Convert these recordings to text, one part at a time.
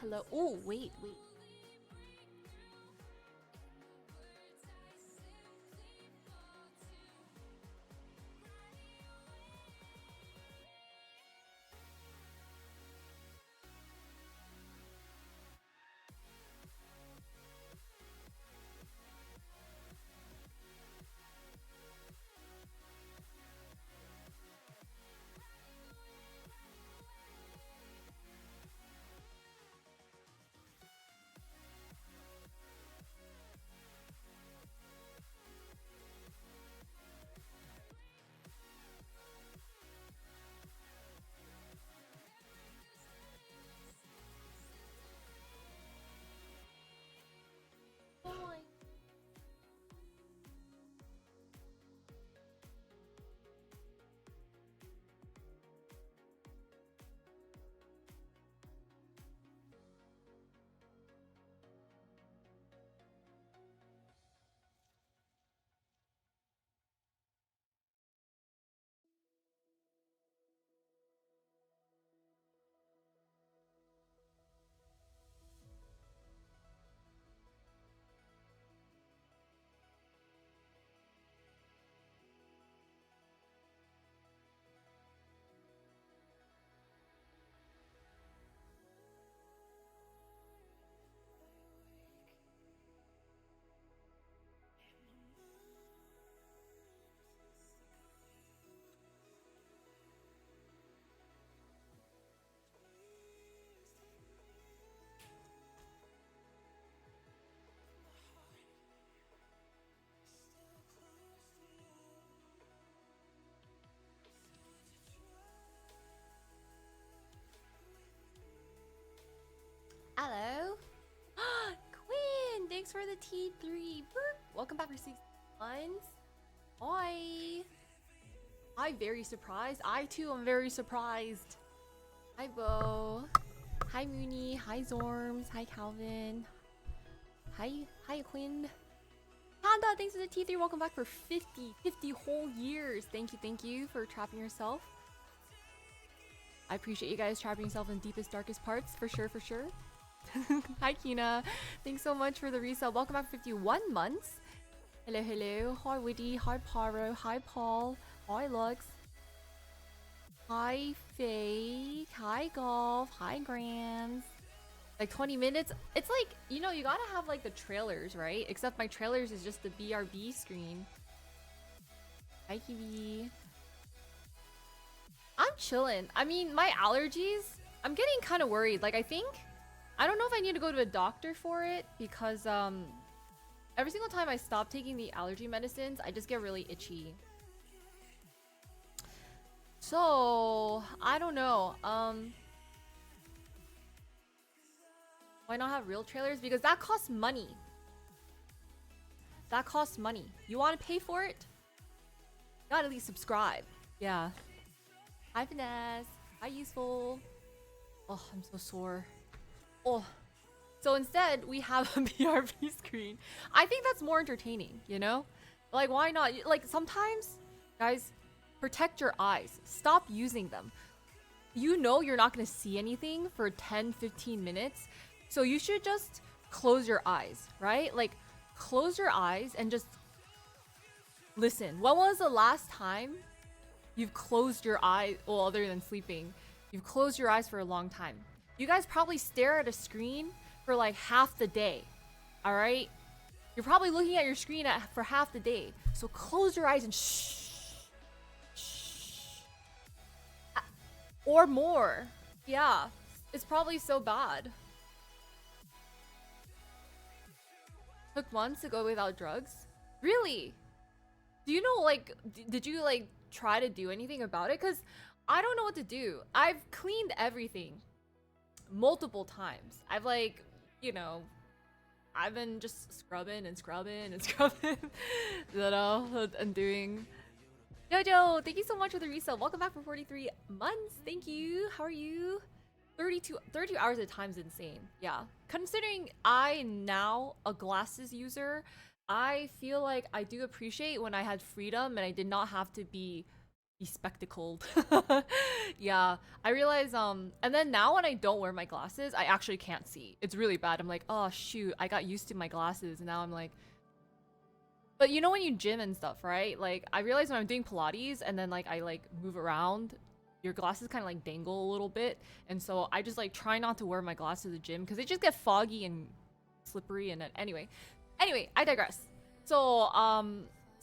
hello. Oh, wait. Hello. Quinn, thanks for the T3. Boop. Welcome back for 6 months. Hi. I'm very surprised. I too am very surprised. Hi, Bo. Hi, Mooney. Hi, Zorms. Hi, Calvin. Hi, Quinn. Panda, thanks for the T3. Welcome back for 50 whole years. Thank you for trapping yourself. I appreciate you guys trapping yourself in deepest, darkest parts. For sure. Hi, Kina. Thanks so much for the resale. Welcome back for 51 months. Hello. Hi, Witty. Hi, Paro. Hi, Paul. Hi, Lux. Hi, Faye. Hi, Golf. Hi, Grams. Like 20 minutes. It's like, you know, you gotta have like the trailers, right? Except my trailers is just the BRB screen. Hi, Kiwi. I'm chilling. I mean, my allergies, I'm getting kind of worried. Like, I don't know if I need to go to a doctor for it because every single time I stop taking the allergy medicines, I just get really itchy. So, I don't know. Why not have real trailers? Because that costs money. You want to pay for it? You gotta at least subscribe. Yeah. Hi, Finesse. Hi, Useful. Oh, I'm so sore. Oh. So instead, we have a BRB screen. I think that's more entertaining, you know? Like, why not? Like, sometimes, guys, protect your eyes. Stop using them. You know you're not going to see anything for 10-15 minutes. So you should just close your eyes, right? Like, close your eyes and just listen. When was the last time you've closed your eyes? Well, other than sleeping, you've closed your eyes for a long time. You guys probably stare at a screen for like half the day. All right? You're probably looking at your screen for half the day. So close your eyes and shh. Or more. Yeah. It's probably so bad. Took months to go without drugs? Really? Do you know, like, did you, like, try to do anything about it? Because I don't know what to do. I've cleaned everything multiple times. I've, like, you know, I've been just scrubbing, you know, and doing. Jojo, thank you so much for the resale. Welcome back for 43 months. Thank you. How are you? 32 hours at a time is insane. Yeah. Considering I now a glasses user, I feel like I do appreciate when I had freedom and I did not have to be, be spectacled. Yeah, I realize and then now when I don't wear my glasses, I actually can't see. It's really bad. I'm like, oh shoot, I got used to my glasses and now I'm like, but you know when you gym and stuff, right? Like I realize when I'm doing Pilates and then like I like move around, your glasses kind of like dangle a little bit, and so I just like try not to wear my glasses at the gym because they just get foggy and slippery. And then anyway, I digress. So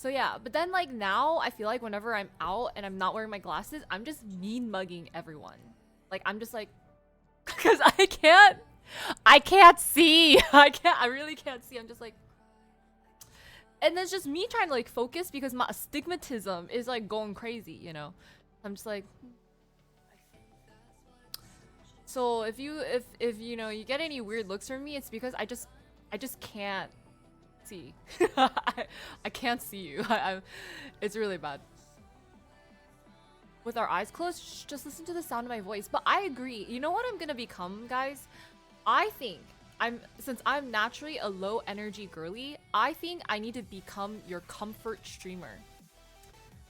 yeah, but then like now I feel like whenever I'm out and I'm not wearing my glasses, I'm just mean mugging everyone. Like I'm just like, because I can't see. I really can't see. I'm just like, and it's just me trying to like focus because my astigmatism is like going crazy, you know. I'm just like, so if you know you get any weird looks from me, it's because I just can't see. I can't see you. It's really bad. With our eyes closed, just listen to the sound of my voice. But I agree. You know what I'm gonna become, guys? I think since I'm naturally a low energy girly, I think I need to become your comfort streamer.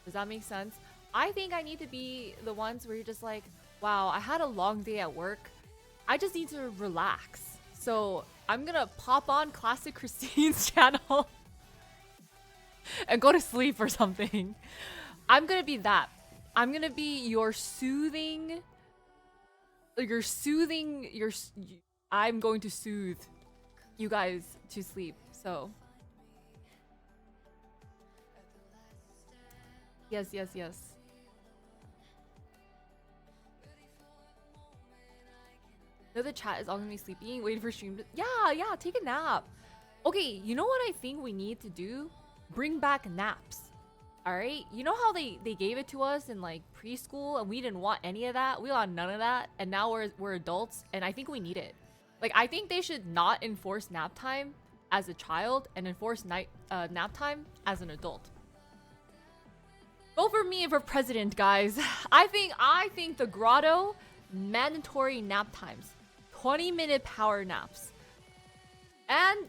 Does that make sense? I think I need to be the ones where you're just like, wow, I had a long day at work. I just need to relax. So I'm gonna pop on Classic Christine's channel and go to sleep or something. I'm gonna be that. I'm gonna be your soothing. I'm going to soothe you guys to sleep. So yes. No, the chat is all gonna be sleeping, waiting for stream. Yeah, take a nap. Okay, you know what I think we need to do? Bring back naps. Alright? You know how they gave it to us in like preschool and we didn't want any of that? We want none of that, and now we're adults and I think we need it. Like I think they should not enforce nap time as a child and enforce nap time as an adult. Vote for me for president, guys. I think the grotto, mandatory nap times. 20-minute power naps. And,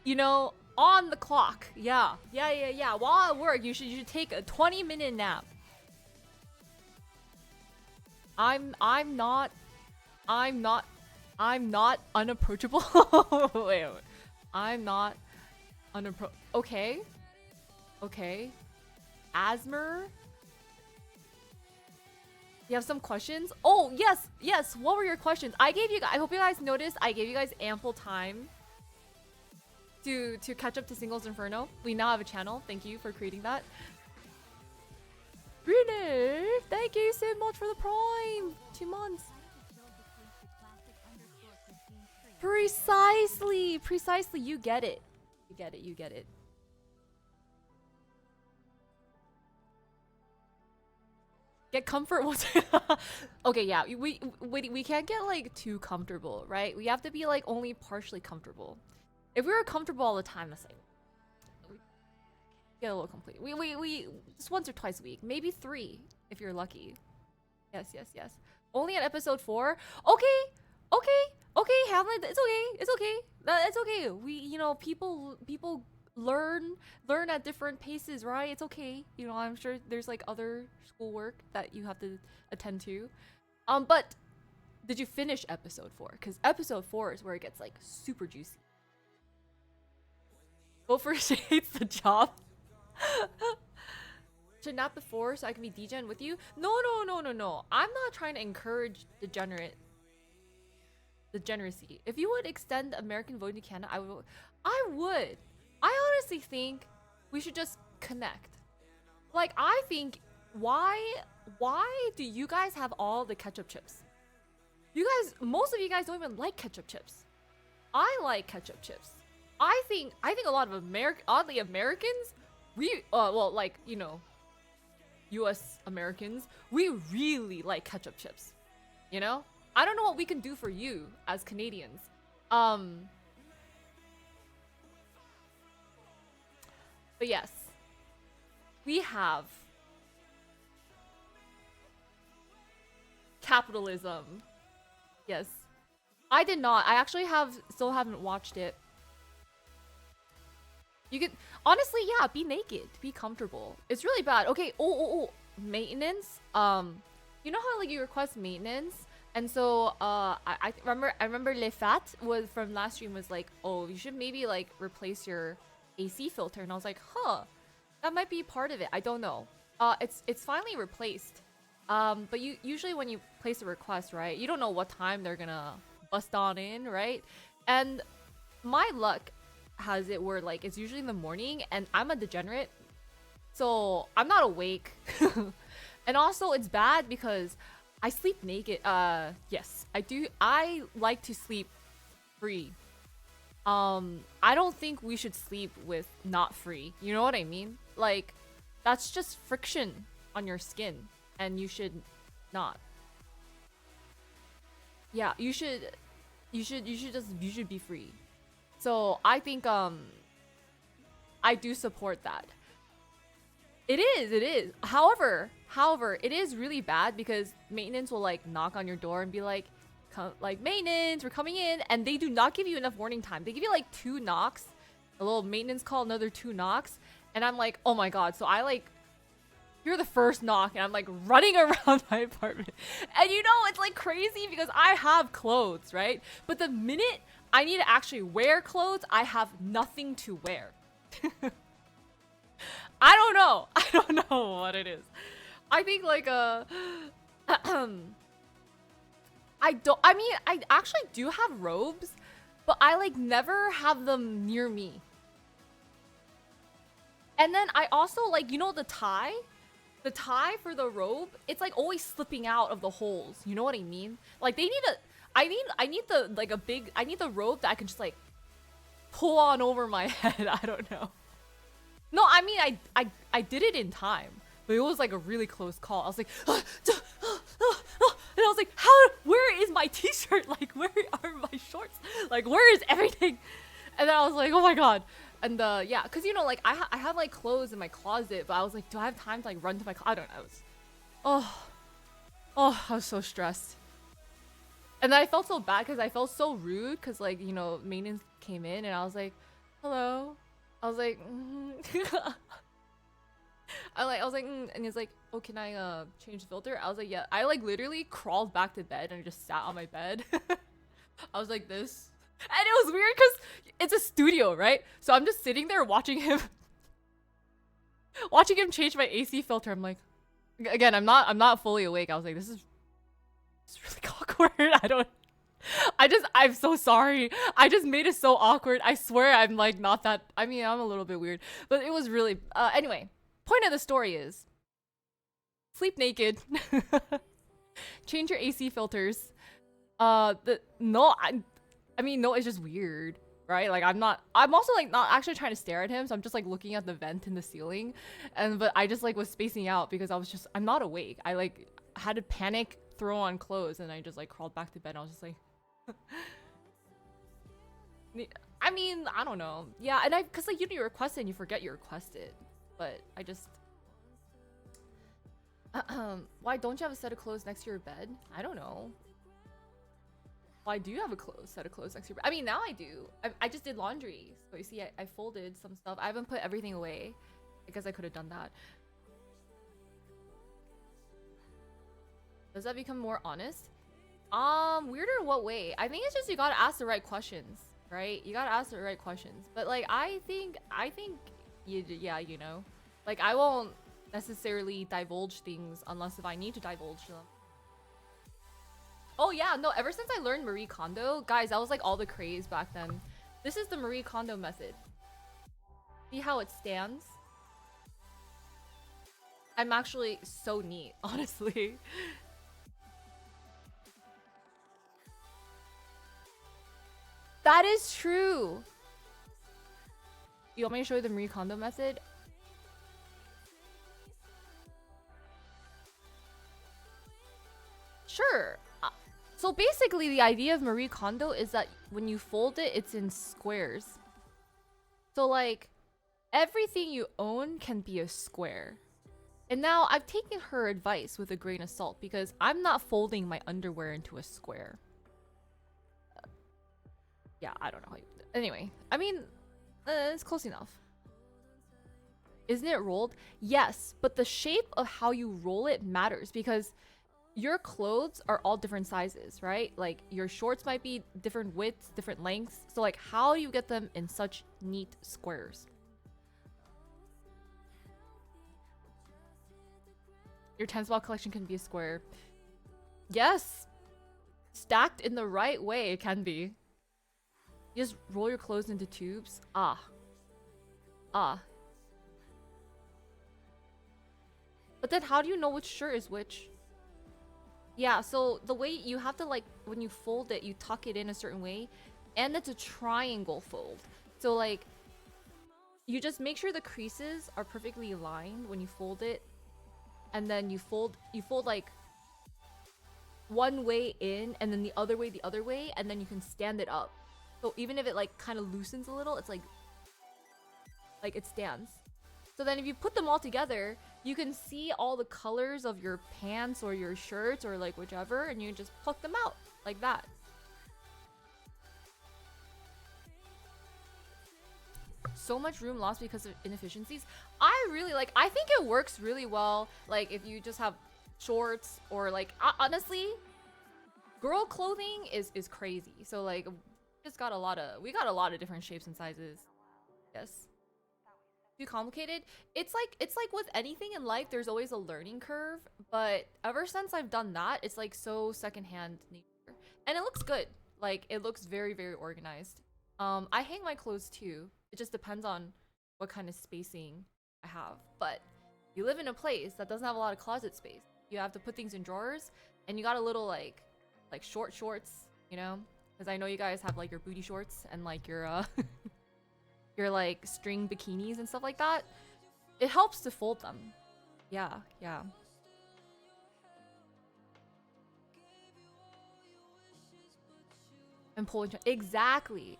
you know, on the clock. Yeah. While at work, you should take a 20-minute nap. I'm not unapproachable. Wait. I'm not unapproachable. Okay. Asmer? You have some questions? Oh, yes. What were your questions? I hope you guys noticed I gave you guys ample time to catch up to Singles Inferno. We now have a channel. Thank you for creating that. Brune, thank you so much for the prime. 2 months. Precisely. You get it. You get it. Get comfort once. Okay, yeah. We can't get like too comfortable, right? We have to be like only partially comfortable. If we were comfortable all the time, that's like get a little complete. We just once or twice a week, maybe 3 if you're lucky. Yes. Only at episode 4. Okay, Hamlet. It's okay. It's okay. People learn at different paces, right? It's okay. You know, I'm sure there's like other schoolwork that you have to attend to. But did you finish episode 4? Because episode 4 is where it gets like super juicy. Go for Shades the job. Should nap before so I can be degen with you? No. I'm not trying to encourage degenercy. If you would extend American voting to Canada, I would. I honestly think we should just connect. Like, I think, why do you guys have all the ketchup chips? Most of you guys don't even like ketchup chips. I like ketchup chips. I think a lot of Americans, US Americans, we really like ketchup chips. You know? I don't know what we can do for you as Canadians. But yes, we have capitalism. Yes. I did not. I actually still haven't watched it. You could honestly, yeah, be naked, be comfortable. It's really bad. Okay. Oh. maintenance, you know how like you request maintenance, and so I remember Lefat was from last stream was like, oh, you should maybe like replace your AC filter, and I was like, huh, that might be part of it. I don't know. It's finally replaced. But you usually when you place a request, right, you don't know what time they're gonna bust on in, right? And my luck has it where like it's usually in the morning, and I'm a degenerate, so I'm not awake. And also it's bad because I sleep naked. Yes, I do. I like to sleep free. I don't think we should sleep with not free. You know what I mean? Like, that's just friction on your skin, and you should not. Yeah, you should be free. So I think I do support that. It is. However, it is really bad because maintenance will like knock on your door and be like, like maintenance, we're coming in, and they do not give you enough warning time. They give you like 2 knocks, a little maintenance call, another 2 knocks, and I'm like, oh my god. So I like hear the first knock, and I'm like running around my apartment, and you know it's like crazy because I have clothes, right? But the minute I need to actually wear clothes, I have nothing to wear. I don't know. I don't know what it is. I think like I mean I actually do have robes, but I like never have them near me. And then I also like, you know, the tie? The tie for the robe, it's like always slipping out of the holes. You know what I mean? Like they need a I need the like a big I need the robe that I can just like pull on over my head. I don't know. No, I mean I did it in time, but it was like a really close call. I was like, and I was like, where is my t-shirt? Like, where are my shorts? Like, where is everything? And then I was like, oh my god. And yeah, cause you know, like I have like clothes in my closet, but I was like, do I have time to like run to my I don't know. It was, I was so stressed. And then I felt so bad because I felt so rude because like, you know, maintenance came in and I was like, hello. I was like, I was like, and he's like, oh, can I change the filter? I was like, yeah. I like literally crawled back to bed and just sat on my bed. I was like this, and it was weird because it's a studio, right? So I'm just sitting there watching him, watching him change my AC filter. I'm like, again, I'm not fully awake. I was like, this is really awkward. I'm so sorry. I just made it so awkward. I swear I'm like not that. I mean, I'm a little bit weird, but it was really. Anyway, point of the story is sleep naked, change your AC filters. No, I mean, no, it's just weird, right? Like I'm also like not actually trying to stare at him, so I'm just like looking at the vent in the ceiling, but I just like was spacing out because I'm not awake. I like had to panic, throw on clothes, and I just like crawled back to bed. I was just like. I mean, I don't know. Yeah, and cause like you request it and you forget you requested, but I just. Why don't you have a set of clothes next to your bed? I don't know. Why do you have a set of clothes next to your bed? I mean, now I do. I just did laundry, so you see, I folded some stuff. I haven't put everything away. I guess I could have done that. Does that become more honest? Weirder in what way? I think it's just you gotta ask the right questions, right? You gotta ask the right questions. But like, I think yeah, you know, like I won't necessarily divulge things unless if I need to divulge them. Oh yeah, no, ever since I learned Marie Kondo, guys, that was like all the craze back then. This is the Marie Kondo method. See how it stands? I'm actually so neat, honestly. That is true. You want me to show you the Marie Kondo method? Sure. So basically, the idea of Marie Kondo is that when you fold it, it's in squares. So like, everything you own can be a square. And now I've taken her advice with a grain of salt because I'm not folding my underwear into a square. Yeah, I don't know how you... Anyway, I mean, it's close enough. Isn't it rolled? Yes, but the shape of how you roll it matters because your clothes are all different sizes, right? Like your shorts might be different widths, different lengths. So like how do you get them in such neat squares? Your 10 spot collection can be a square. Yes. Stacked in the right way, it can be. You just roll your clothes into tubes. Ah. But then how do you know which shirt is which? Yeah, so the way you have to, like, when you fold it, you tuck it in a certain way. And it's a triangle fold. So like, you just make sure the creases are perfectly aligned when you fold it. And then you fold like one way in and then the other way, and then you can stand it up. So even if it like kind of loosens a little, it's like it stands. So then if you put them all together, you can see all the colors of your pants or your shirts or like whichever, and you just pluck them out like that. So much room lost because of inefficiencies. I think it works really well. Like if you just have shorts or like, honestly, girl clothing is crazy. So like, we got a lot of different shapes and sizes. Yes. Too complicated? It's like with anything in life, there's always a learning curve. But ever since I've done that, it's like so secondhand nature, and it looks good. Like it looks very, very organized. I hang my clothes too. It just depends on what kind of spacing I have. But you live in a place that doesn't have a lot of closet space. You have to put things in drawers, and you got a little like short shorts, you know? Because I know you guys have like your booty shorts and like your your like string bikinis and stuff like that. It helps to fold them. Yeah. And pull exactly.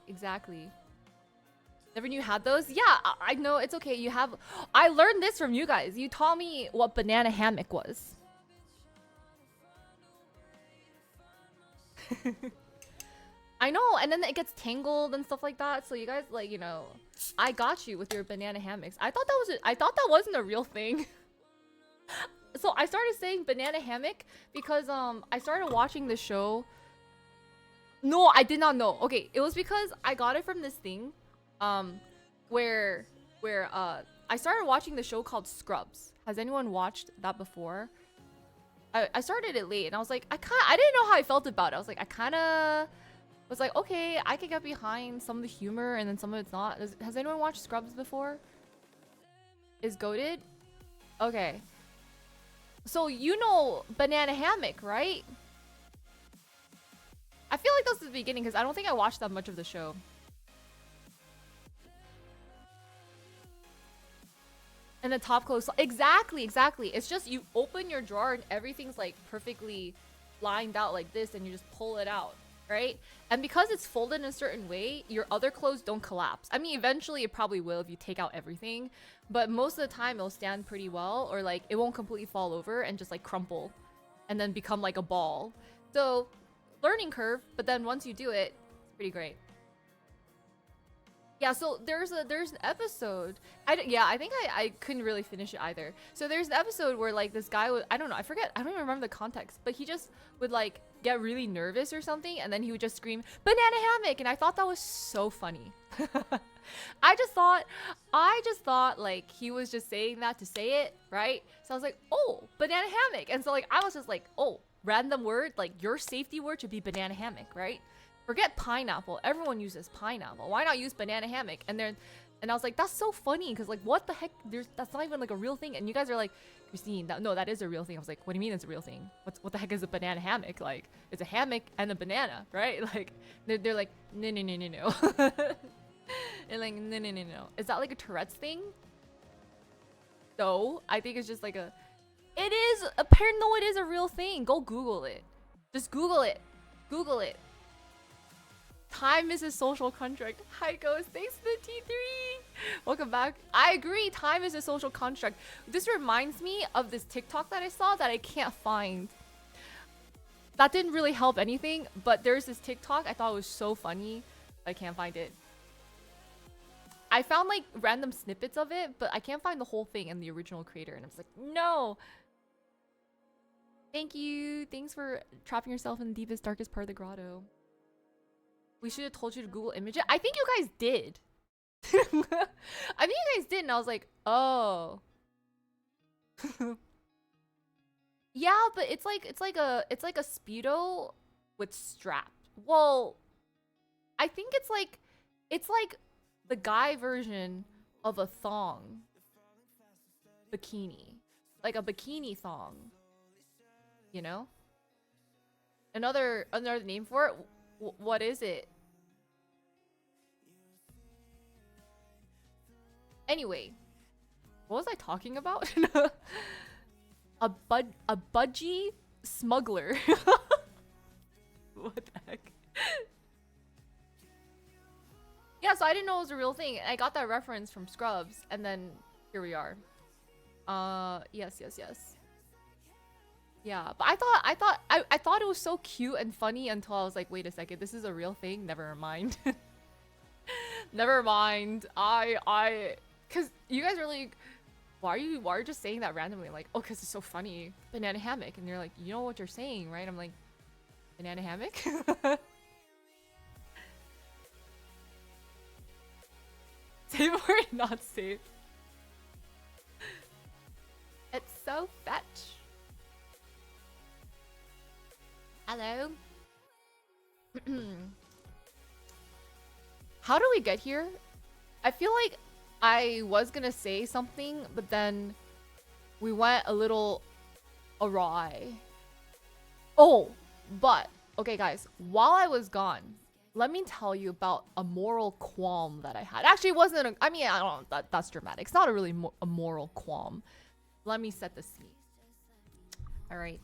Never knew you had those? Yeah, I know, it's okay. You have. I learned this from you guys. You taught me what banana hammock was. I know, and then it gets tangled and stuff like that. So you guys, like, you know, I got you with your banana hammocks. I thought that wasn't a real thing. So I started saying banana hammock because I started watching the show. No, I did not know. Okay, it was because I got it from this thing, where I started watching the show called Scrubs. Has anyone watched that before? I started it late and I was like, I didn't know how I felt about it. I was like, I kind of was like, okay, I could get behind some of the humor and then some of it's not. Has anyone watched Scrubs before? Is goated? Okay. So you know banana hammock, right? I feel like that's the beginning because I don't think I watched that much of the show. And the top close. Exactly. It's just you open your drawer and everything's like perfectly lined out like this and you just pull it out, right? And because it's folded in a certain way, your other clothes don't collapse. I mean, eventually it probably will if you take out everything, but most of the time it'll stand pretty well, or like it won't completely fall over and just like crumple and then become like a ball. So learning curve, but then once you do it, it's pretty great. Yeah, so there's an episode. I think I couldn't really finish it either. So there's an episode where like this guy would, I don't know, I forget, I don't even remember the context, but he just would like get really nervous or something, and then he would just scream banana hammock, and I thought that was so funny. I just thought like he was just saying that to say it, right? So I was like, oh, banana hammock, and so like I was just like, oh, random word, like your safety word should be banana hammock, right? Forget pineapple. Everyone uses pineapple. Why not use banana hammock? And I was like, that's so funny because like, what the heck? That's not even like a real thing. And you guys are like, Christine, that is a real thing. I was like, what do you mean it's a real thing? What the heck is a banana hammock? Like, it's a hammock and a banana, right? Like, they're like, no. And like, no. Is that like a Tourette's thing? No, I think it's just like it is apparent. No, it is a real thing. Go Google it. Just Google it. Time is a social construct. Hi, Ghost. Thanks for the T3. Welcome back. I agree. Time is a social construct. This reminds me of this TikTok that I saw that I can't find. That didn't really help anything, but there's this TikTok. I thought it was so funny. I can't find it. I found like random snippets of it, but I can't find the whole thing in the original creator, and I was like, no. Thank you. Thanks for trapping yourself in the deepest, darkest part of the grotto. We should have told you to Google image it. I think you guys did. I think you guys did, and I was like, oh. Yeah, but it's like a speedo with strap. Well, I think it's like the guy version of a thong bikini, like a bikini thong. You know, another name for it. What is it? Anyway, what was I talking about? a budgie smuggler. What the heck? Yeah, so I didn't know it was a real thing. I got that reference from Scrubs, and then here we are. Yes. Yeah, but I thought it was so cute and funny until I was like, wait a second, this is a real thing? Never mind. Never mind. Cause you guys are like, why are you just saying that randomly? Like, oh, cause it's so funny. Banana hammock. And you're like, you know what you're saying, right? I'm like, banana hammock? Safe or not safe? It's so fetch. Hello? How do we get here? I feel like I was gonna say something, but then we went a little awry. Oh, but okay, guys, while I was gone, let me tell you about a moral qualm that I had. Actually, it wasn't. I mean, I don't know. That's dramatic. It's not a really a moral qualm. Let me set the scene. All right.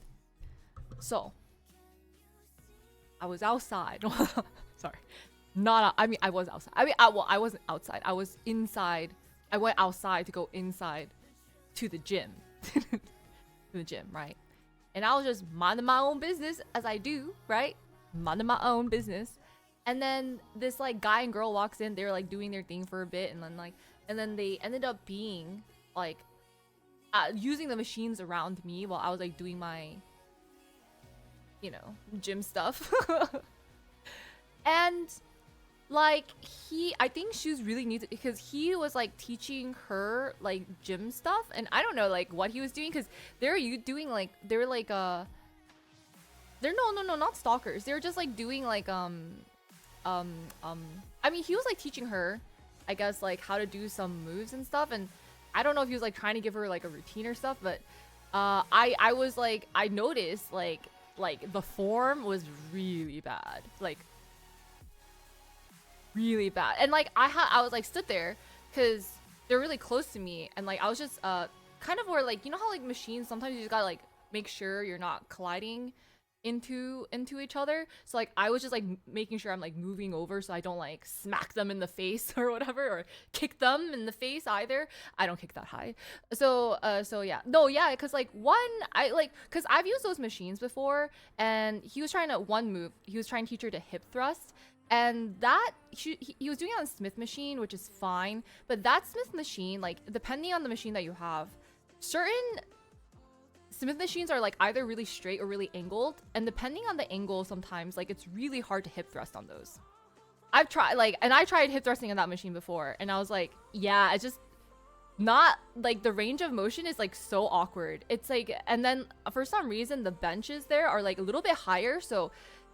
So I was outside. Sorry. I mean, I was outside. I mean, I wasn't outside. I was inside. I went outside to go inside to the gym. To the gym, right? And I was just minding my own business, as I do, right? Minding my own business. And then this like guy and girl walks in. They're like doing their thing for a bit, and then they ended up being like using the machines around me while I was like doing my, you know, gym stuff. And like I think she was really new to, because he was like teaching her like gym stuff, and I don't know like what he was doing, because they're no, not stalkers. They're just like doing like I mean, he was like teaching her, I guess, like how to do some moves and stuff, and I don't know if he was like trying to give her like a routine or stuff, but I was like, I noticed like the form was really bad, like really bad. And like I was like stood there because they're really close to me, and like I was just kind of where, like, you know how like machines sometimes you just gotta like make sure you're not colliding into each other. So like I was just like making sure I'm like moving over so I don't like smack them in the face or whatever, or kick them in the face either. I don't kick that high. So yeah, no, yeah, because like because I've used those machines before, and he was trying to teach her to hip thrust, and that he was doing it on Smith machine, which is fine, but that Smith machine, like depending on the machine that you have, certain Smith machines are like either really straight or really angled, and depending on the angle, sometimes like it's really hard to hip thrust on those. I tried hip thrusting on that machine before, and I was like, yeah, it's just not like, the range of motion is like so awkward. It's like, and then for some reason the benches there are like a little bit higher, so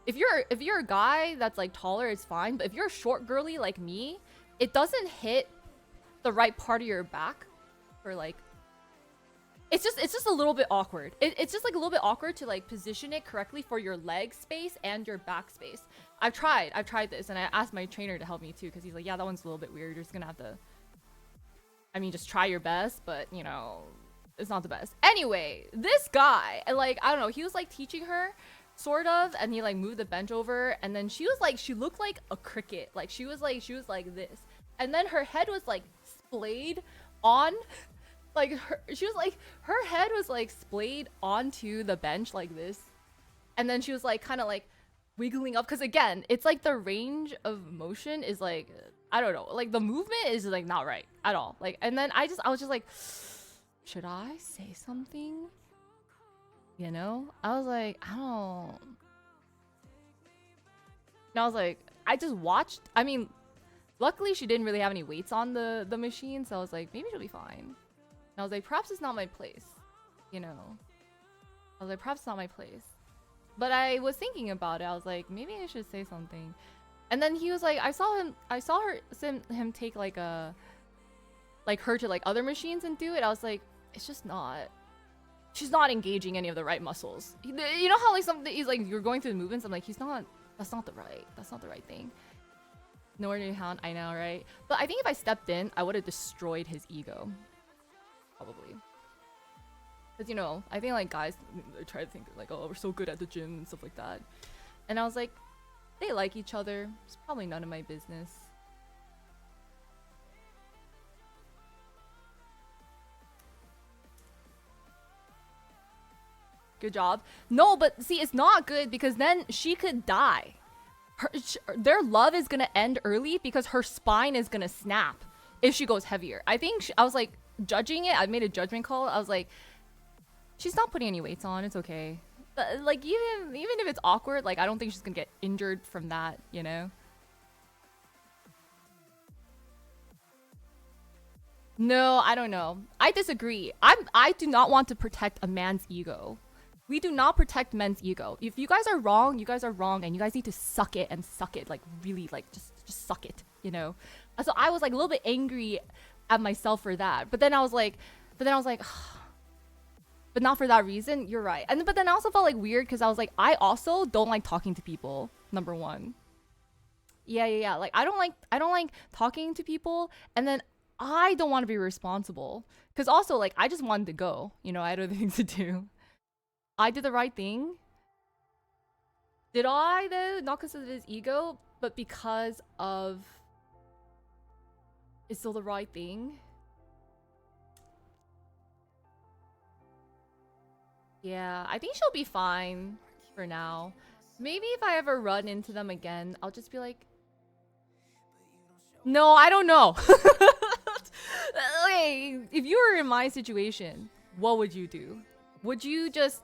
if you're a guy that's like taller, it's fine, but if you're a short girly like me, it doesn't hit the right part of your back, or like it's just a little bit awkward. It's just like a little bit awkward to like position it correctly for your leg space and your back space. I've tried this, and I asked my trainer to help me too, because he's like, yeah, that one's a little bit weird. You're just gonna have to, I mean, just try your best, but you know, it's not the best. Anyway, this guy, like, I don't know, he was like teaching her sort of, and he like moved the bench over, and then she looked like a cricket. Like she was like this, and then her head was like splayed on, like her head was like splayed onto the bench like this, and then she was like kind of like wiggling up, because again, it's like the range of motion is like I don't know. Like the movement is like not right at all. Like, and then I was just like, should I say something? You know? I was like, I don't. And I was like, I just watched. I mean, luckily she didn't really have any weights on the machine, so I was like, maybe she'll be fine. And I was like, perhaps it's not my place. You know? I was like, perhaps it's not my place. But I was thinking about it. I was like, maybe I should say something. And then he was like, I saw him take like her to like other machines and do it. I was like, it's just not. She's not engaging any of the right muscles. You know how like something he's like you're going through the movements. I'm like, that's not the right thing. Nowhere near hound. I know, right? But I think if I stepped in, I would have destroyed his ego. Probably. Because, you know, I think like guys they try to think like, oh, we're so good at the gym and stuff like that. And I was like, they like each other. It's probably none of my business. Good job. No, but see, it's not good because then she could die. Their love is gonna end early because her spine is gonna snap if she goes heavier. I think I was like judging it. I made a judgment call. I was like, she's not putting any weights on. It's okay. But like even if it's awkward, like I don't think she's gonna get injured from that. You know. No, I don't know. I disagree. I do not want to protect a man's ego. We do not protect men's ego. If you guys are wrong, you guys are wrong, and you guys need to suck it and suck it, like really, like just suck it, you know. So I was like a little bit angry at myself for that, but then I was like, but not for that reason. You're right, but then I also felt like weird because I was like, I also don't like talking to people. Number one, yeah. Like I don't like talking to people, and then I don't want to be responsible because also like I just wanted to go, you know. I had other things to do. I did the right thing. Did I though? Not because of his ego, but because of it's still the right thing. Yeah, I think she'll be fine for now. Maybe if I ever run into them again, I'll just be like, no, I don't know. Okay, if you were in my situation, what would you do? Would you just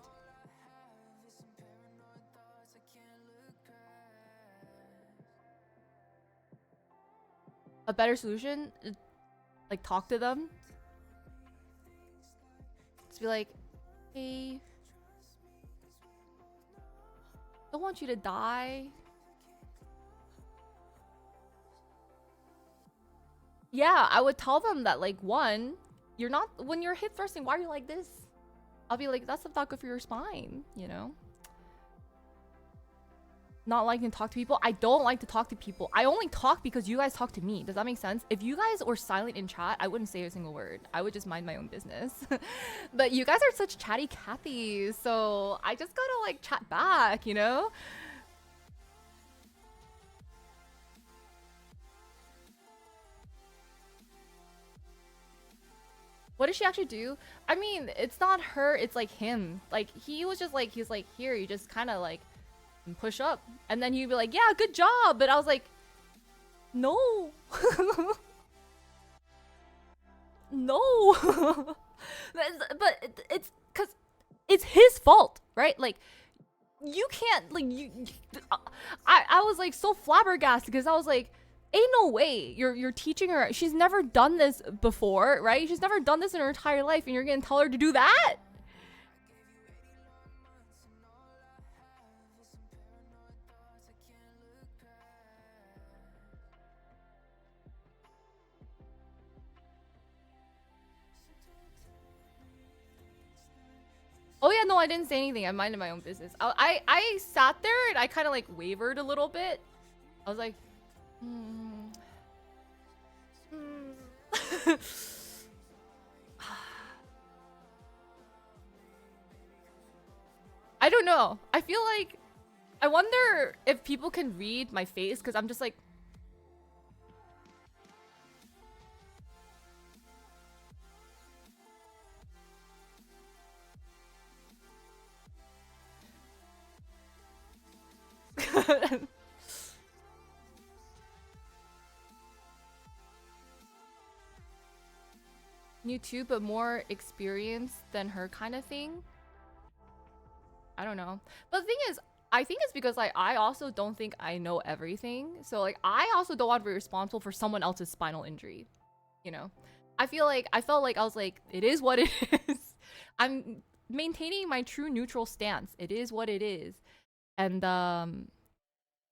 a better solution? Like talk to them? Just be like, hey, don't want you to die. Yeah, I would tell them that like one, you're not when you're hip thrusting, why are you like this? I'll be like, that's not good for your spine, you know? Not liking to talk to people. I don't like to talk to people. I only talk because you guys talk to me. Does that make sense? If you guys were silent in chat, I wouldn't say a single word. I would just mind my own business. But you guys are such chatty Cathy's, so I just gotta like chat back, you know? What did she actually do? I mean, it's not her, it's like him. Like he was just like, he's like, here, you just kind of like push up. And then he'd be like, yeah, good job. But I was like, no. No. But it's because it's his fault, right? Like, you can't, like, I was like so flabbergasted because I was like, ain't no way you're teaching her. She's never done this before, right? She's never done this in her entire life, and you're gonna tell her to do that? Oh yeah, no, I didn't say anything. I minded my own business. I sat there and I kind of like wavered a little bit. I was like, I don't know. I feel like I wonder if people can read my face because I'm just like. New too, but more experienced than her kind of thing. I don't know. But the thing is, I think it's because like I also don't think I know everything. So like I also don't want to be responsible for someone else's spinal injury. You know? I felt like I was like, it is what it is. I'm maintaining my true neutral stance. It is what it is. And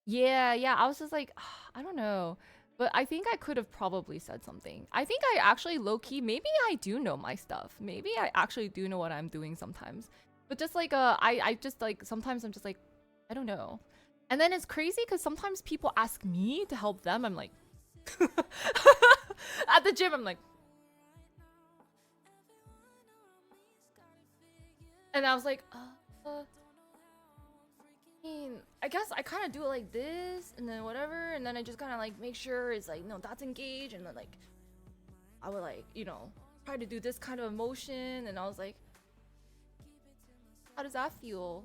yeah, I was just like, I don't know. But I think I could have probably said something. I think I actually low-key, maybe I do know my stuff. Maybe I actually do know what I'm doing sometimes. But just like I just like sometimes I'm just like, I don't know. And then it's crazy because sometimes people ask me to help them. I'm like at the gym, I'm like, and I was like, I guess I kind of do it like this, and then whatever, and then I just kind of like make sure it's like, no, that's engaged, and then like, I would like, you know, try to do this kind of emotion, and I was like, how does that feel?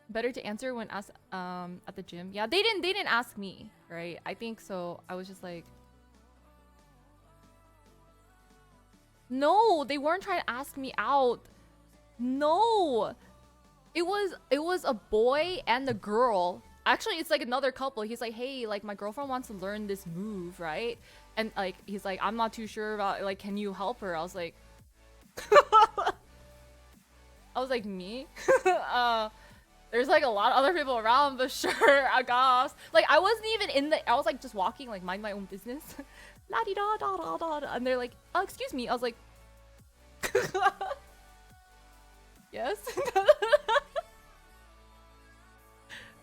Better to answer when asked at the gym. Yeah, they didn't ask me, right? I think so. I was just like, no, they weren't trying to ask me out. No. It was a boy and a girl. Actually, it's like another couple. He's like, "Hey, like my girlfriend wants to learn this move, right?" And like he's like, "I'm not too sure about like can you help her?" I was like "Me?" There's like a lot of other people around, but sure, I guess. Like I wasn't even in the I was like just walking like mind my own business. La di da da da da, and they're like, "Oh, excuse me." I was like yes. I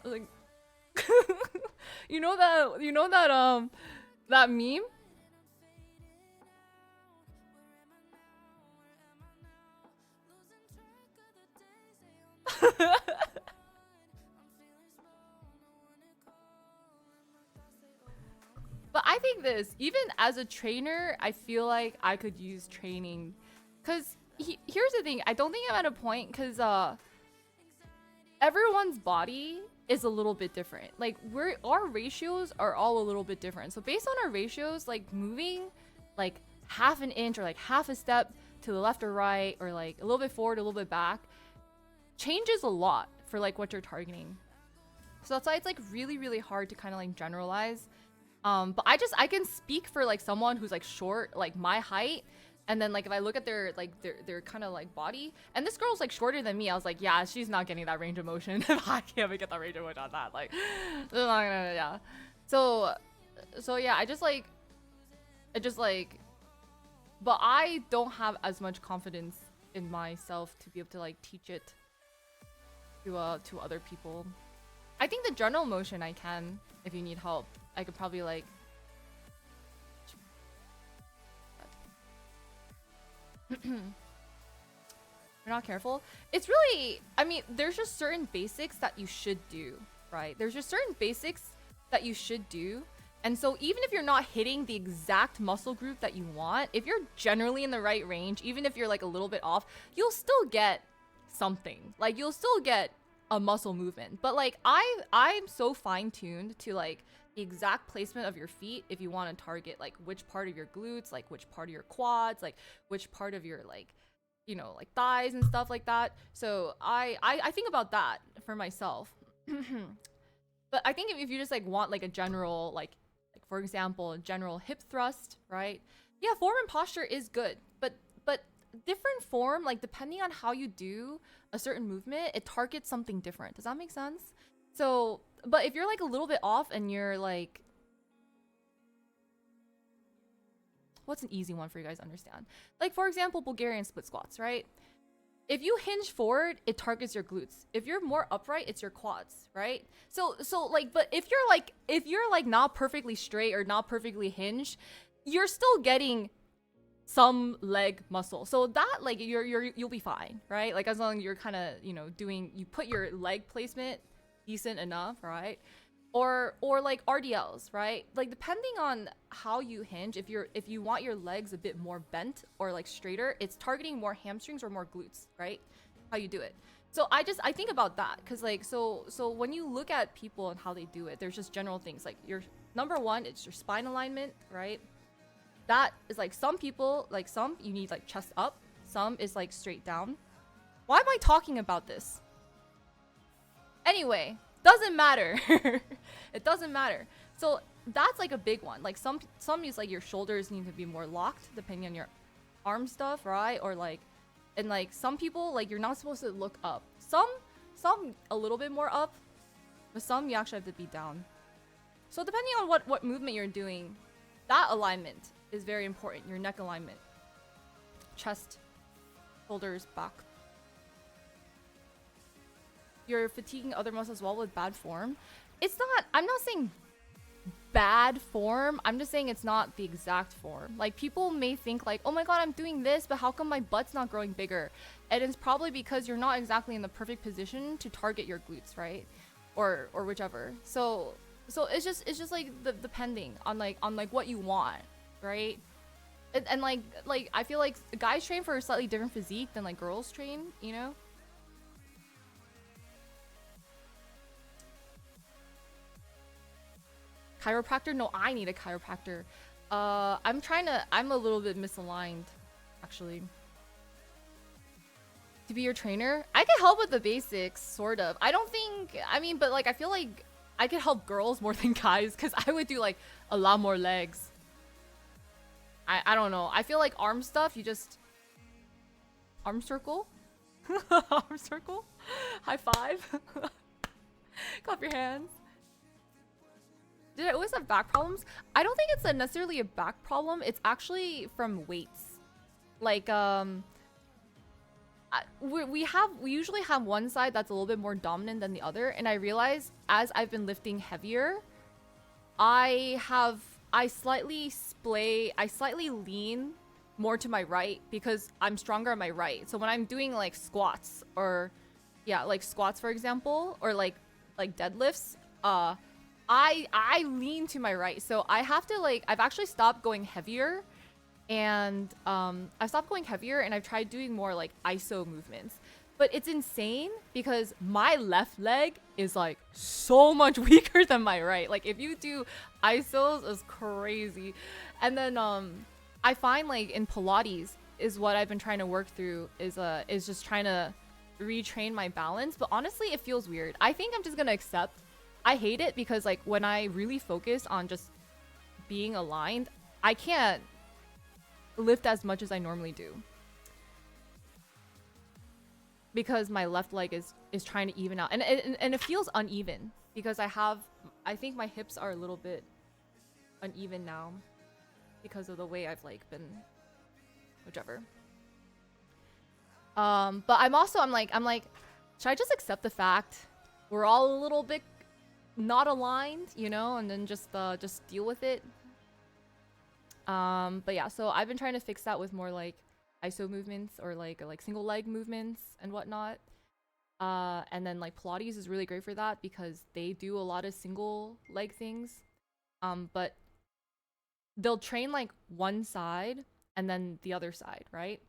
was like you know that that meme? But I think this, even as a trainer, I feel like I could use training. Cause here's the thing, I don't think I'm at a point cause everyone's body is a little bit different. Like our ratios are all a little bit different. So based on our ratios, like moving like half an inch or like half a step to the left or right or like a little bit forward, a little bit back changes a lot for like what you're targeting. So that's why it's like really, really hard to kind of like generalize. But I can speak for like someone who's like short, like my height, and then like if I look at their kind of like body, and this girl's like shorter than me, I was like, yeah, she's not getting that range of motion. I can't even get that range of motion on that. Like, they're not gonna, yeah. So yeah, I just like, but I don't have as much confidence in myself to be able to like teach it to other people. I think the general motion I can if you need help. I could probably like you're not careful. It's really, I mean, there's just certain basics that you should do, right? There's just certain basics that you should do. And so even if you're not hitting the exact muscle group that you want, if you're generally in the right range, even if you're like a little bit off, you'll still get something. Like you'll still get a muscle movement. But like I'm so fine-tuned to like the exact placement of your feet if you want to target like which part of your glutes, like which part of your quads, like which part of your like, you know, like thighs and stuff like that. So I think about that for myself. But I think if you just like want like a general like for example, a general hip thrust, right? Yeah, form and posture is good, but different form, like depending on how you do a certain movement, it targets something different. Does that make sense? So, but if you're like a little bit off and you're like, what's an easy one for you guys to understand? Like for example, Bulgarian split squats, right? If you hinge forward, it targets your glutes. If you're more upright, it's your quads, right? So like, but if you're like not perfectly straight or not perfectly hinged, you're still getting some leg muscle. So that like you'll be fine, right? Like as long as you're kind of, you know, you put your leg placement decent enough, right? Or like RDLs, right? Like depending on how you hinge, if you want your legs a bit more bent or like straighter, it's targeting more hamstrings or more glutes, right? How you do it. So I think about that because like so when you look at people and how they do it, there's just general things like your number one, it's your spine alignment, right? That is like some people like some you need like chest up, some is like straight down. Why am I talking about this? Anyway, doesn't matter. It doesn't matter. So that's like a big one. Like some use like your shoulders need to be more locked depending on your arm stuff, right? Or like, and like some people like you're not supposed to look up. Some a little bit more up, but some you actually have to be down. So depending on what movement you're doing, that alignment is very important. Your neck alignment, chest, shoulders, back. You're fatiguing other muscles as well with bad form. It's not. I'm not saying bad form. I'm just saying it's not the exact form. Like people may think like, oh my god, I'm doing this, but how come my butt's not growing bigger? And it's probably because you're not exactly in the perfect position to target your glutes, right? Or whichever. So it's just like the depending on like what you want, right? And like I feel like guys train for a slightly different physique than like girls train, you know? Chiropractor? No, I need a chiropractor. I'm a little bit misaligned, actually. To be your trainer? I can help with the basics, sort of. I mean, but like, I feel like I could help girls more than guys, because I would do like a lot more legs. I don't know. I feel like arm stuff, you just... Arm circle? Arm circle? High five? Clap your hands. Did I always have back problems? I don't think it's necessarily a back problem. It's actually from weights. Like, we usually have one side that's a little bit more dominant than the other. And I realize as I've been lifting heavier, I slightly lean more to my right because I'm stronger on my right. So when I'm doing like squats or like squats, for example, or like deadlifts, I lean to my right, so I have to like I've actually stopped going heavier, and I've stopped going heavier, and I've tried doing more like ISO movements. But it's insane because my left leg is like so much weaker than my right. Like if you do ISOs, it's crazy. And then I find like in Pilates is what I've been trying to work through is just trying to retrain my balance. But honestly, it feels weird. I think I'm just gonna accept. I hate it because like when I really focus on just being aligned, I can't lift as much as I normally do. Because my left leg is trying to even out. And it feels uneven because I think my hips are a little bit uneven now because of the way I've like been whichever. But I'm like, should I just accept the fact we're all a little bit not aligned, you know, and then just deal with it. But yeah, so I've been trying to fix that with more like ISO movements or like single leg movements and whatnot. And then like Pilates is really great for that because they do a lot of single leg things. But they'll train like one side and then the other side, right?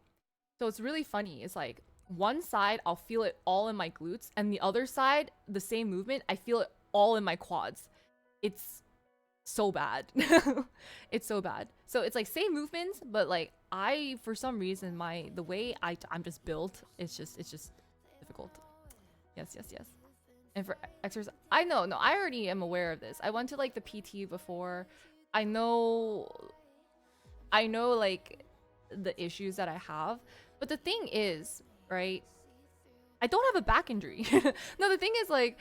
So it's really funny. It's like one side I'll feel it all in my glutes, and the other side, the same movement, I feel it all in my quads. It's so bad. It's so bad. So it's like same movements, but like I, for some reason, the way I'm just built, it's just difficult. Yes. And for exercise, I already am aware of this. I went to like the PT before. I know like the issues that I have, but the thing is, right? I don't have a back injury. No, the thing is like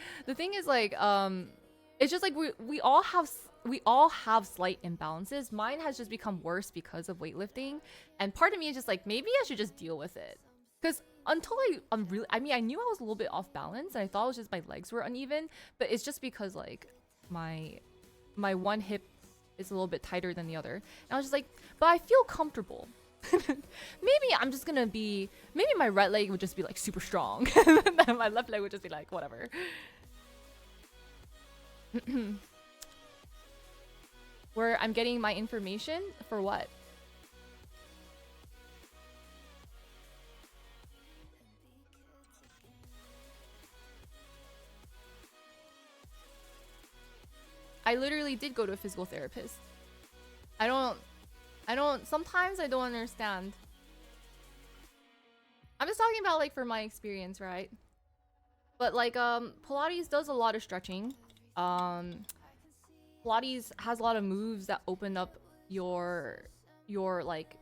it's just like we all have slight imbalances. Mine has just become worse because of weightlifting, and part of me is just like maybe I should just deal with it. Because until I knew I was a little bit off balance, and I thought it was just my legs were uneven, but it's just because like my one hip is a little bit tighter than the other, and I was just like, but I feel comfortable. Maybe I'm just gonna maybe my right leg would just be like super strong and my left leg would just be like whatever. Where I'm getting my information for what? I literally did go to a physical therapist. I don't sometimes I don't understand. I'm just talking about like for my experience, right? But like Pilates does a lot of stretching. Pilates has a lot of moves that open up your like,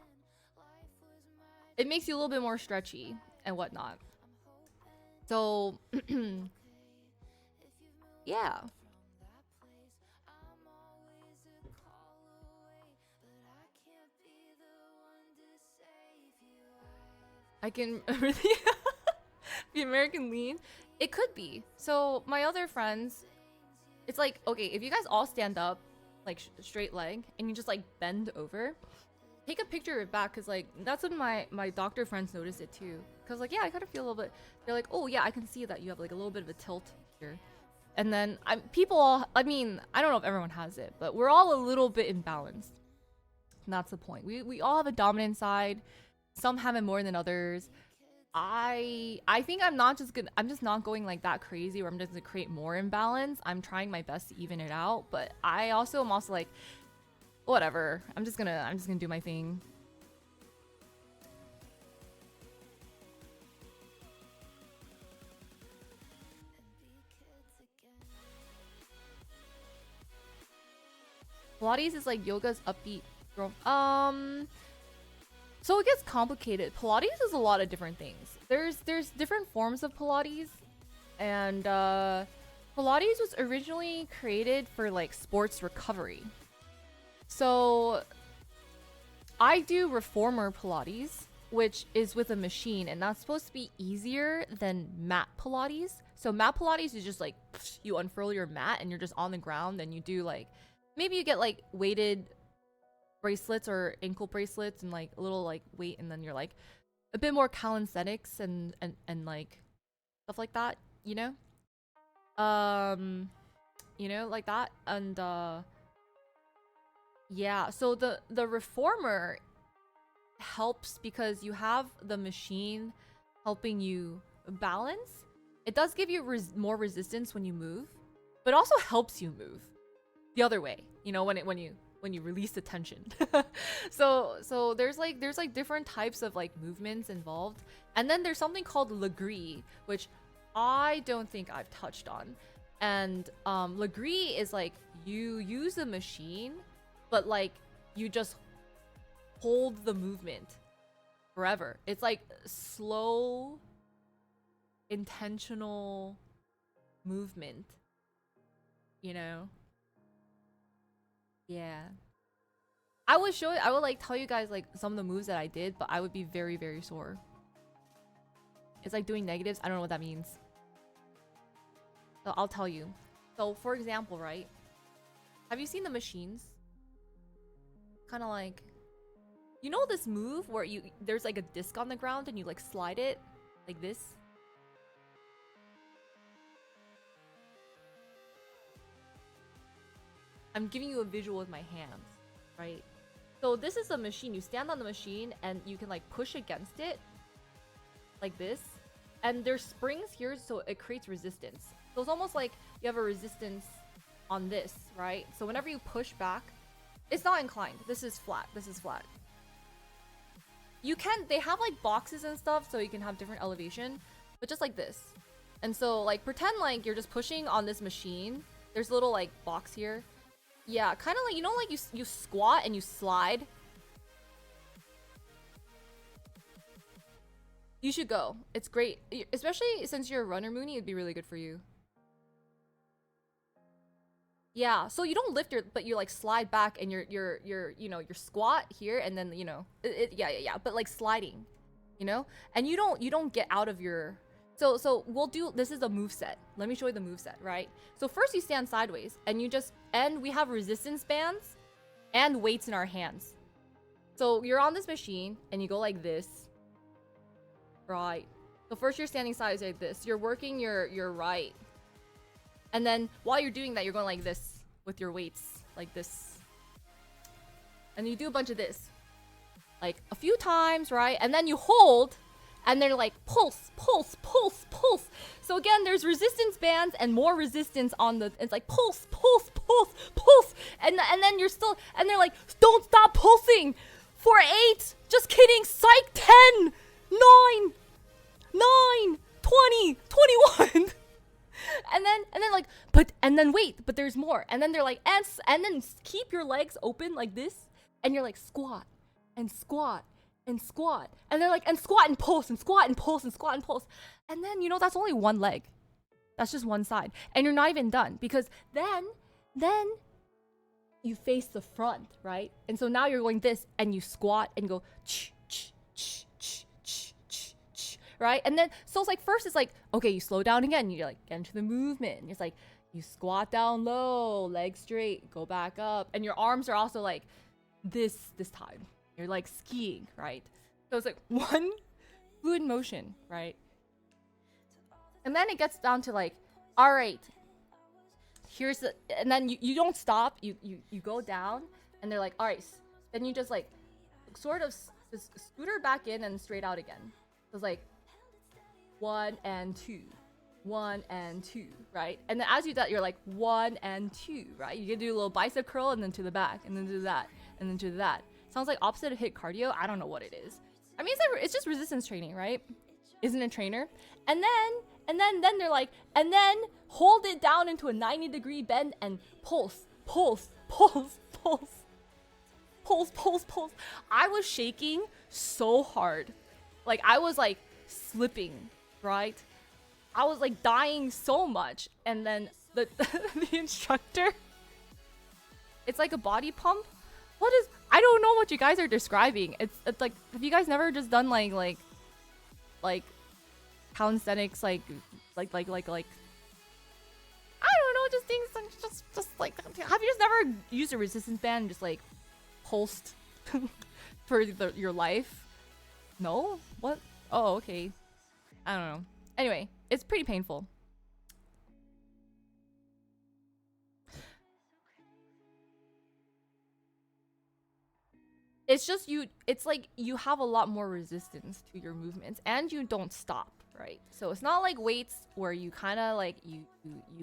it makes you a little bit more stretchy and whatnot. So yeah. I can really the American lean. It could be. So my other friends, it's like, okay, if you guys all stand up, like straight leg, and you just like bend over, take a picture of it back, because like that's when my doctor friends notice it too. Because like, yeah, I kind of feel a little bit, they're like, oh yeah, I can see that you have like a little bit of a tilt here. And then people all, I mean, I don't know if everyone has it, but we're all a little bit imbalanced. And that's the point. We all have a dominant side. Some have it more than others. I think I'm just not going like that crazy where I'm just gonna create more imbalance. I'm trying my best to even it out, but I also am also like, whatever. I'm just gonna do my thing. Pilates is like yoga's upbeat. So it gets complicated. Pilates is a lot of different things. There's different forms of Pilates, and Pilates was originally created for like sports recovery. So I do reformer Pilates, which is with a machine, and that's supposed to be easier than mat Pilates. So mat Pilates is just like you unfurl your mat and you're just on the ground, and you do like, maybe you get like weighted bracelets or ankle bracelets and like a little like weight, and then you're like a bit more calisthenics and like stuff like that, you know, like that. And yeah, so the reformer helps because you have the machine helping you balance. It does give you more resistance when you move, but also helps you move the other way, you know, when you release the tension. so there's like different types of like movements involved. And then there's something called Legree, which I don't think I've touched on. And Legree is like you use the machine, but like you just hold the movement forever. It's like slow, intentional movement, you know? Yeah. I would like tell you guys like some of the moves that I did, but I would be very, very sore. It's like doing negatives. I don't know what that means. So I'll tell you. So for example, right? Have you seen the machines? Kind of like, you know this move where there's like a disc on the ground and you like slide it like this? I'm giving you a visual with my hands, right? So this is a machine. You stand on the machine and you can like push against it like this. And there's springs here, so it creates resistance. So it's almost like you have a resistance on this, right? So whenever you push back, it's not inclined. This is flat. This is flat. They have like boxes and stuff so you can have different elevation, but just like this. And so like pretend like you're just pushing on this machine. There's a little like box here. Yeah, kind of like, you know, like you squat and you slide. You should go. It's great. Especially since you're a runner, Mooney, it'd be really good for you. Yeah, so you don't lift but you like slide back and you're you know, your squat here and then, you know, yeah, but like sliding, you know? And you don't get out of your. So we'll do, this is a move set. Let me show you the move set, right? So first you stand sideways and we have resistance bands and weights in our hands. So you're on this machine and you go like this. Right. So first you're standing sideways like this. You're working your right. And then while you're doing that, you're going like this with your weights, like this. And you do a bunch of this, like a few times, right? And then you hold, And they're like pulse, pulse, pulse, pulse. So again, there's resistance bands and more resistance on the. It's like pulse, pulse, pulse, pulse, and then you're still. And they're like, don't stop pulsing. For 8. Just kidding. Psych. 10, 9, 20, 21. And then like, and then wait, but there's more. And then they're like, and then keep your legs open like this, and you're like squat and squat and squat, and they're like, and squat and pulse and squat and pulse and squat and pulse. And then, you know, that's only one leg. That's just one side. And you're not even done, because then you face the front, right? And so now you're going this, and you squat and go right? And then, so it's like, first it's like, okay, you slow down again, you like get into the movement, and it's like, you squat down low, legs straight, go back up, and your arms are also like this time. You're like skiing, right? So it's like one fluid motion, right? And then it gets down to like, all right, here's the, and then you don't stop, you go down, and they're like, all right, then you just like sort of just scooter back in and straight out again. So it's like 1 and 2, 1 and 2, right? And then as you do that, you're like 1 and 2, right? You can do a little bicep curl, and then to the back, and then do that, and then to that. Sounds like opposite of HIIT cardio. I don't know what it is. I mean, it's just resistance training, right? Isn't a trainer? And then they're like, and then hold it down into a 90-degree bend and pulse, pulse, pulse, pulse, pulse, pulse, pulse. I was shaking so hard. Like, I was like slipping, right? I was like dying so much. And then the the instructor, it's like a body pump. What is, I don't know what you guys are describing. It's like, have you guys never just done like calisthenics, like I don't know, just things just like, have you just never used a resistance band and just like pulsed for your life? No? What? Oh, okay. I don't know. Anyway, it's pretty painful. It's just it's like you have a lot more resistance to your movements, and you don't stop, right? So it's not like weights where you kind of like you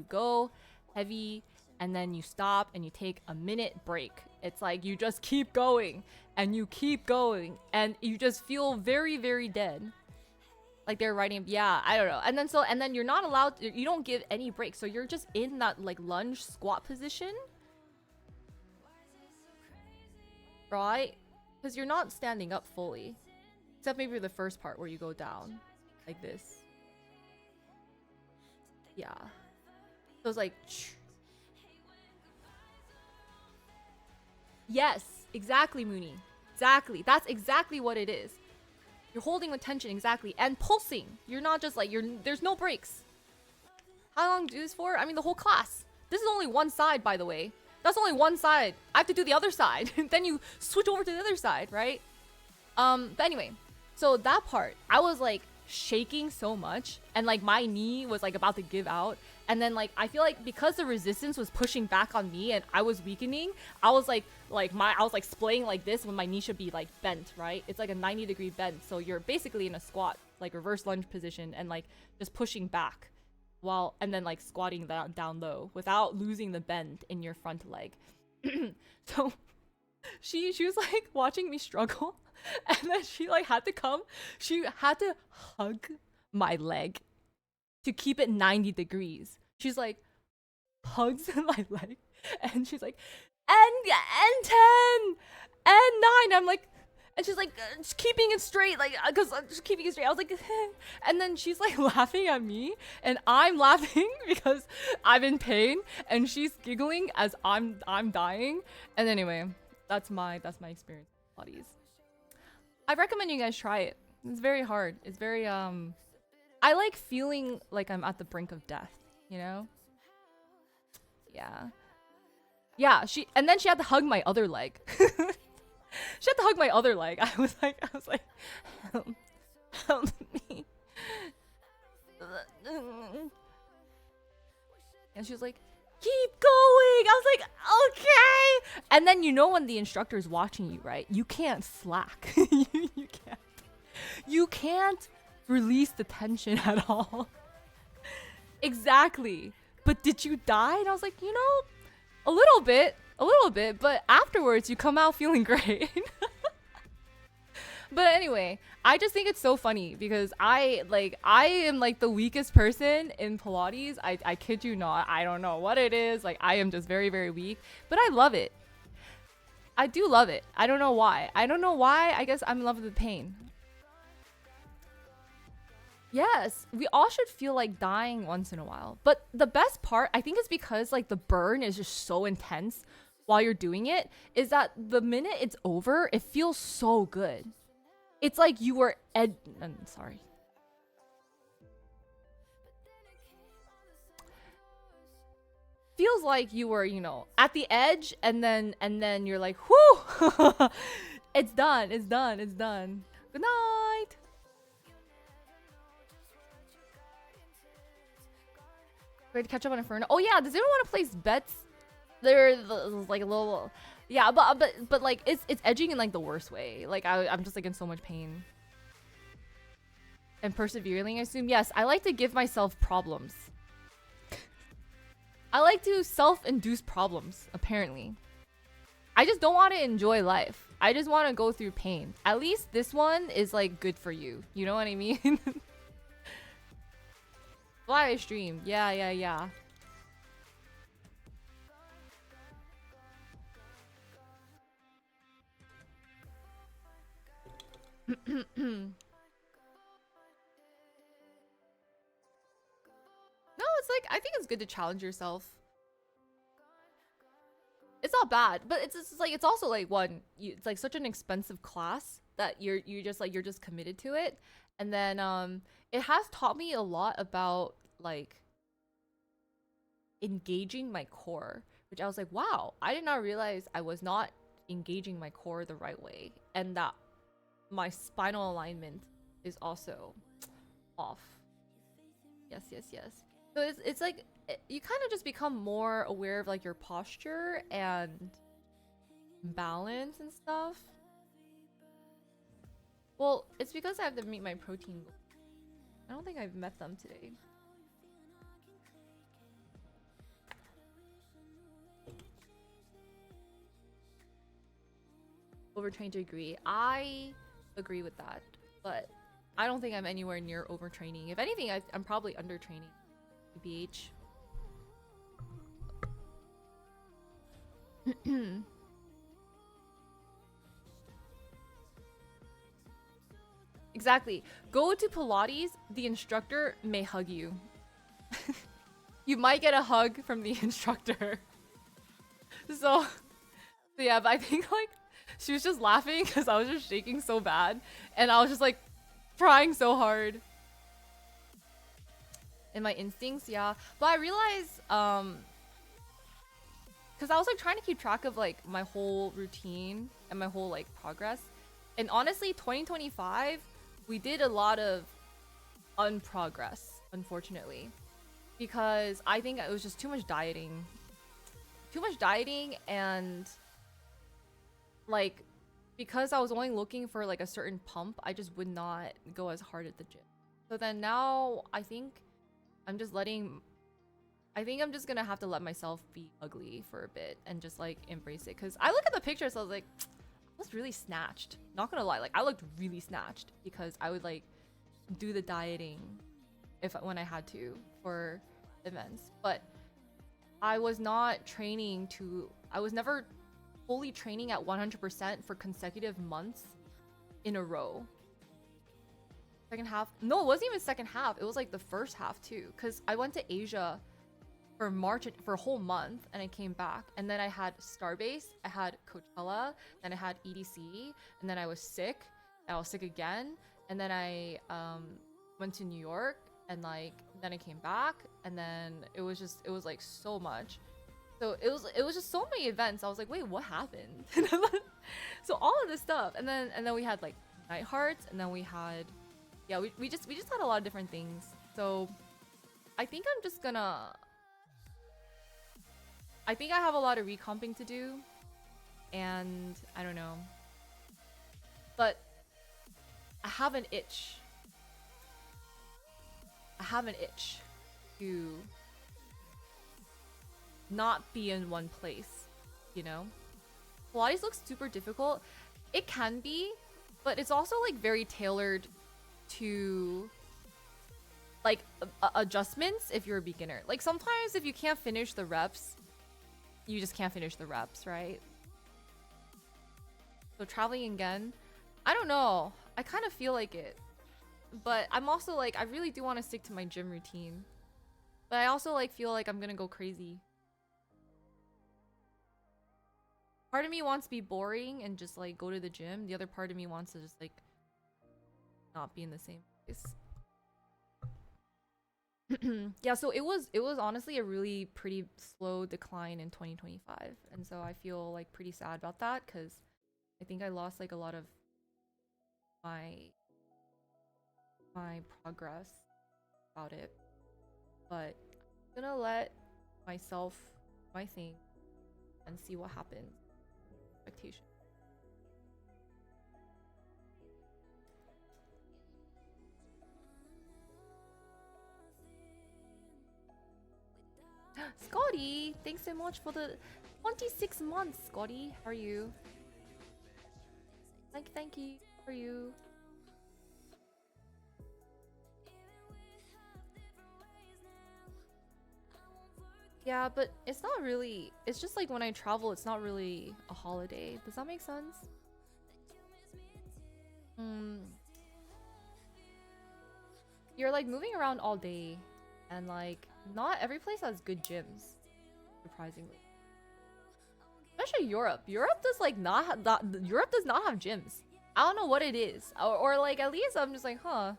go heavy and then you stop and you take a minute break. It's like you just keep going and you keep going, and you just feel very, very dead. Like they're writing, yeah, I don't know. And then you're not allowed, you don't give any breaks. So you're just in that like lunge squat position, right? Because you're not standing up fully. Except maybe the first part where you go down. Like this. Yeah. So it's like... Yes, exactly, Mooney. Exactly. That's exactly what it is. You're holding the tension, exactly. And pulsing. You're not just like, there's no breaks. How long do you do this for? I mean, the whole class. This is only one side, by the way. That's only one side. I have to do the other side. Then you switch over to the other side, right? But anyway, so that part, I was like shaking so much, and like my knee was like about to give out. And then like, I feel like because the resistance was pushing back on me and I was weakening, I was like splaying like this when my knee should be like bent, right? It's like a 90-degree bend. So you're basically in a squat, like reverse lunge position, and like just pushing back. And then like squatting down low without losing the bend in your front leg. So she was like watching me struggle, and then she like had to hug my leg to keep it 90 degrees. She's like hugs my leg, and she's like, and 10 and 9. I'm like, and she's like, just keeping it straight, like, because I'm just keeping it straight. I was like, and then she's like laughing at me, and I'm laughing because I'm in pain, and she's giggling as I'm dying. And anyway, that's my experience with Pilates. I recommend you guys try it. It's very hard. It's very I like feeling like I'm at the brink of death, you know? Yeah, and then she had to hug my other leg. She had to hug my other leg. I was like, help me. And she was like, keep going. I was like, okay. And then you know when the instructor is watching you, right? You can't slack. You can't release the tension at all. Exactly. But did you die? And I was like, you know, a little bit, but afterwards you come out feeling great. But anyway, I just think it's so funny because I am like the weakest person in Pilates. I kid you not. I don't know what it is. Like I am just very, very weak, but I love it. I do love it. I don't know why. I guess I'm in love with the pain. Yes, we all should feel like dying once in a while. But the best part, I think it's because like the burn is just so intense while you're doing it, is that the minute it's over, it feels so good. It's like you were I'm sorry. Feels like you were, you know, at the edge and then you're like, whoo! It's done. Good night. Ready to catch up on Inferno? Oh yeah, does anyone want to place bets? There's like a little, yeah, but like it's edging in like the worst way. Like I'm just like in so much pain. And perseveringly, I assume. Yes, I like to give myself problems. I like to self-induce problems. Apparently, I just don't want to enjoy life. I just want to go through pain. At least this one is like good for you. You know what I mean? Why I stream? Yeah. No, it's like I think it's good to challenge yourself. It's not bad, but it's just like it's also like it's like such an expensive class that you're just committed to it, and then it has taught me a lot about like engaging my core, which I was like, wow, I did not realize I was not engaging my core the right way, and that my spinal alignment is also off. Yes. So it's like you kind of just become more aware of like your posture and balance and stuff. Well, it's because I have to meet my protein goals. I don't think I've met them today. Overtrained to agree. I agree with that, but I don't think I'm anywhere near overtraining. If anything, I'm probably undertraining. BH. Exactly. Go to Pilates, the instructor may hug you. You might get a hug from the instructor. So yeah, but I think like she was just laughing because I was just shaking so bad, and I was just like trying so hard. In my instincts, yeah. But I realized, because I was like trying to keep track of like my whole routine and my whole like progress. And honestly, 2025, we did a lot of unprogress, unfortunately. Because I think it was just too much dieting. Too much dieting, and like because I was only looking for like a certain pump, I just would not go as hard at the gym. So then now I think I'm just gonna have to let myself be ugly for a bit and just like embrace it. Cause I look at the pictures, I was like, I was really snatched. Not gonna lie, like I looked really snatched because I would like do the dieting when I had to for events. But I was not training I was never fully training at 100% for consecutive months in a row. Second half, no, it wasn't even second half, it was like the first half too, because I went to Asia for March for a whole month and I came back, and then I had Starbase, I had Coachella, then I had EDC, and then I was sick again, and then I went to New York, and like then I came back, and then it was like so much. So it was just so many events. I was like, wait, what happened? So all of this stuff, and then we had like Night Hearts, and then we had we just had a lot of different things. So I think I'm just gonna I think I have a lot of recomping to do, and I don't know, but I have an itch I have an itch to not be in one place, you know? Pilates looks super difficult. It can be, but it's also like very tailored to like adjustments if you're a beginner. Like sometimes if you can't finish the reps, you just can't finish the reps, right? So traveling again, I don't know. I kind of feel like it. But I'm also like, I really do want to stick to my gym routine. But I also like feel like I'm gonna go crazy. Part of me wants to be boring and just like go to the gym. The other part of me wants to just like not be in the same place. Yeah, so it was honestly a really pretty slow decline in 2025. And so I feel like pretty sad about that because I think I lost like a lot of my progress about it. But I'm gonna let myself my thing and see what happens. Expectation. Scotty, thanks so much for the 26 months, Scotty. How are you? Thank you. How are you? Yeah, but it's not really. It's just like when I travel, it's not really a holiday. Does that make sense? Hmm. You're like moving around all day, and like not every place has good gyms, surprisingly. Especially Europe. Europe does like not that. Europe does not have gyms. I don't know what it is, or like at least I'm just like, huh.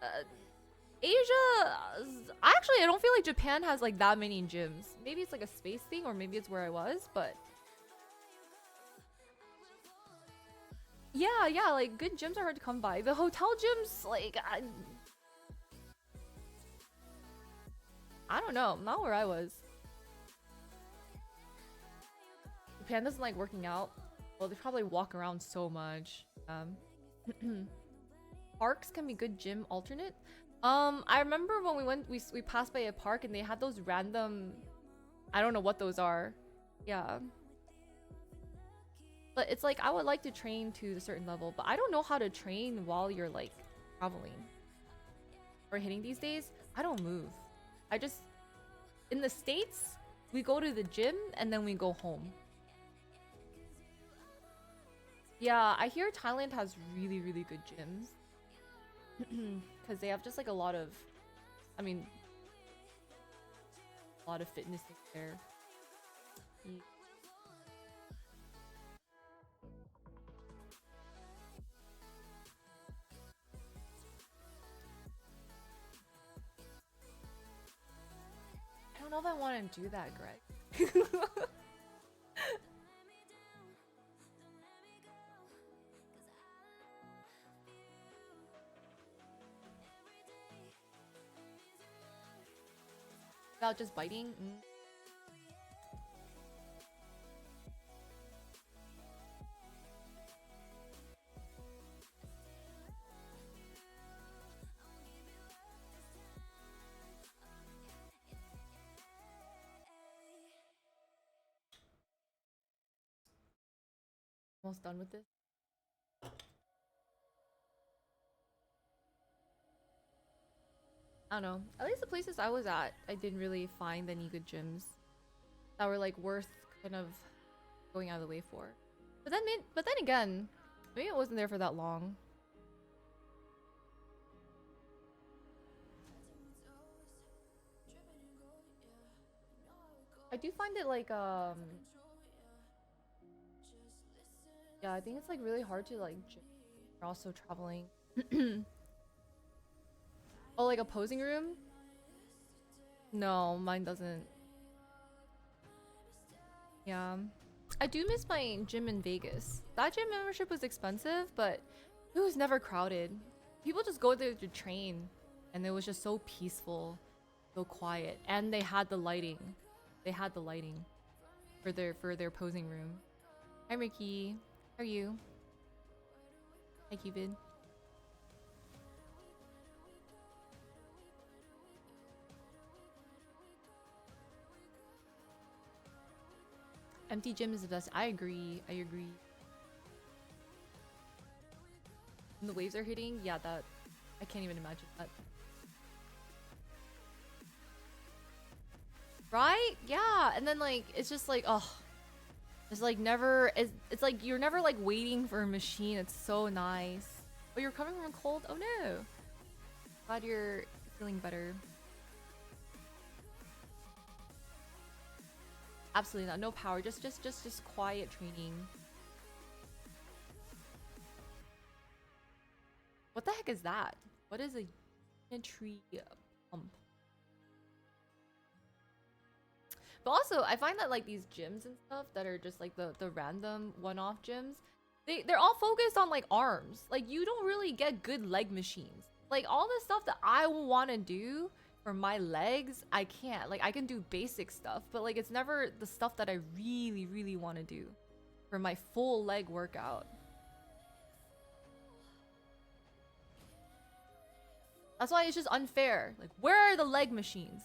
Uh, Asia, actually, I don't feel like Japan has like that many gyms. Maybe it's like a space thing, or maybe it's where I was, but yeah, like good gyms are hard to come by. The hotel gyms, like, I don't know, not where I was. Japan doesn't like working out. Well, they probably walk around so much. Parks can be good gym alternate. I remember when we went, we passed by a park and they had those random, I don't know what those are. Yeah. But it's like I would like to train to a certain level, but I don't know how to train while you're like traveling or hitting these days. I don't move. I just in the States, we go to the gym and then we go home. Yeah, I hear Thailand has really, really good gyms. Because they have just like a lot of, I mean, a lot of fitness things there. I don't know if I want to do that, Greg. About just biting? Mm. Almost done with this. I don't know. At least the places I was at, I didn't really find any good gyms that were like worth kind of going out of the way for. But then again, maybe it wasn't there for that long. I do find it like yeah, I think it's like really hard to like you're also traveling. Oh, like a posing room? No, mine doesn't. Yeah. I do miss my gym in Vegas. That gym membership was expensive, but it was never crowded. People just go there to train, and it was just so peaceful, so quiet, and they had the lighting. They had the lighting for their posing room. Hi, Ricky. How are you? Hi, Cupid. Empty gym is the best. I agree. I agree. When the waves are hitting, yeah, that I can't even imagine that. Right? Yeah. And then like it's just like oh, it's like never. It's like you're never like waiting for a machine. It's so nice. Oh, you're coming from cold. Oh no. Glad you're feeling better. Absolutely not. No power. Just quiet training. What the heck is that? What is a unitary pump? But also, I find that like these gyms and stuff that are just like the random one-off gyms, they're all focused on like arms. Like you don't really get good leg machines. Like all the stuff that I want to do for my legs, I can't. Like I can do basic stuff, but like it's never the stuff that I really want to do for my full leg workout. That's why it's just unfair. Like where are the leg machines?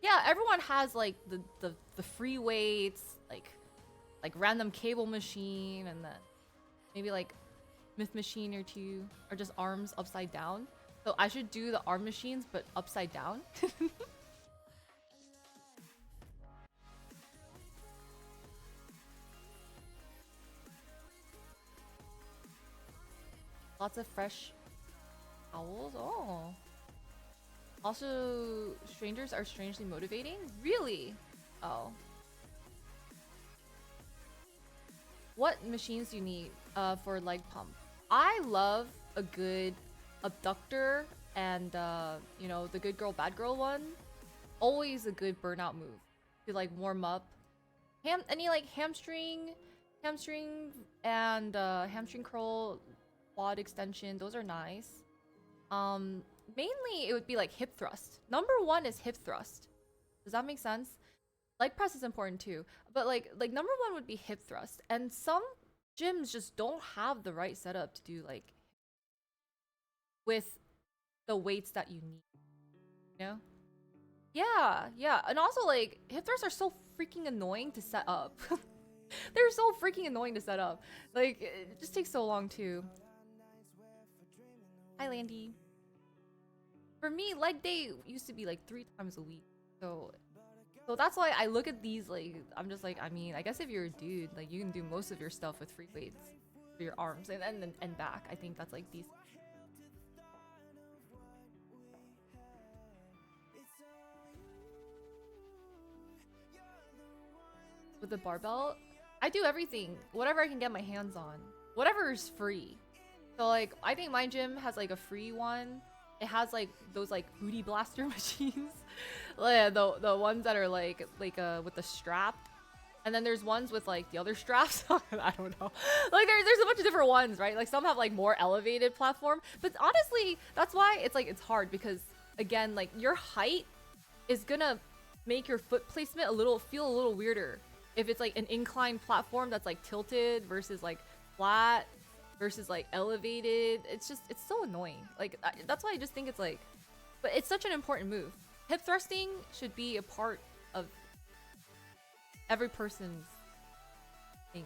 Yeah, everyone has like the free weights, like random cable machine, and then maybe like Myth machine or two, or just arms upside down. So I should do the arm machines, but upside down. Lots of fresh owls. Oh. Also, strangers are strangely motivating. Really? Oh. What machines do you need for leg pump? I love a good abductor and you know, the good girl bad girl one. Always a good burnout move to like warm up. Any like hamstring and hamstring curl, quad extension. Those are nice. Mainly it would be like hip thrust. Number one is hip thrust. Does that make sense? Leg press is important too, but like number one would be hip thrust. And some gyms just don't have the right setup to do like with the weights that you need. You know? Yeah. And also like hip thrusts are so freaking annoying to set up. They're so freaking annoying to set up. Like it just takes so long too. Hi Landy. For me, leg day used to be like 3 times a week. So that's why I look at these like I'm just like, I mean, I guess if you're a dude, like you can do most of your stuff with free weights for your arms and back. I think that's like decent. With the barbell, I do everything. Whatever I can get my hands on. Whatever is free. So like I think my gym has like a free one. It has like those like booty blaster machines. Like, the ones that are like with the strap. And then there's ones with like the other straps. I don't know. Like there's a bunch of different ones, right? Like some have like more elevated platform. But honestly, that's why it's like it's hard because again, like your height is gonna make your foot placement feel a little weirder. If it's like an inclined platform that's like tilted versus like flat versus like elevated, it's so annoying. Like that's why I just think it's like, but it's such an important move. Hip thrusting should be a part of every person's thing.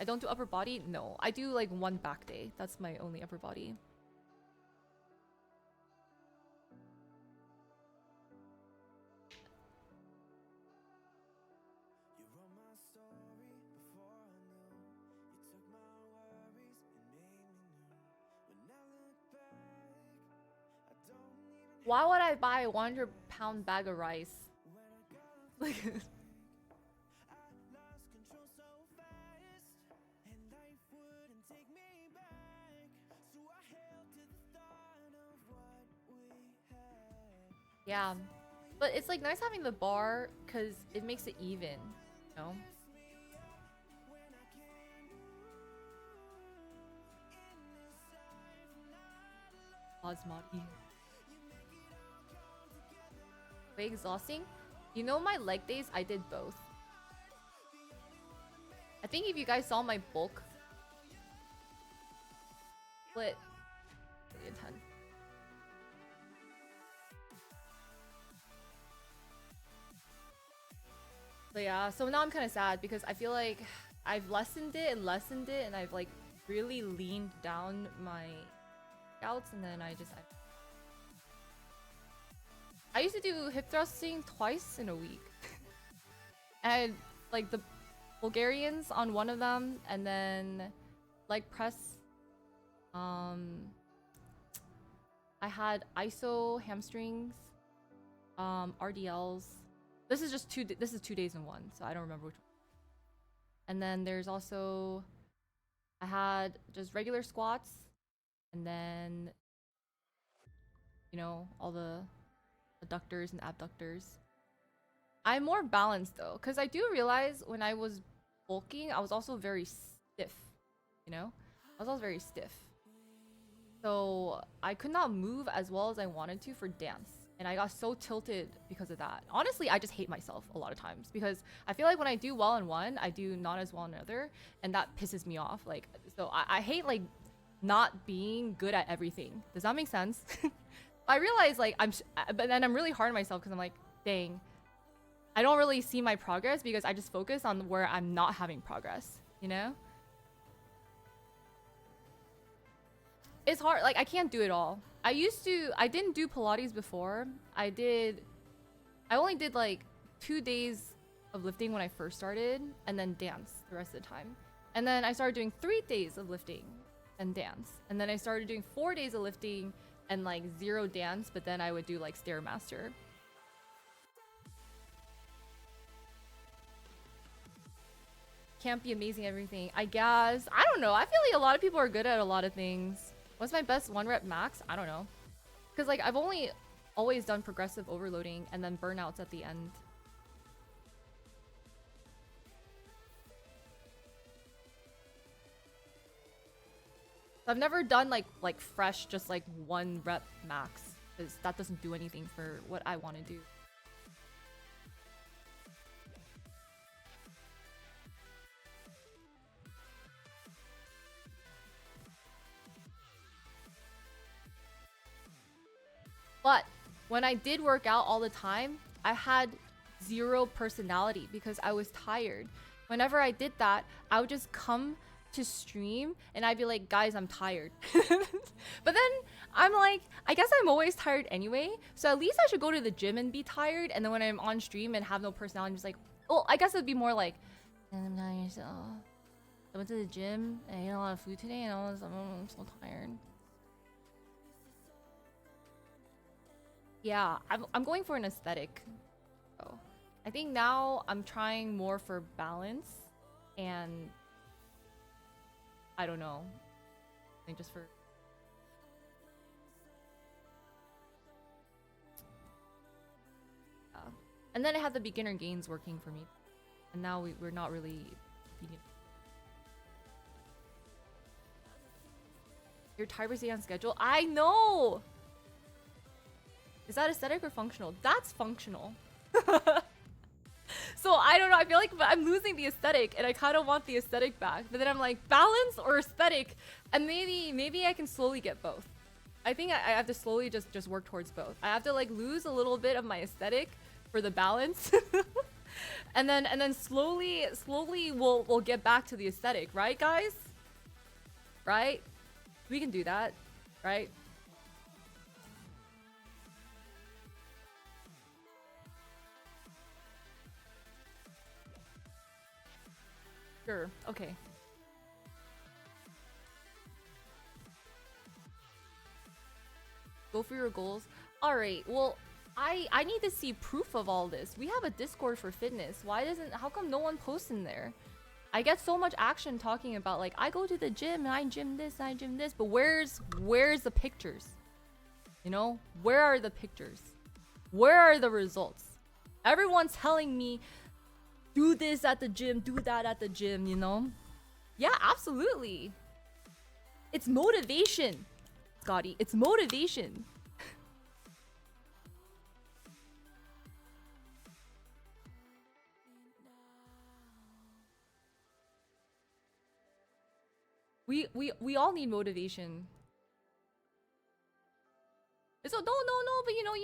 I don't do upper body. No, I do like one back day. That's my only upper body. Why would I buy a 100-pound bag of rice? Like yeah, but it's like nice having the bar because it makes it even, you know? Osmoti. Way exhausting. You know my leg days, I did both. I think if you guys saw my bulk split, really intense. So yeah, so now I'm kind of sad because I feel like I've lessened it and I've like really leaned down my scouts, and then I used to do hip thrusting twice in a week. And like the Bulgarians on one of them, and then leg press. I had ISO hamstrings, RDLs. This is just this is 2 days in one, so I don't remember which one. And then there's also, I had just regular squats, and then, you know, all the adductors and abductors. I'm more balanced though, because I do realize when I was bulking, I was also very stiff, you know? I was also very stiff. So I could not move as well as I wanted to for dance. And I got so tilted because of that. Honestly, I just hate myself a lot of times because I feel like when I do well in one, I do not as well in another, and that pisses me off. Like, so I hate like not being good at everything. Does that make sense? I realize like but then I'm really hard on myself because I'm like, dang, I don't really see my progress because I just focus on where I'm not having progress, you know? It's hard. Like, I can't do it all. I didn't do Pilates before. I only did like 2 days of lifting when I first started, and then dance the rest of the time. And then I started doing 3 days of lifting and dance. And then I started doing 4 days of lifting and like 0 dance, but then I would do like Stairmaster. Can't be amazing at everything. I guess. I don't know. I feel like a lot of people are good at a lot of things. What's my best 1 rep max? I don't know. Because like I've only always done progressive overloading and then burnouts at the end. I've never done like fresh, just like 1 rep max, because that doesn't do anything for what I want to do. But when I did work out all the time, I had 0 personality because I was tired. Whenever I did that, I would just come to stream and I'd be like, guys, I'm tired. But then I'm like, I guess I'm always tired anyway, so at least I should go to the gym and be tired, and then when I'm on stream and have no personality, I'm just like, well, I guess it'd be more like, I'm not yourself. I went to the gym and I ate a lot of food today and I'm so tired. Yeah, I'm going for an aesthetic. So I think now I'm trying more for balance, and I don't know. I think just for and then I had the beginner gains working for me, and now we're not really. Your timer stay on schedule. I know. Is that aesthetic or functional? That's functional. So I don't know. I feel like I'm losing the aesthetic, and I kind of want the aesthetic back. But then I'm like, balance or aesthetic, and maybe I can slowly get both. I think I have to slowly just work towards both. I have to like lose a little bit of my aesthetic for the balance, and then slowly we'll get back to the aesthetic, right, guys? Right? We can do that, right? Sure. Okay. Go for your goals. All right. Well, I need to see proof of all this. We have a Discord for fitness. How come no one posts in there? I get so much action talking about like I go to the gym and I gym this, but where's the pictures? You know, where are the pictures? Where are the results? Everyone's telling me do this at the gym, do that at the gym, you know? Yeah, absolutely. It's motivation, Scotty. It's motivation. We all need motivation. So no, but you know,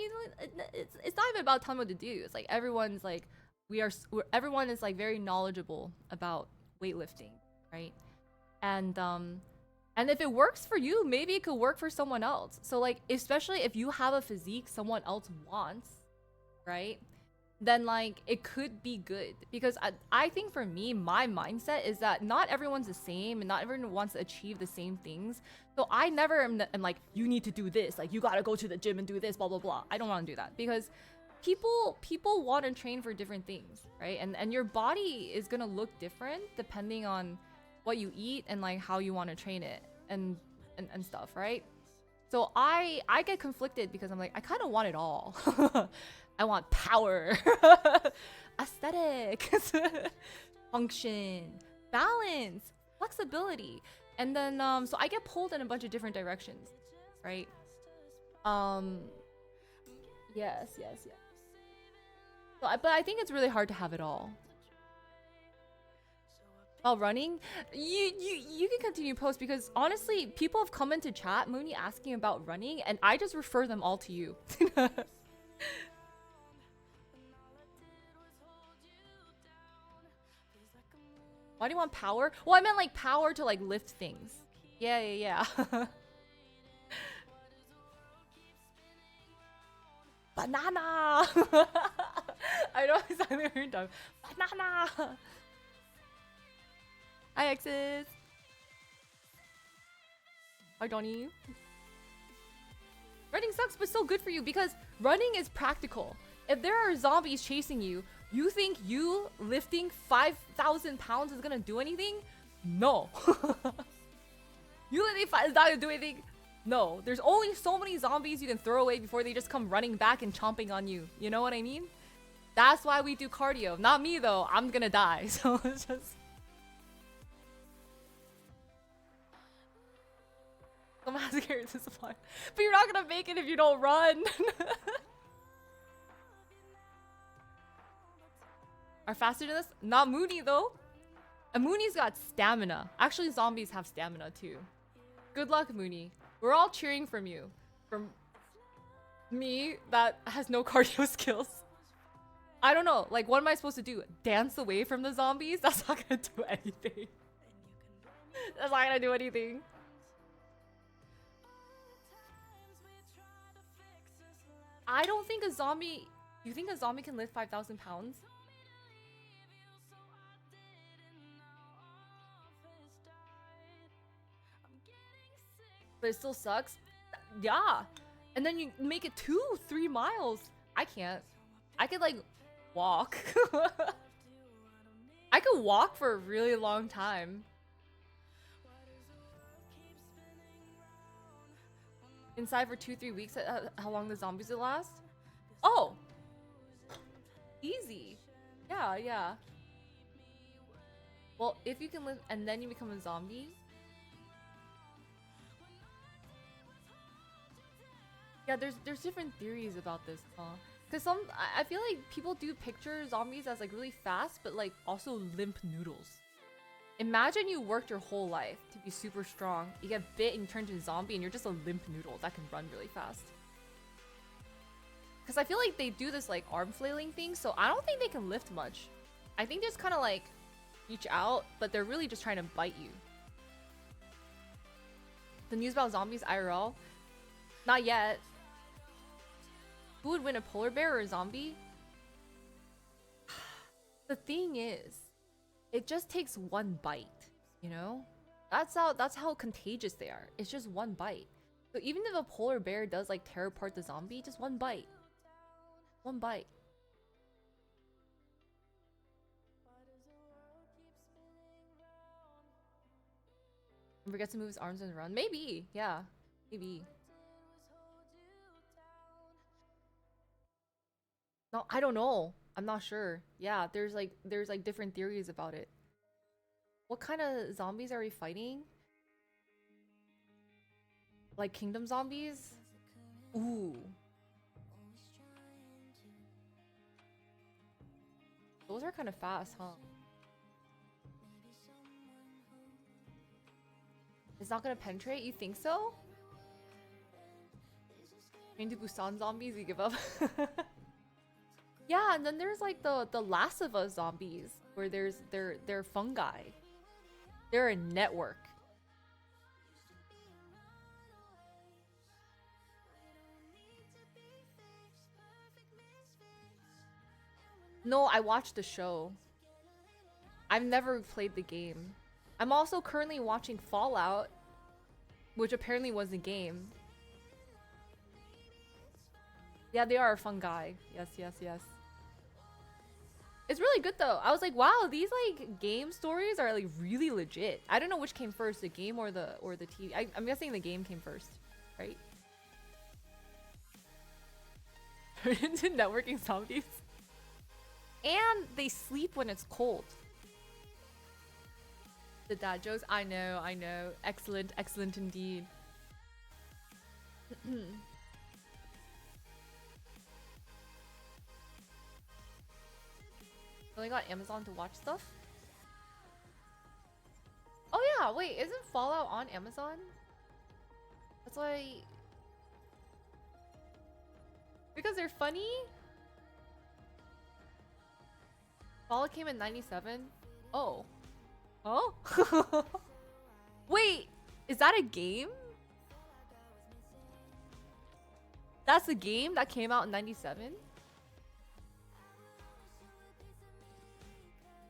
it's not even about telling what to do. It's like everyone's like, everyone is like very knowledgeable about weightlifting, right? And if it works for you, maybe it could work for someone else. So like, especially if you have a physique someone else wants, right? Then like it could be good, because I think for me, my mindset is that not everyone's the same and not everyone wants to achieve the same things. So I never am like, you need to do this, like you gotta go to the gym and do this, blah blah blah. I don't want to do that, because people want to train for different things, right? And your body is gonna look different depending on what you eat and like how you want to train it and stuff, right? So I get conflicted because I'm like, I kind of want it all. I want power, aesthetic, function, balance, flexibility, and then so I get pulled in a bunch of different directions, right? Yes. So but I think it's really hard to have it all. While running, you can continue post, because honestly, people have come into chat, Mooney, asking about running, and I just refer them all to you. Why do you want power? Well, I meant like power to like lift things. Yeah. Banana! I know exactly what you're talking. Banana! Hi, X's. Hi, Donnie. Running sucks, but still good for you, because running is practical. If there are zombies chasing you, you think you lifting 5,000 pounds is gonna do anything? No. You lifting 5 is not gonna do anything? No. There's only so many zombies you can throw away before they just come running back and chomping on you. You know what I mean? That's why we do cardio. Not me though. I'm gonna die. So it's just... Someone has to carry the supply. But you're not gonna make it if you don't run. Are faster than this? Not Mooney though. And Mooney's got stamina. Actually, zombies have stamina too. Good luck, Mooney. We're all cheering from you. From me that has no cardio skills. I don't know. Like, what am I supposed to do? Dance away from the zombies? That's not gonna do anything. That's not gonna do anything. I don't think a zombie... You think a zombie can lift 5,000 pounds? But it still sucks? Yeah. And then you make it 2-3 miles. I can't. I could like walk. I could walk for a really long time. Inside for 2-3 weeks. How long the zombies will last? Oh, easy. Yeah. Well, if you can live and then you become a zombie. Yeah, there's different theories about this, huh? Because I feel like people do picture zombies as like really fast, but like also limp noodles. Imagine you worked your whole life to be super strong. You get bit and you turn into a zombie and you're just a limp noodle that can run really fast. Because I feel like they do this like arm flailing thing, so I don't think they can lift much. I think they just kind of like reach out, but they're really just trying to bite you. The news about zombies IRL? Not yet. Who would win, a polar bear or a zombie? The thing is, it just takes one bite, you know? That's how contagious they are. It's just one bite. So even if a polar bear does like tear apart the zombie, just one bite. One bite. And forgets to move his arms and run. Maybe, yeah. Maybe. No, I don't know. I'm not sure. Yeah, there's like different theories about it. What kind of zombies are we fighting? Like kingdom zombies? Ooh. Those are kind of fast, huh? It's not gonna penetrate? You think so? Train to Busan zombies, you give up? Yeah, and then there's like the Last of Us zombies where they're fungi. They're a network. No, I watched the show. I've never played the game. I'm also currently watching Fallout, which apparently was a game. Yeah, they are fungi. Yes, yes, yes. It's really good though. I was like, wow, these like game stories are like really legit. I don't know which came first, the game or the TV. I'm guessing the game came first, right? Into networking zombies. And they sleep when it's cold. The dad jokes. I know, I know. Excellent, excellent indeed. Only got Amazon to watch stuff? Oh yeah, wait, isn't Fallout on Amazon? That's why... Because they're funny? Fallout came in 97? Oh. Oh? Wait, is that a game? That's a game that came out in 97?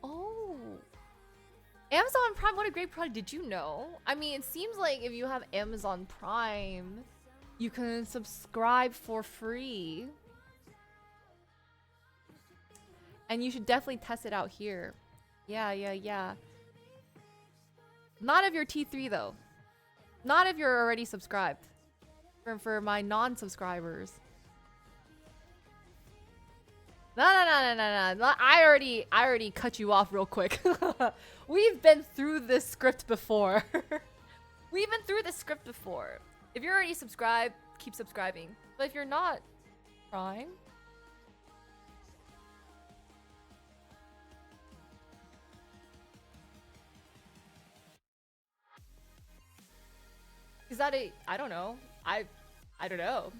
Oh. Amazon Prime, what a great product. Did you know? I mean, it seems like if you have Amazon Prime, you can subscribe for free. And you should definitely test it out here. Yeah, yeah, yeah. Not if you're T3 though. Not if you're already subscribed. For my non-subscribers. No. I already cut you off real quick. We've been through this script before. We've been through this script before. If you're already subscribed, keep subscribing. But if you're not Prime, is that a... I don't know. I don't know.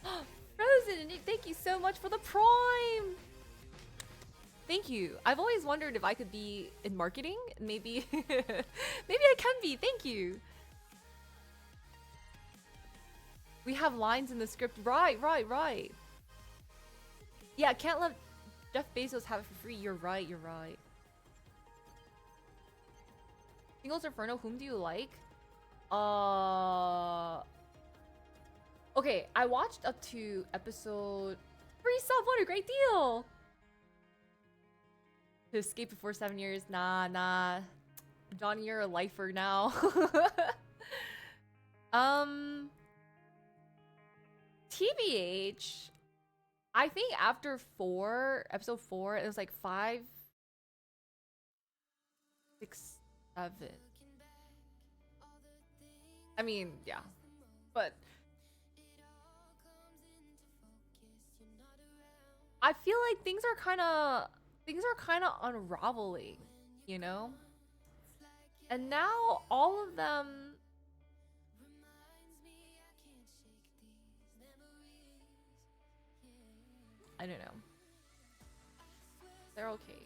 Frozen, thank you so much for the Prime! Thank you. I've always wondered if I could be in marketing. Maybe... maybe I can be. Thank you. We have lines in the script. Right. Yeah, can't let Jeff Bezos have it for free. You're right. Singles Inferno, whom do you like? Okay, I watched up to episode 3 sub. What a great deal! To escape before 7 years. Nah. Johnny, you're a lifer now. TBH. I think after episode 4, it was like 5, 6, 7. I mean, yeah. But I feel like things are kind of unraveling, you know? And now all of them I don't know. They're okay.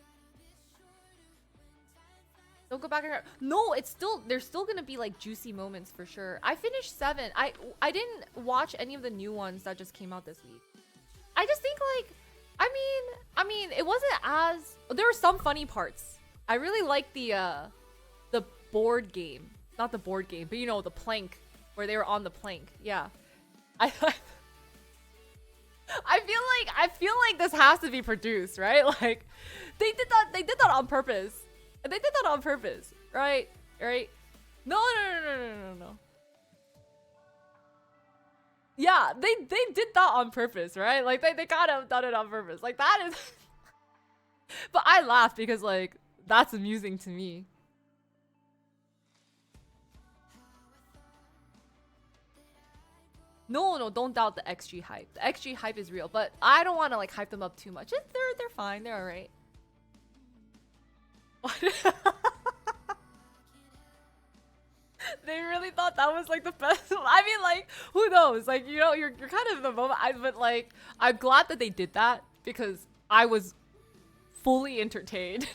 Don't go back and... No, it's still... There's still gonna be, like, juicy moments for sure. I finished 7. I didn't watch any of the new ones that just came out this week. I just think, like... I mean, it wasn't as... There were some funny parts. I really liked the board game. Not the board game, but, you know, the plank. Where they were on the plank. Yeah. I feel like this has to be produced, right? Like, they did that on purpose. They did that on purpose, right? Right? No. Yeah, they did that on purpose, right? Like, they gotta have done it on purpose. Like, that is... But I laugh because, like, that's amusing to me. No, don't doubt the XG hype. The XG hype is real, but I don't want to, like, hype them up too much. They're fine. They're alright. They really thought that was like the best. I mean, like, who knows? Like, you know, you're kind of in the moment. But like, I'm glad that they did that because I was fully entertained.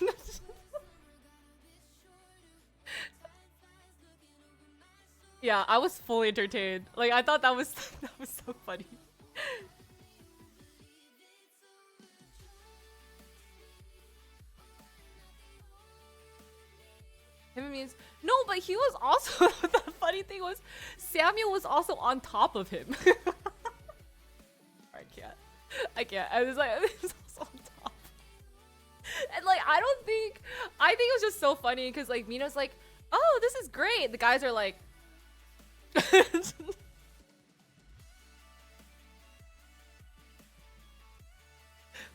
Yeah, I was fully entertained. Like, I thought that was that was so funny. Him means no, but he was also the funny thing was Samuel was also on top of him. I can't. I can't. I was like, he was also on top. And like, I think it was just so funny because like Mina's like, oh, this is great. The guys are like,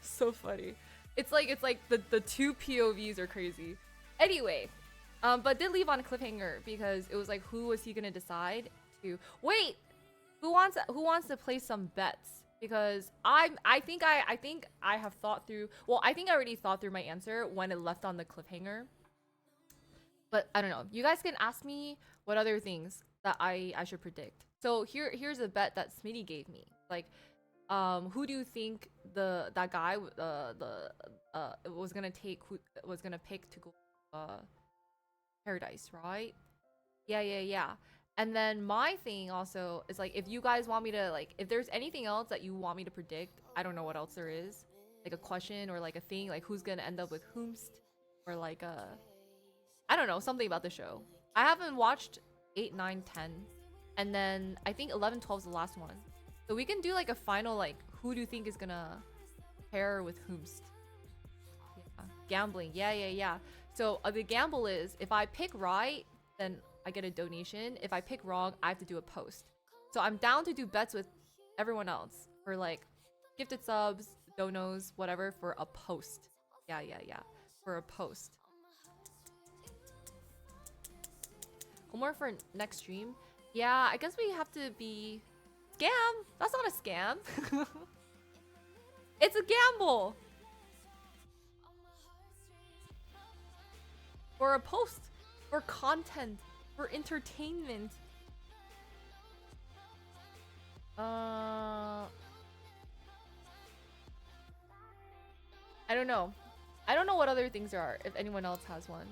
so funny. It's like the two POVs are crazy. Anyway, but did leave on a cliffhanger because it was like, who was he gonna decide to wait? Who wants to play some bets? Because I think I have thought through. Well, I think I already thought through my answer when it left on the cliffhanger. But I don't know. You guys can ask me what other things that I should predict. So here's a bet that Smitty gave me. Like, who do you think that guy was gonna take, who was gonna pick to go paradise, right? Yeah. And then my thing also is like, if you guys want me to like, if there's anything else that you want me to predict, I don't know what else there is, like a question or like a thing, like who's gonna end up with whomst, or like I don't know, something about the show. I haven't watched 8, 9, 10, and then I think 11, 12 is the last one. So we can do like a final, like, who do you think is gonna pair with whomst? Yeah. Gambling, yeah. So the gamble is, if I pick right, then I get a donation. If I pick wrong, I have to do a post. So I'm down to do bets with everyone else for like gifted subs, donos, whatever, for a post. Yeah. For a post. Homework for next stream. Yeah, I guess we have to be scam. That's not a scam. It's a gamble. For a post, for content, for entertainment. I don't know. I don't know what other things there are, if anyone else has one.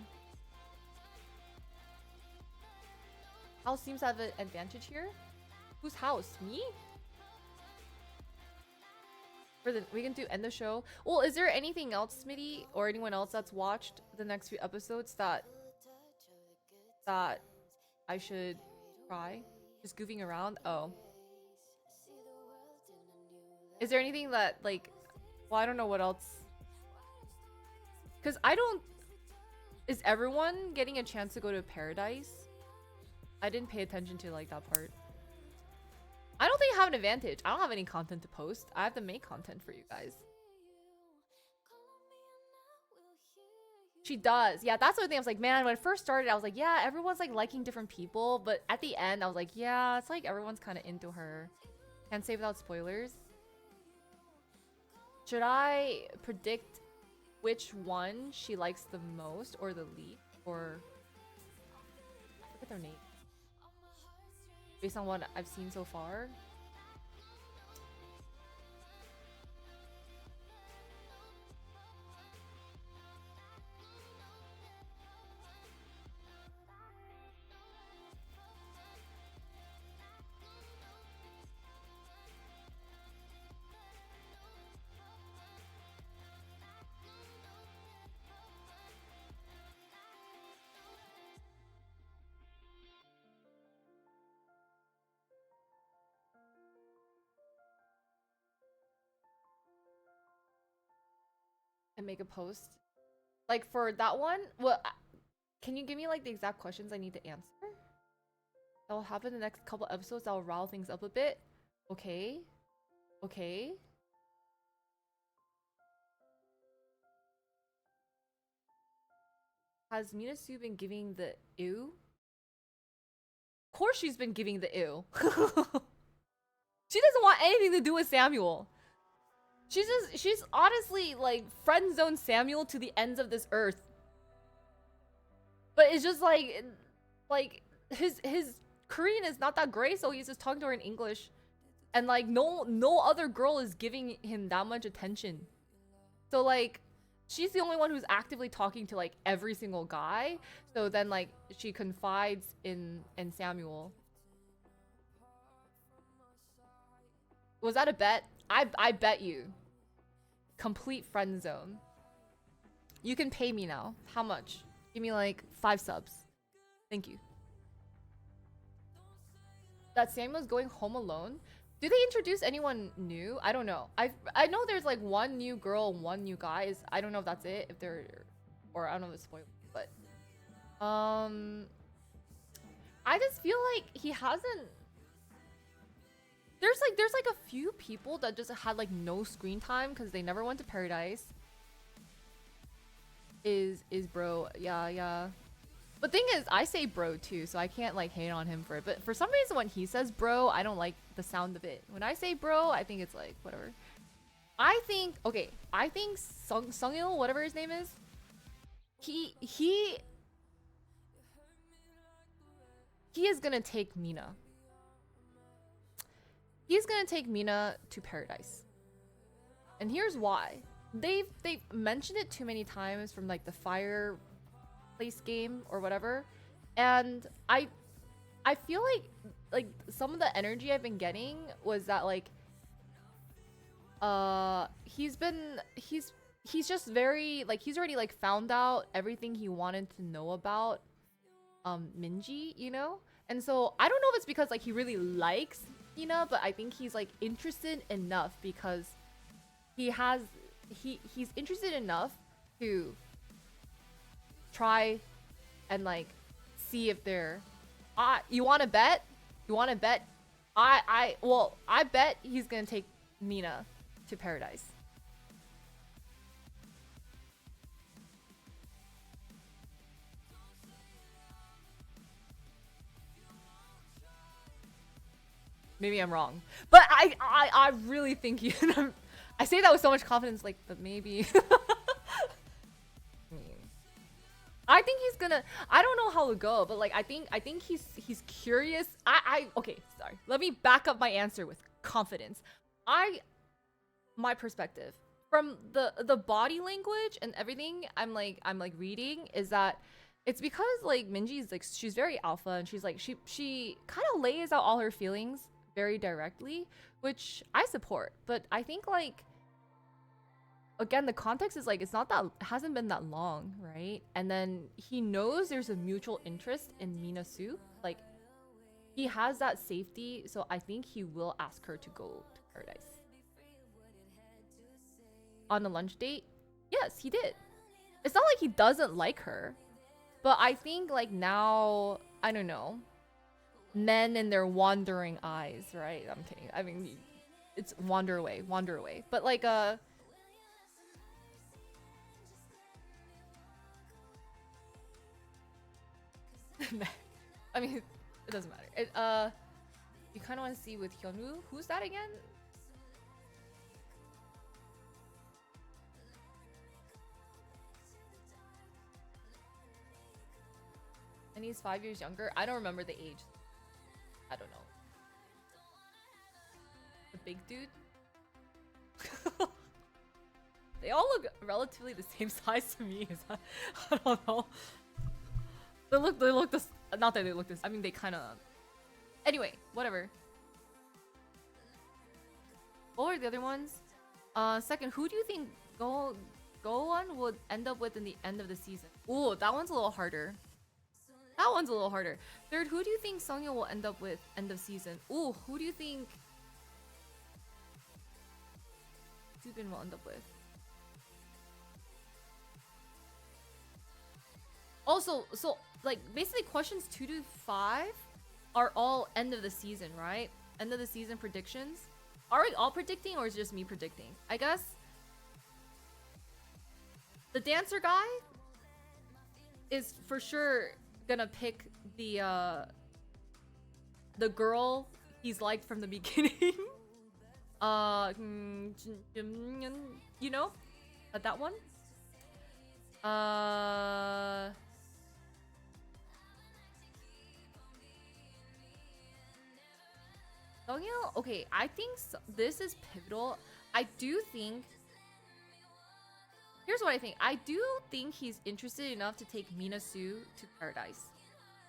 House seems to have an advantage here. Whose house? Me? We can end the show. Well, is there anything else, Smitty, or anyone else that's watched the next few episodes that I should try? Just goofing around? Oh. Is there anything that, like, well, I don't know what else. Because I don't... Is everyone getting a chance to go to paradise? I didn't pay attention to, like, that part. I don't think I have an advantage. I don't have any content to post. I have to make content for you guys. She does. Yeah, that's the thing. I was like, man, when I first started, I was like, yeah, everyone's like liking different people. But at the end, I was like, yeah, it's like everyone's kind of into her. Can't say without spoilers. Should I predict which one she likes the most or the least? Or I forget their name. Based on what I've seen so far. And make a post. Like for that one, well, can you give me like the exact questions I need to answer? That'll happen in the next couple episodes. That'll rile things up a bit. Okay. Has Minasu been giving the ew? Of course she's been giving the ew. She doesn't want anything to do with Samuel. She's honestly like friend zone Samuel to the ends of this earth. But it's just like his Korean is not that great, so he's just talking to her in English. And like no other girl is giving him that much attention. So like she's the only one who's actively talking to like every single guy. So then like she confides in Samuel. Was that a bet? I bet you. Complete friend zone. You can pay me now. How much? Give me like 5 subs. Thank you. That Samuel's going home alone? Do they introduce anyone new? I don't know. I know there's like one new girl, one new guy. I don't know if that's it. If they're, or I don't know if it's spoiled, but I just feel like he hasn't. There's like a few people that just had like no screen time because they never went to Paradise. Is bro? Yeah. But thing is, I say bro too, so I can't like hate on him for it. But for some reason, when he says bro, I don't like the sound of it. When I say bro, I think it's like whatever. I think Sungil, whatever his name is, he is gonna take Mina. He's gonna take Mina to Paradise, and here's why. They've mentioned it too many times from like the fireplace game or whatever, and I feel like some of the energy I've been getting was that like he's just very like he's already like found out everything he wanted to know about Minji, you know? And so I don't know if it's because like he really likes Mina, but I think he's like interested enough because he's interested enough to try and like see if they're you want to bet? You want to bet? I bet he's going to take Mina to Paradise. Maybe I'm wrong, but I really think you. I say that with so much confidence, like, but maybe. I think he's gonna. I don't know how it'll go, but like, I think he's curious. Okay, sorry. Let me back up my answer with confidence. My perspective from the body language and everything I'm like reading is that it's because like Minji's like she's very alpha and she's like she kind of lays out all her feelings very directly, which I support. But I think like again the context is like it hasn't been that long, right? And then he knows there's a mutual interest in Minasu. Like he has that safety, so I think he will ask her to go to Paradise. On a lunch date? Yes, he did. It's not like he doesn't like her, but I think like now, I don't know, men and their wandering eyes, right? I'm kidding. I mean, it's wander away. But like I mean, it doesn't matter. You kind of want to see with Hyunwoo. Who's that again? And he's 5 years younger. I don't remember the age. I don't know. The big dude? They all look relatively the same size to me. I don't know. They look this. Not that they look this. I mean, they kind of. Anyway, whatever. What were the other ones? Second, who do you think Go-won would end up with in the end of the season? Ooh, that one's a little harder. Third, who do you think Sungyeol will end up with end of season? Ooh, who do you think Subin will end up with? Also, so like basically questions 2 to 5 are all end of the season, right? End of the season predictions. Are we all predicting or is it just me predicting? I guess the dancer guy is for sure gonna pick the girl he's liked from the beginning. You know, that one. Sungyeol, okay, I think this is pivotal. I do think. Here's what I think. I do think he's interested enough to take Minasu to paradise.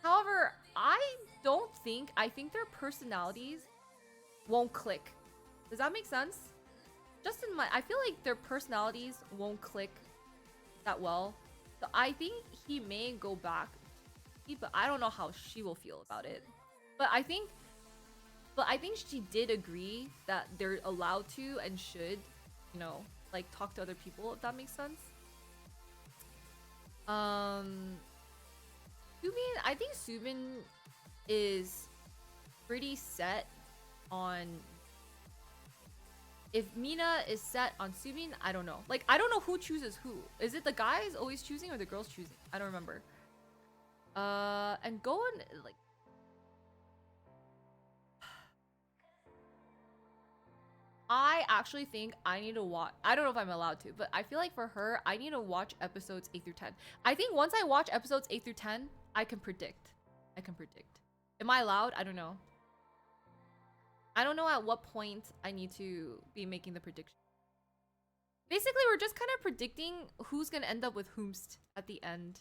However, I don't think. I think their personalities won't click. Does that make sense? Just in my, I feel like their personalities won't click that well. So I think he may go back, but I don't know how she will feel about it. But I think she did agree that they're allowed to and should, you know, like talk to other people, if that makes sense. Subin, I think Subin is pretty set on. If Mina is set on Subin, I don't know. Like, I don't know who chooses who. Is it the guys always choosing or the girls choosing? I don't remember. And go on, like... I actually think I need to watch... I don't know if I'm allowed to, but I feel like for her, I need to watch episodes 8 through 10. I think once I watch episodes 8 through 10, I can predict. Am I allowed? I don't know. I don't know at what point I need to be making the prediction. Basically, we're just kind of predicting who's gonna end up with whomst at the end.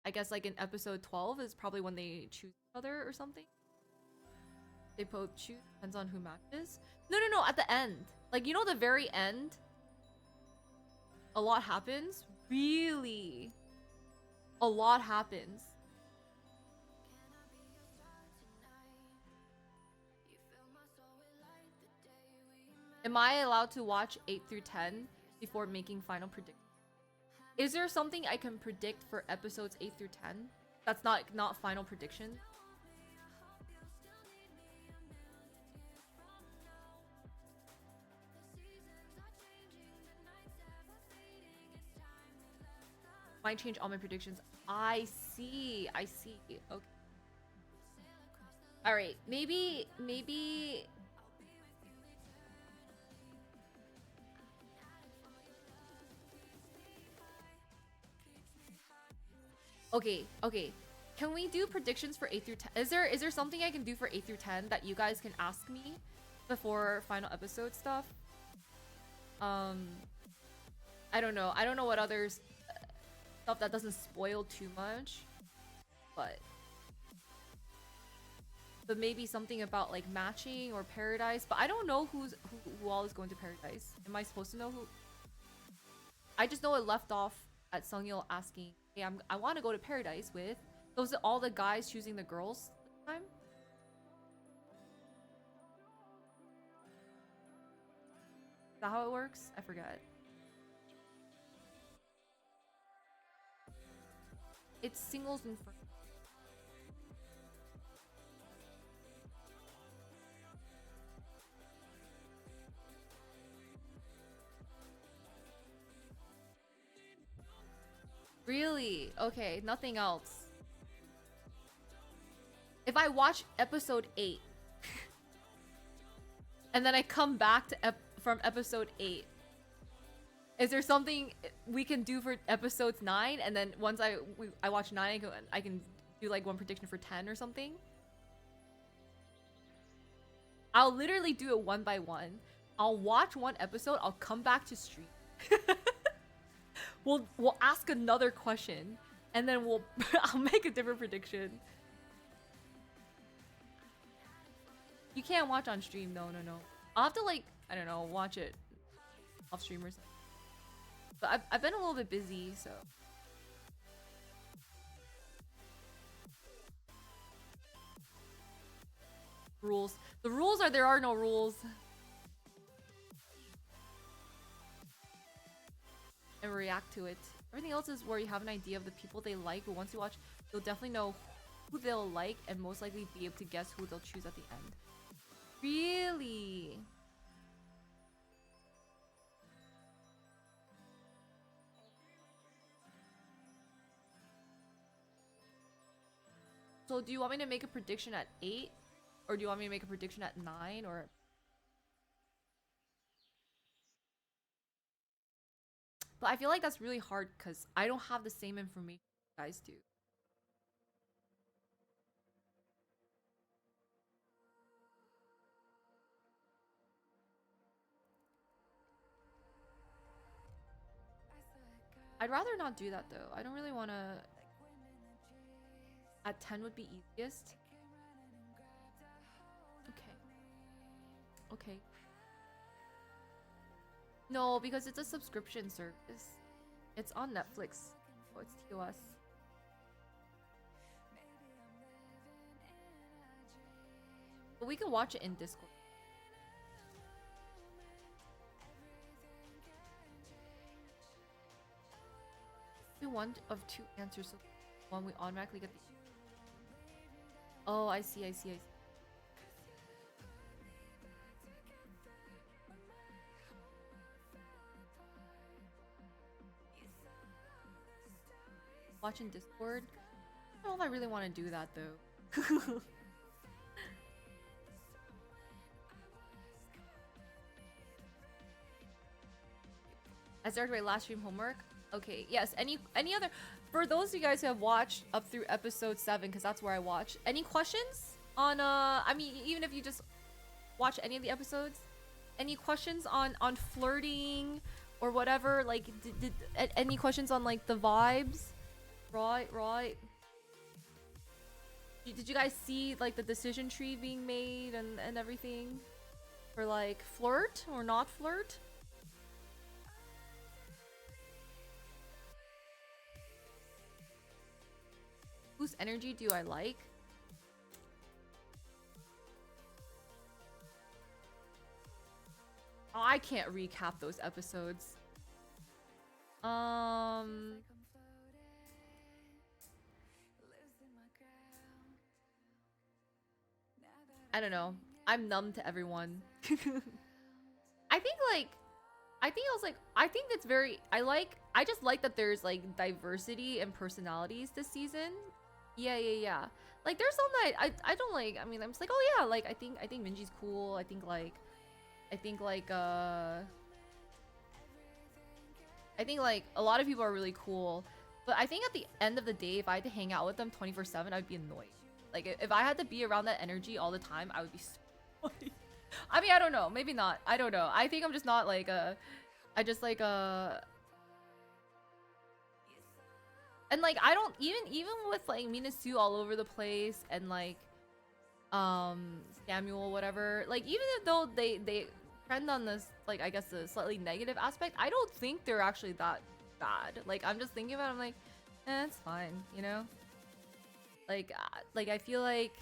I guess like in episode 12 is probably when they choose each other or something. They both choose, depends on who matches. No, at the end. Like, you know, the very end? A lot happens. Really? A lot happens. Am I allowed to watch 8 through 10 before making final predictions? Is there something I can predict for episodes 8 through 10? That's not final prediction? Might change all my predictions. I see. Okay. Alright, maybe... Okay. Can we do predictions for 8 through 10? Is there something I can do for 8 through 10 that you guys can ask me before final episode stuff? I don't know. I don't know what others stuff that doesn't spoil too much, but maybe something about like matching or paradise. But I don't know who all is going to paradise. Am I supposed to know who? I just know it left off at Sungyeol asking, "Hey, I want to go to paradise with." Those are all the guys choosing the girls this time. Is that how it works? I forget. It's singles and friends. Really? Okay, nothing else. If I watch episode 8 and then I come back to from episode 8, is there something we can do for episodes 9? And then once I watch 9, I can do like one prediction for 10 or something? I'll literally do it one by one. I'll watch one episode. I'll come back to stream. We'll ask another question, and then I'll make a different prediction. You can't watch on stream. No. I'll have to like, I don't know, watch it off stream or something. But I've been a little bit busy, so. Rules. The rules are there are no rules. And react to it. Everything else is where you have an idea of the people they like, but once you watch, you'll definitely know who they'll like and most likely be able to guess who they'll choose at the end. Really? So do you want me to make a prediction at 8? Or do you want me to make a prediction at 9? Or... But I feel like that's really hard because I don't have the same information you guys do. I'd rather not do that though. I don't really want to. At 10 would be easiest. Okay. Okay. No, because it's a subscription service. It's on Netflix. Oh, it's TOS. But we can watch it in Discord. We one of two answers, so one we automatically get the. Oh, I see, I see, I see. Watching Discord? I don't know if I really want to do that though. I started my last stream homework. Okay, yes. Any other, for those of you guys who have watched up through episode 7, because that's where I watch. Any questions on I mean, even if you just watch any of the episodes, any questions on flirting or whatever? Like, did any questions on like the vibes? Right. Did you guys see like the decision tree being made and everything for like flirt or not flirt? Whose energy do I like? Oh, I can't recap those episodes. I don't know. I'm numb to everyone. I think it's very, I just like that there's like diversity and personalities this season. Yeah. Like there's some that I don't like. I mean, I'm just like, oh yeah, like I think Minji's cool. I think like a lot of people are really cool. But I think at the end of the day, if I had to hang out with them 24/7, I'd be annoyed. Like if I had to be around that energy all the time, I would be so annoyed. I mean, I don't know. Maybe not. I don't know. I think I'm just not like I just like and like I don't even with like Minasu all over the place and like Samuel whatever, like even though they trend on this like I guess the slightly negative aspect, I don't think they're actually that bad. Like I'm just thinking about it, I'm like, it's fine, you know? Like I feel like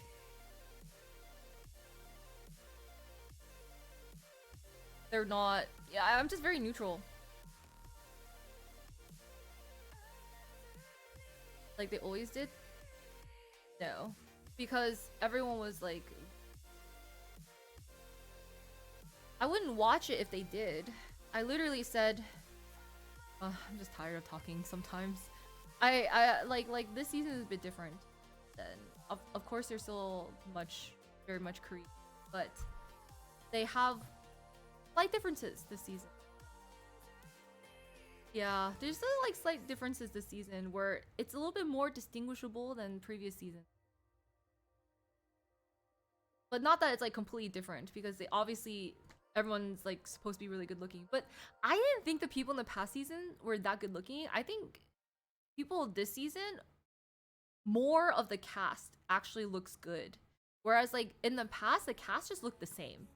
they're not, yeah, I'm just very neutral. Like they always did? No. Because everyone was like, I wouldn't watch it if they did. I literally said, I'm just tired of talking sometimes. I like this season is a bit different. Than of course there's still very much Korean, but they have slight differences this season. Yeah, there's still like slight differences this season where it's a little bit more distinguishable than previous seasons. But not that it's like completely different, because they obviously everyone's like supposed to be really good looking. But I didn't think the people in the past season were that good looking. I think people this season, more of the cast actually looks good. Whereas like in the past, the cast just looked the same.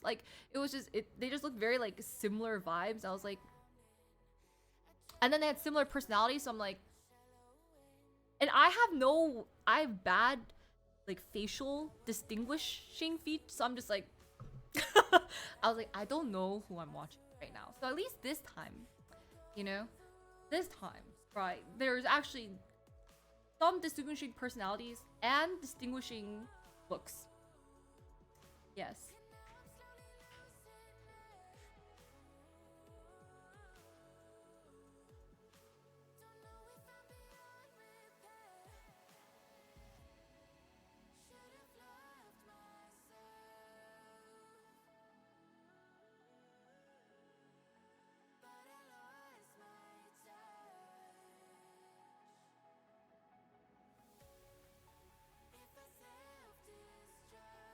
Like it was just they just looked very like similar vibes. I was like, and then they had similar personalities, so I'm like, and I have bad like facial distinguishing features, so I'm just like I was like, I don't know who I'm watching right now. So at least this time, you know, this time, right, there's actually some distinguishing personalities and distinguishing looks. Yes.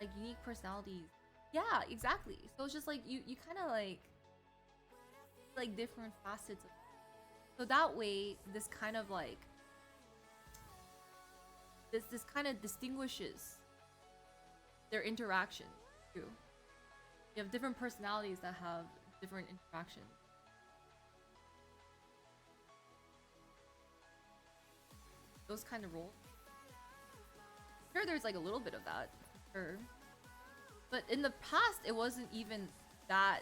Like unique personalities. Yeah, exactly. So it's just like you kind of like different facets of So that way, this kind of like this kind of distinguishes their interaction too. You have different personalities that have different interactions. Those kind of roles. Sure, there's like a little bit of that, sure. But in the past, it wasn't even that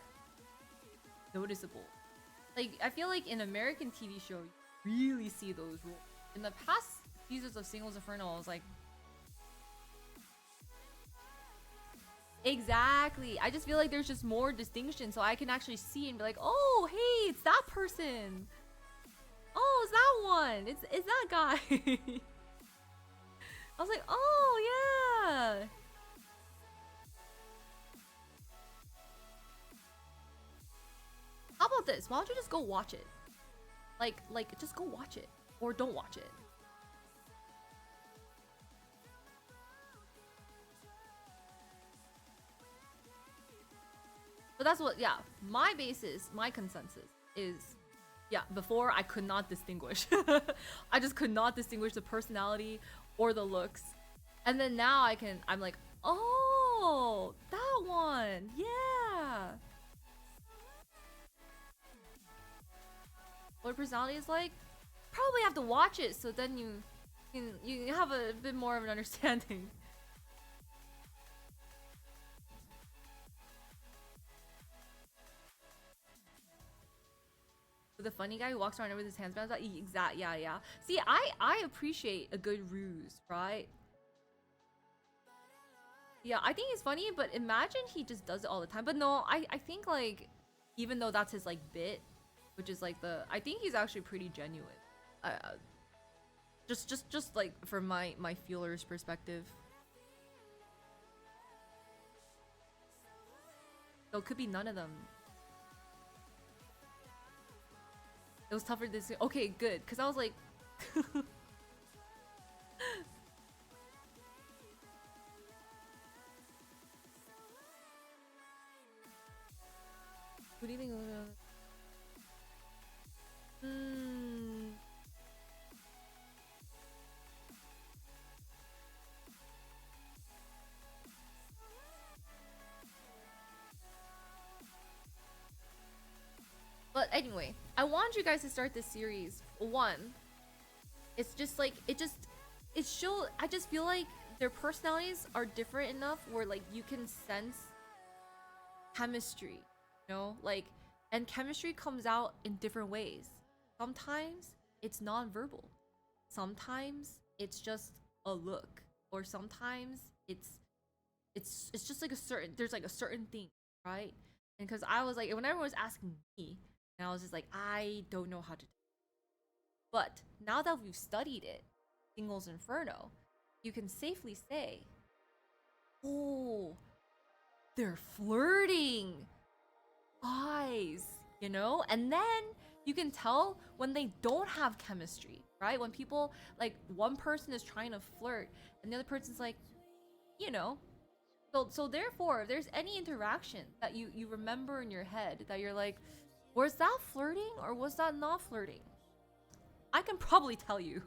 noticeable. Like, I feel like in American TV show, you really see those roles. In the past seasons of Singles Inferno, I was like, exactly. I just feel like there's just more distinction, so I can actually see and be like, oh, hey, it's that person. Oh, it's that one. It's that guy. I was like, oh yeah. How about this? Why don't you just go watch it? Like just go watch it or don't watch it. But that's what, yeah, my basis, my consensus is, yeah, before I could not distinguish. I just could not distinguish the personality or the looks. And then now I'm like, oh, that one. Yeah. What personality is like? Probably have to watch it so then you can have a bit more of an understanding. The funny guy who walks around with his hands behind his back. Exact, yeah. See, I appreciate a good ruse, right? Yeah, I think he's funny, but imagine he just does it all the time. But no, I think like, even though that's his like bit, which is like I think he's actually pretty genuine. Just like from my feelers perspective. So it could be none of them. It was tougher this. Okay, good, because I was like. What do you think? But anyway, I want you guys to start this series. One, it's just like it show. I just feel like their personalities are different enough where like you can sense chemistry, you know, like, and chemistry comes out in different ways. Sometimes it's non-verbal, sometimes it's just a look, or sometimes it's just like there's like a certain thing, right? And because I was like, when everyone was asking me, and I was just like, I don't know how to. But now that we've studied it, Singles Inferno, you can safely say, oh, they're flirting. Eyes, you know? And then you can tell when they don't have chemistry, right? When people, like, one person is trying to flirt and the other person's like, you know. So therefore, if there's any interaction that you remember in your head that you're like, was that flirting or was that not flirting? I can probably tell you.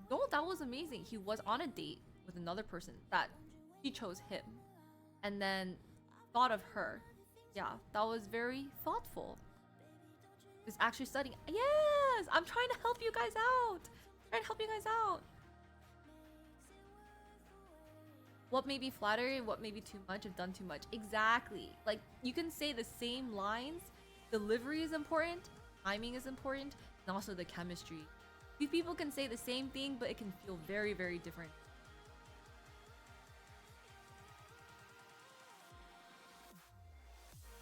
No, that was amazing. He was on a date with another person that he chose him and then thought of her. Yeah, that was very thoughtful. He was actually studying. Yes, I'm trying to help you guys out. What may be flattery, what may be too much if done too much. Exactly. Like, you can say the same lines. Delivery is important, timing is important, and also the chemistry. Two people can say the same thing, but it can feel very, very different.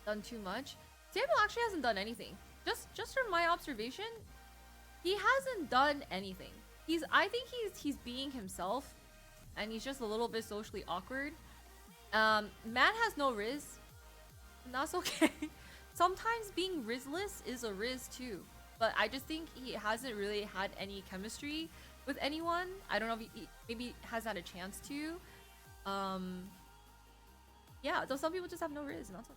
Done too much? Samuel actually hasn't done anything. Just from my observation, he hasn't done anything. I think he's being himself, and he's just a little bit socially awkward. Man has no riz, and that's okay. Sometimes being rizless is a riz too. But I just think he hasn't really had any chemistry with anyone. I don't know if he maybe has had a chance to. Yeah, so some people just have no riz, and that's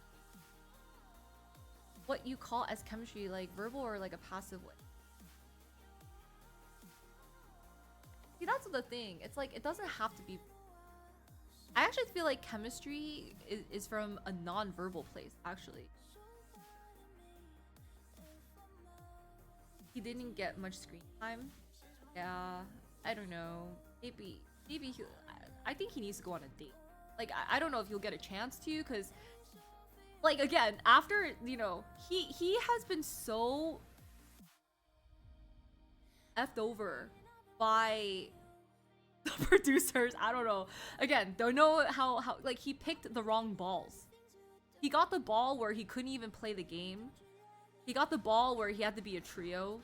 what you call as chemistry, like verbal or like a passive way. See, that's the thing. It's like it doesn't have to be. I actually feel like chemistry is from a non-verbal place. Actually, he didn't get much screen time. Yeah, I don't know. Maybe he. I think he needs to go on a date. Like I don't know if he'll get a chance to, because like again after he has been so effed over by the producers. I don't know. Again, don't know how like he picked the wrong balls. He got the ball where he couldn't even play the game. He got the ball where he had to be a trio,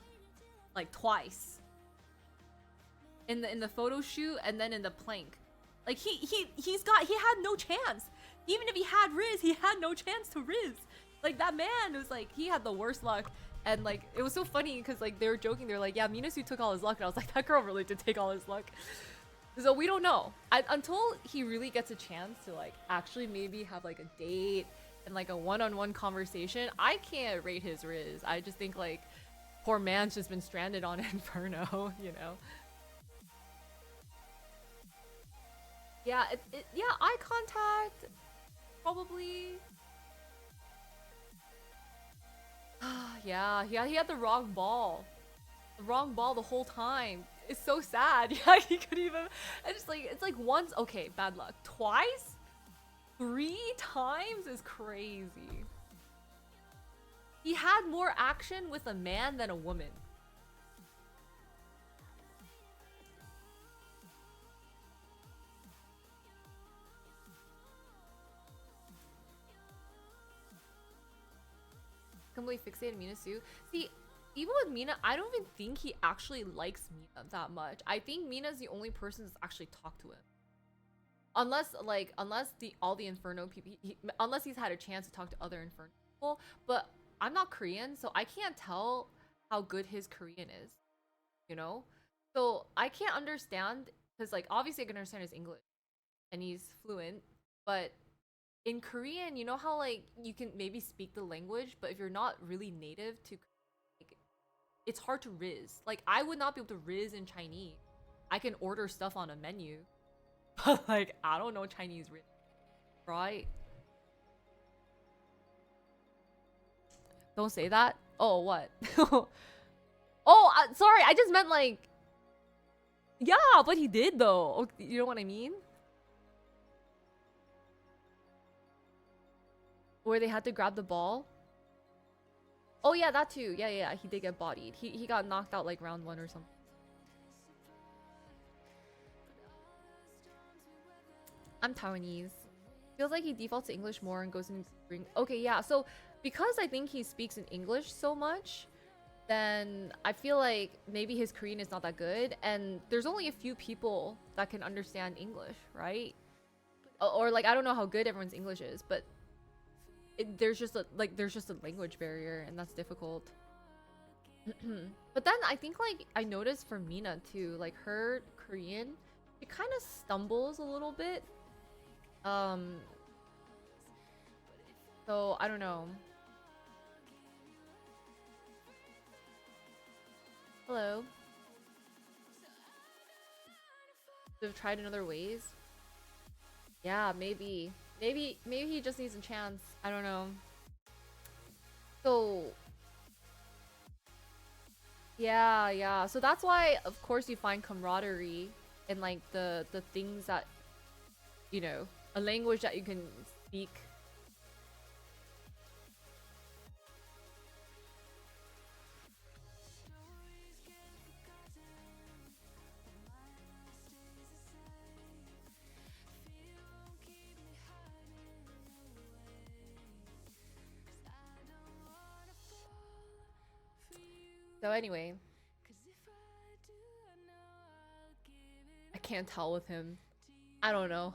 like twice. In the photo shoot and then in the plank. Like he had no chance. Even if he had Riz, he had no chance to Riz. Like that man was like he had the worst luck. And like it was so funny because like they were joking, they're like, yeah, Minasu took all his luck, and I was like, that girl really did take all his luck. So we don't know. Until he really gets a chance to like actually maybe have like a date and like a one-on-one conversation, I can't rate his Riz. I just think like poor man's just been stranded on Inferno, you know. Yeah, yeah, eye contact, probably. Yeah, he had the wrong ball. The wrong ball the whole time. It's so sad. Yeah, he could even. It's like once. Okay, bad luck. Twice, 3 times is crazy. He had more action with a man than a woman. Completely fixated Minasu. See, even with Mina, I don't even think he actually likes Mina that much. I think Mina's the only person that's actually talked to him. Unless the all the Inferno people, unless he's had a chance to talk to other Inferno people. But I'm not Korean, so I can't tell how good his Korean is. You know, so I can't understand because like obviously I can understand his English, and he's fluent, but in Korean, you know how like you can maybe speak the language, but if you're not really native to, like, it's hard to riz. Like I would not be able to riz in Chinese. I can order stuff on a menu, but like I don't know Chinese riz, right? Don't say that. Oh, what? Oh, sorry. I just meant like, yeah, but he did though. You know what I mean? Where they had to grab the ball. Oh yeah, that too. Yeah. He did get bodied. He got knocked out like round 1 or something. I'm Taiwanese. Feels like he defaults to English more and goes in green. Okay, yeah. So because I think he speaks in English so much, then I feel like maybe his Korean is not that good, and there's only a few people that can understand English, right? Or like I don't know how good everyone's English is, but there's just a language barrier, and that's difficult. But then I think like I noticed for Mina too, like her Korean, it kind of stumbles a little bit. Um, so I don't know. Hello. They've tried in other ways. Yeah, maybe. Maybe he just needs a chance. I don't know. So yeah. So that's why of course you find camaraderie in like the things that a language that you can speak. So anyway, I can't tell with him. I don't know.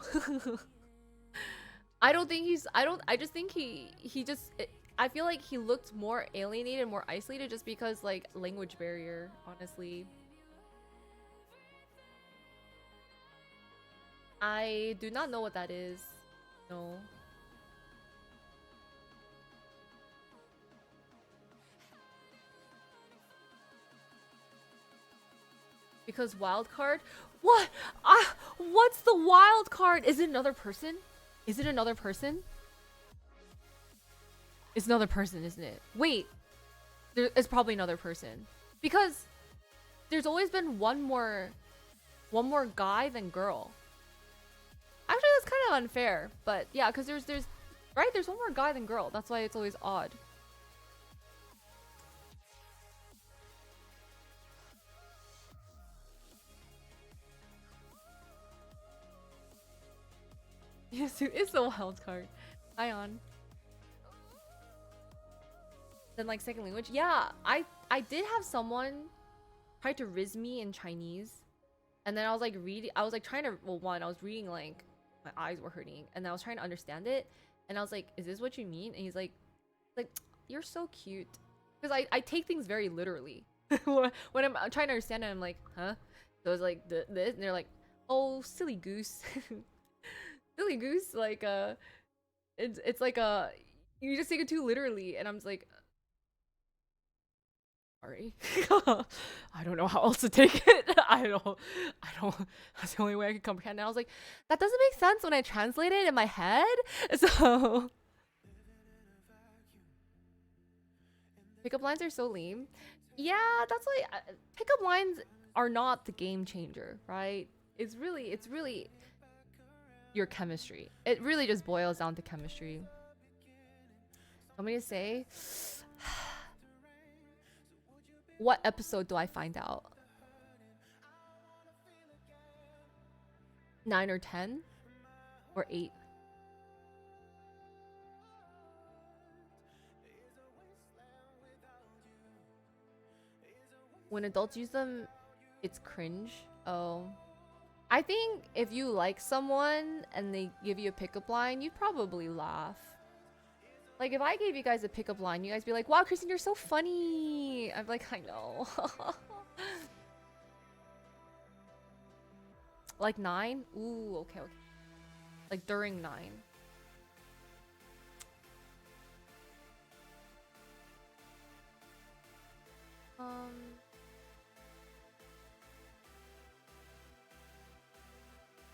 I don't think he's I just think he just I feel like he looked more alienated, more isolated just because like language barrier, honestly. I do not know what that is. No. Because wild card? What? What's the wild card? Is it another person? Is it another person? It's another person, isn't it? Wait. It's probably another person. Because there's always been one more guy than girl. Actually, that's kind of unfair. But yeah, because there's right? There's one more guy than girl. That's why it's always odd. Yes, it is the wild card. Ion. Then like second language. Yeah, I did have someone try to riz me in Chinese. And then I was like reading, I was like trying to, well, one, I was reading like, my eyes were hurting. And I was trying to understand it. And I was like, is this what you mean? And he's like, you're so cute. Because I take things very literally. When I'm trying to understand it, I'm like, huh? So I was like, this, and they're like, oh, silly goose. Silly goose, like, it's like you just take it too literally. And I'm just like, sorry. I don't know how else to take it. I don't that's the only way I could comprehend it. I was like, that doesn't make sense when I translate it in my head. So pickup lines are so lame. Yeah, that's why pickup lines are not the game changer, right? It's really your chemistry. It really just boils down to chemistry. Want me to say, what episode do I find out? 9 or 10? Or 8? When adults use them, it's cringe. Oh. I think if you like someone and they give you a pickup line, you'd probably laugh. Like, if I gave you guys a pickup line, you guys be like, wow, Kristen, you're so funny. I'm like, I know. Like 9? Ooh, okay. Like during 9.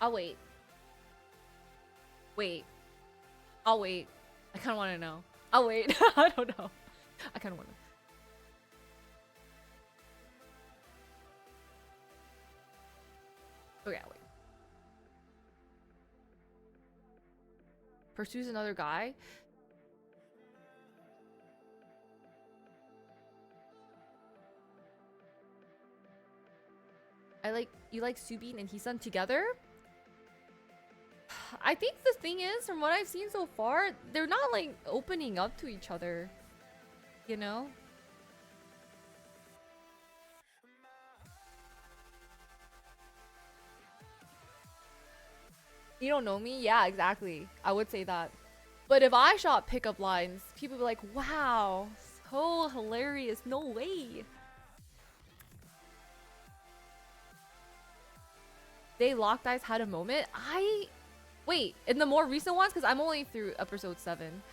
I'll wait. Wait. I'll wait. I kind of want to know. I'll wait. I don't know. I kind of want to. Okay, I'll wait. Pursues another guy. You like Subin and Hisun together? I think the thing is, from what I've seen so far, they're not like opening up to each other. You know? You don't know me? Yeah, exactly. I would say that. But if I shot pickup lines, people would be like, wow, so hilarious. No way. They locked eyes had a moment. Wait, in the more recent ones, because I'm only through episode 7.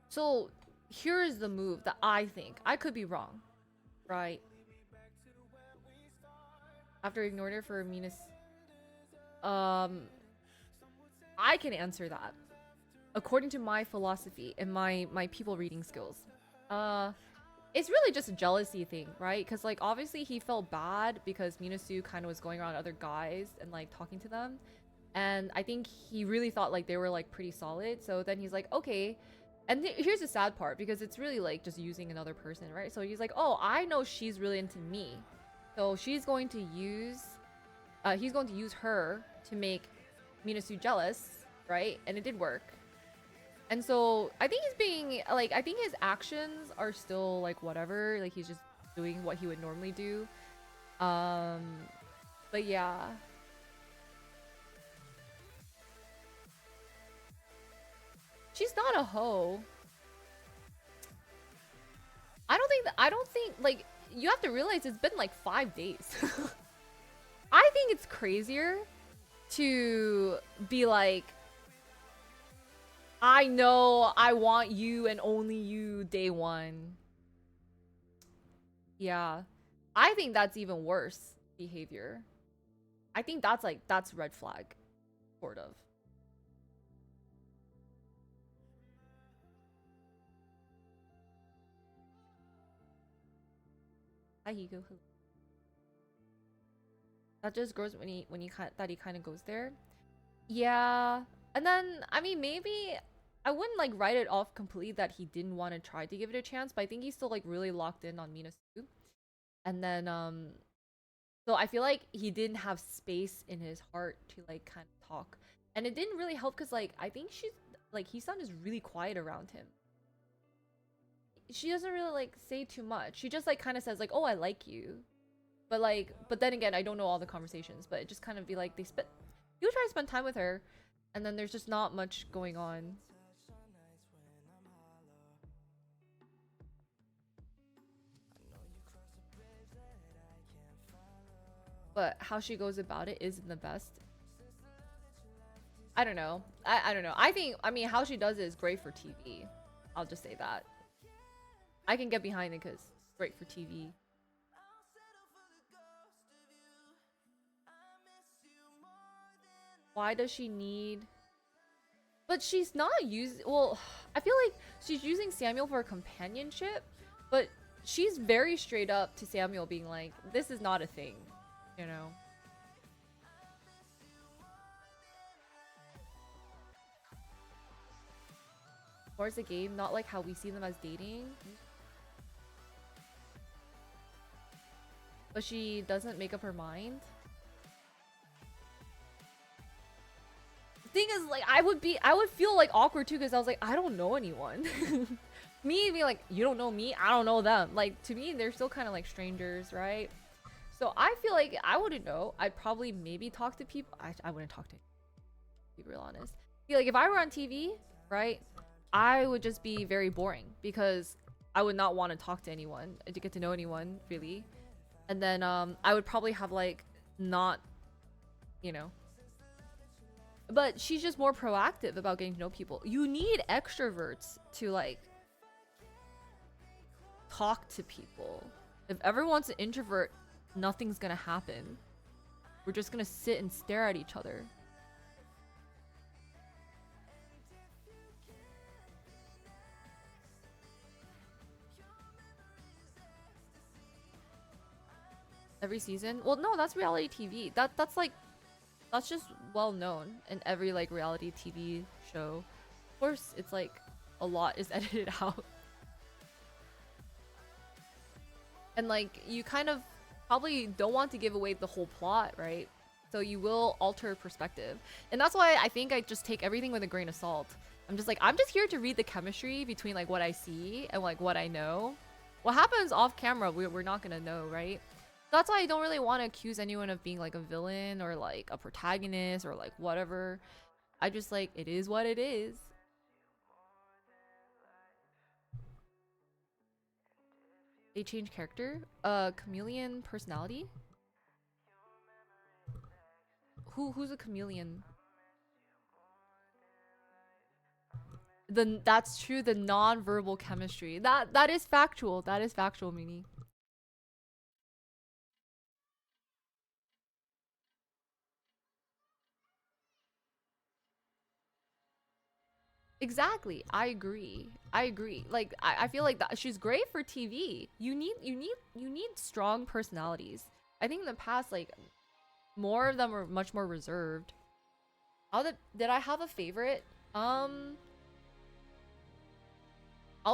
So here is the move that I think. I could be wrong, right? After ignored her for Minas, I can answer that according to my philosophy and my people reading skills. It's really just a jealousy thing, right? Because like obviously he felt bad because Minasu kind of was going around other guys and like talking to them, and I think he really thought like they were like pretty solid. So then he's like, okay. And here's the sad part, because it's really like just using another person, right? So he's like, oh, I know she's really into me, so he's going to use her to make Minasu jealous, right? And it did work. And so I think he's being like, I think his actions are still like whatever, like he's just doing what he would normally do. But yeah. She's not a hoe. I don't think like, you have to realize it's been like 5 days. I think it's crazier to be like, I know. I want you and only you day one. Yeah. I think that's even worse behavior. I think that's like, that's red flag, sort of. Hi, Hugo. That just grows when he kind of goes there. Yeah. And then, I mean, maybe I wouldn't like write it off completely that he didn't want to try to give it a chance, but I think he's still like really locked in on Mina Su. And then so I feel like he didn't have space in his heart to like kind of talk. And it didn't really help because like I think she's like Hisan is really quiet around him. She doesn't really like say too much. She just like kind of says like, "Oh, I like you." But like but then again, I don't know all the conversations, but it just kind of be like you try to spend time with her and then there's just not much going on. But how she goes about it isn't the best. I don't know. I don't know. I mean how she does it is great for TV. I'll just say that. I can get behind it because it's great for TV. Why does she need... But she's not using... Well, I feel like she's using Samuel for companionship, but she's very straight up to Samuel being like, this is not a thing, you know? Where's the game? Not like how we see them as dating. But she doesn't make up her mind. The thing is, like, I would feel like awkward too because I was like, I don't know anyone. Me being like, you don't know me, I don't know them. Like, to me, they're still kind of like strangers, right? So I feel like I wouldn't know. I'd probably maybe talk to people. I wouldn't talk to, be real honest. I feel like if I were on TV, right, I would just be very boring because I would not want to talk to anyone, to get to know anyone, really. And then I would probably have like not, you know. But she's just more proactive about getting to know people. You need extroverts to like talk to people. If everyone's an introvert, nothing's gonna happen. We're just gonna sit and stare at each other. Every season? Well, no, that's reality TV. That's just well known in every like reality TV show. Of course, it's like a lot is edited out. And like you kind of probably don't want to give away the whole plot, right? So you will alter perspective. And that's why I think I just take everything with a grain of salt. I'm just like, I'm just here to read the chemistry between like what I see and like what I know. What happens off camera, we're not gonna know, right? That's why I don't really want to accuse anyone of being like a villain or like a protagonist or like whatever. I just like, it is what it is. They change character? Chameleon personality? Who's a chameleon? That's true, the non-verbal chemistry. That is factual. That is factual, Mini. Exactly. I agree. I agree. Like I feel like that she's great for TV. You need strong personalities. I think in the past, like more of them were much more reserved. Did I have a favorite? I'll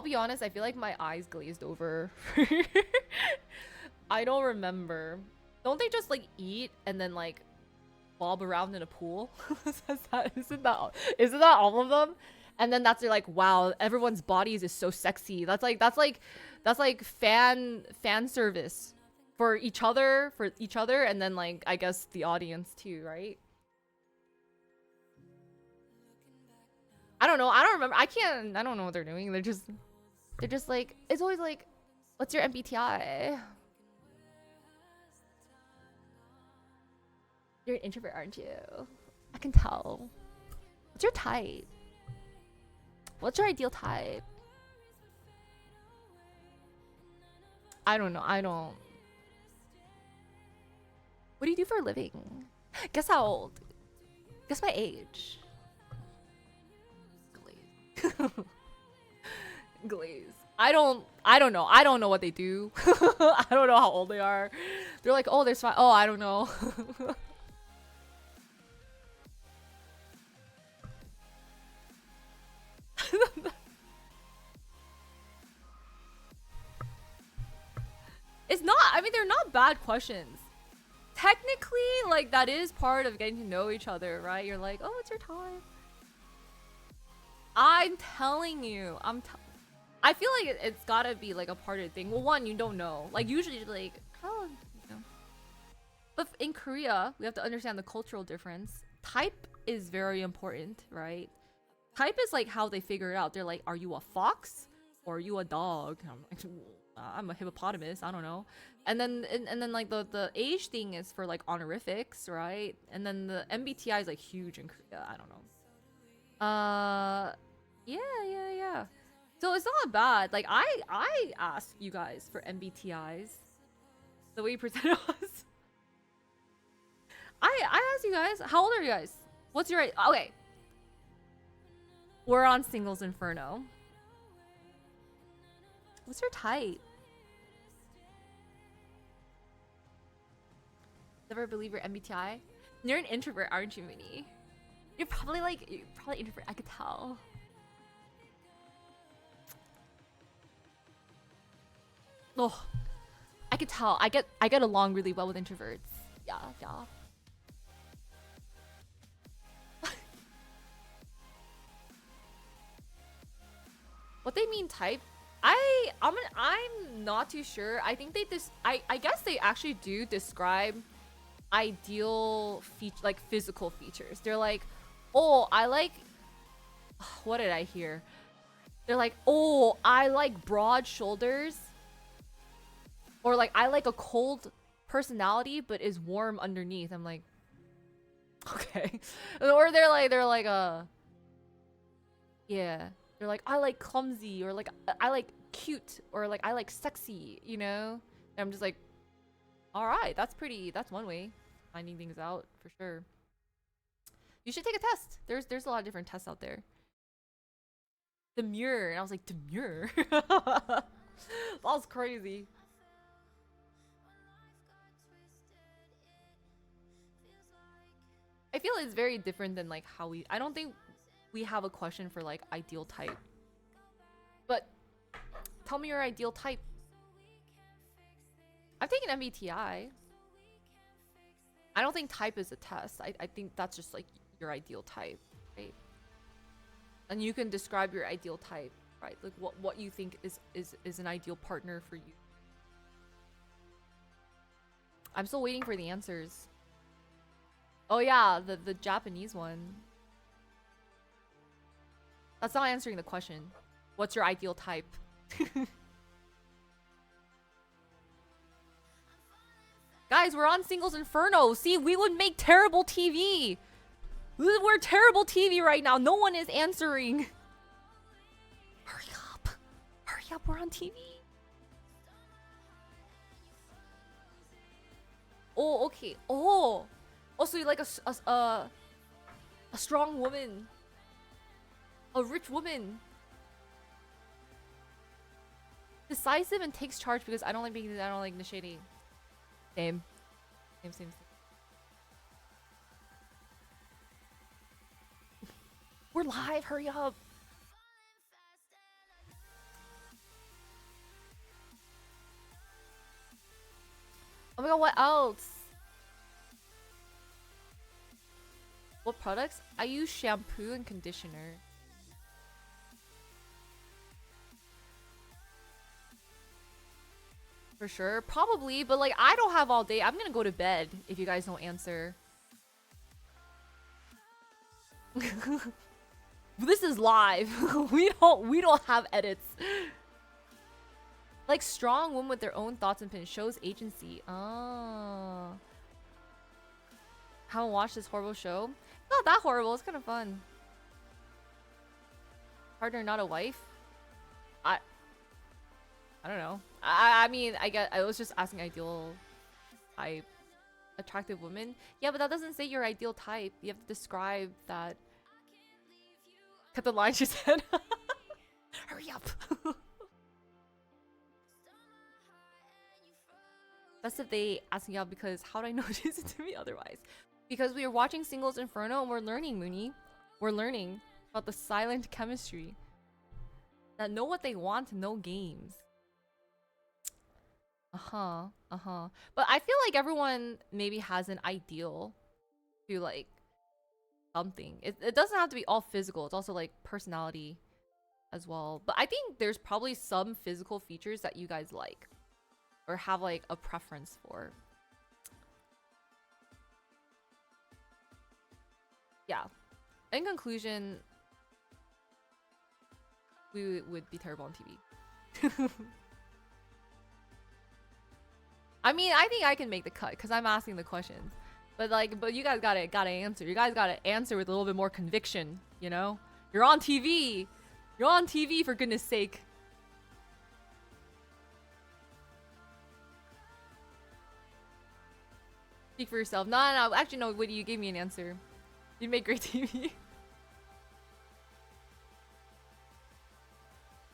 be honest, I feel like my eyes glazed over. I don't remember. Don't they just like eat and then like bob around in a pool? Isn't that all of them? And then that's like, wow, everyone's bodies is so sexy. That's like fan service for each other, and then like I guess the audience too, right? I don't know. I don't remember. I don't know what they're doing. They're just like, it's always like, what's your MBTI? You're an introvert, aren't you? I can tell. What's your type? What's your ideal type? I don't know. I don't. What do you do for a living? Guess how old? Guess my age. Glaze. Glaze. I don't know. I don't know what they do. I don't know how old they are. They're like, oh, there's 5. Oh, I don't know. It's not, I mean, they're not bad questions. Technically, like, that is part of getting to know each other, right? You're like, oh, it's your time. I'm telling you. I feel like it's gotta be, like, a part of the thing. Well, one, you don't know. Like, usually, like, oh, you know. But in Korea, we have to understand the cultural difference. Type is very important, right? Type is, like, how they figure it out. They're like, are you a fox? Or are you a dog? And I'm like, I'm a hippopotamus. I don't know. And then like the age thing is for like honorifics, right? And then the MBTI is like huge in Korea. I don't know. Yeah. So it's not bad. Like I ask you guys for MBTIs. The way you present us. I asked you guys. How old are you guys? What's your okay? We're on Singles Inferno. What's your type? Never believe your MBTI? You're an introvert, aren't you, Minnie? You're probably introvert. I could tell. Oh, I could tell. I get along really well with introverts. Yeah. What they mean type? I'm not too sure. I think I guess they actually do describe ideal like physical features. They're like, oh, I like what did I hear? They're like, oh, I like broad shoulders, or like I like a cold personality but is warm underneath. I'm like, okay. Or they're like yeah, they're like, I like clumsy, or like I like cute, or like I like sexy, you know? And I'm just like, all right, that's one way finding things out for sure. You should take a test. There's a lot of different tests out there. Demure, and I was like, demure. That was crazy. I feel it's very different than like how I don't think we have a question for like ideal type. But tell me your ideal type. I've taken MBTI. I don't think type is a test. I think that's just like your ideal type, right? And you can describe your ideal type, right? Like what you think is an ideal partner for you. I'm still waiting for the answers. Oh yeah, the Japanese one. That's not answering the question. What's your ideal type? Guys, we're on Singles Inferno. See, we would make terrible TV. We're terrible TV right now. No one is answering. Hurry up. Hurry up, we're on TV. Oh, okay. Oh, so you like a strong woman. A rich woman. Decisive and takes charge because I don't like initiating. Same. We're live, hurry up. Oh my god, what else? What products? I use shampoo and conditioner. For sure. Probably, but like I don't have all day. I'm gonna go to bed if you guys don't answer. This is live. we don't have edits. Like strong women with their own thoughts and opinions shows agency. Oh. Haven't watched this horrible show? It's not that horrible. It's kind of fun. Partner, not a wife. I don't know. I mean, I was just asking ideal type. Attractive woman. Yeah, but that doesn't say your ideal type. You have to describe that. Cut the line she said. Hurry up. Best if they ask me out because how do I know she's into me otherwise? Because we are watching Singles Inferno and we're learning, Mooney. We're learning about the silent chemistry. That know what they want, no games. But I feel like everyone maybe has an ideal to like something. It doesn't have to be all physical. It's also like personality as well. But I think there's probably some physical features that you guys like or have like a preference for. Yeah. In conclusion, we would be terrible on TV. I mean, I think I can make the cut because I'm asking the questions. But you guys gotta answer. You guys gotta answer with a little bit more conviction, you know? You're on TV. You're on TV, for goodness sake. Speak for yourself. No. Actually, no, Woody, you gave me an answer. You'd make great TV.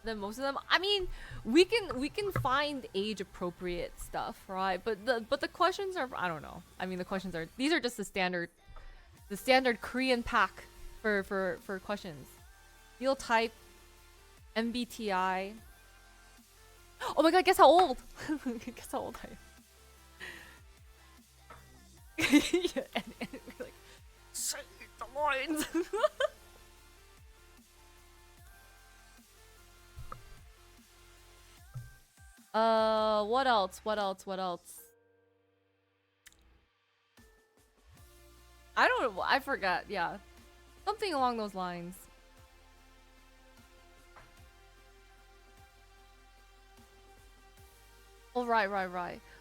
Then most of them, I mean, we can find age appropriate stuff, right? But the questions are, I don't know. I mean, the questions are, these are just the standard Korean pack for questions. Feel type, MBTI. Oh my god, guess how old? Guess how old I am. Yeah, and we're like, say the lines. What else? I don't know. I forgot. Yeah. Something along those lines. Oh, right.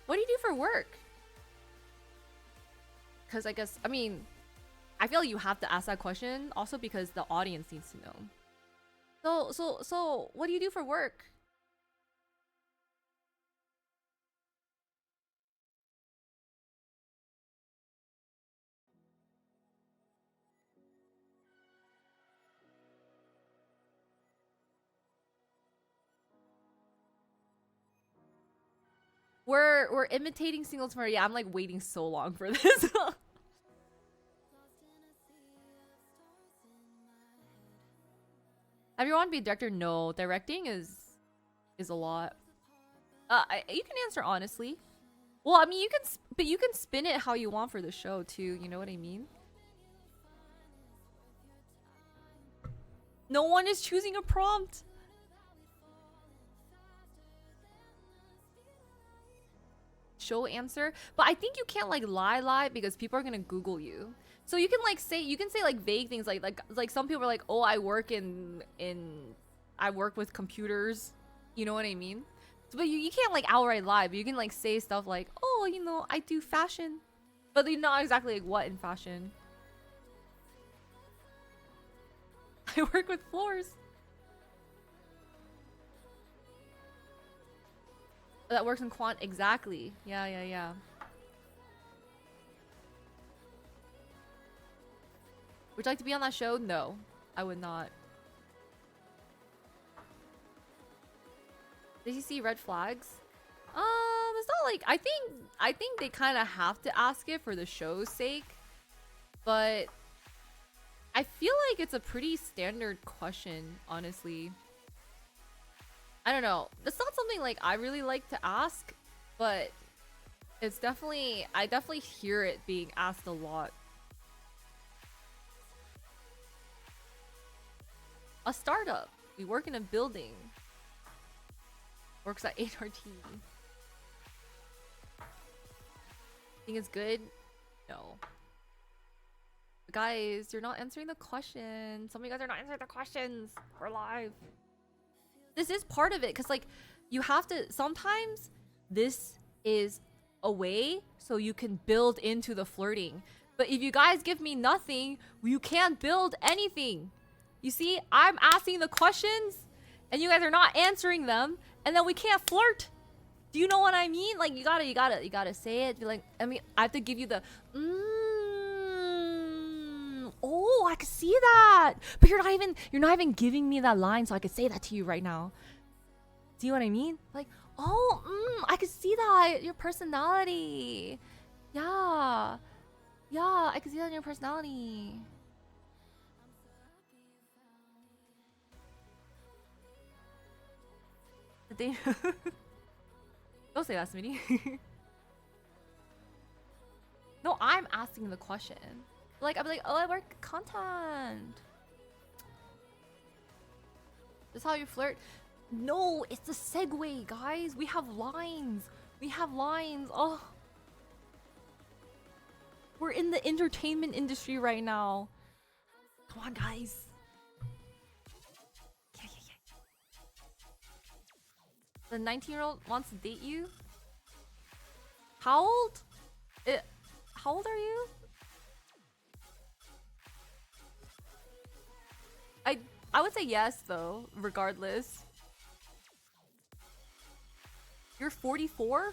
What do you do for work? Because I guess, I mean, I feel like you have to ask that question also because the audience needs to know. So, what do you do for work? We're imitating Singles for, yeah, I'm like waiting so long for this. Have you want to be a director? No, directing is a lot. You can answer honestly. Well, I mean, you can spin it how you want for the show too. You know what I mean? No one is choosing a prompt. Show answer, but I think you can't like lie because people are gonna Google you. So you can like say like vague things like some people are like, oh, I work I work with computers. You know what I mean? But you can't like outright lie, but you can like say stuff like, oh, you know, I do fashion, but you're not exactly like what in fashion. I work with floors. That works in quant, exactly. Yeah. Would you like to be on that show? No, I would not. Did you see red flags? It's not like, I think they kind of have to ask it for the show's sake, but I feel like it's a pretty standard question, honestly. I don't know. It's not something like I really like to ask, but it's definitely, I definitely hear it being asked a lot. A startup. We work in a building. Works at HRT. Think it's good? No. Guys, you're not answering the question. Some of you guys are not answering the questions. We're live. This is part of it, because like you have to, sometimes this is a way so you can build into the flirting. But if you guys give me nothing, you can't build anything. You see, I'm asking the questions and you guys are not answering them, and then we can't flirt. Do you know what I mean? Like, you gotta say it. Be like, I mean, I have to give you the oh, I can see that. But you're not even giving me that line so I could say that to you right now. See what I mean? Like, oh, I can see that. Your personality. Yeah. Yeah, I can see that in your personality. Don't say that, Smitty. No, I'm asking the question. Like, I'm like, oh, I work content. This is how you flirt? No, it's a segue, guys. We have lines. We have lines. Oh. We're in the entertainment industry right now. Come on, guys. Yeah. The 19-year-old wants to date you? How old? How old are you? I would say yes, though, regardless. You're 44?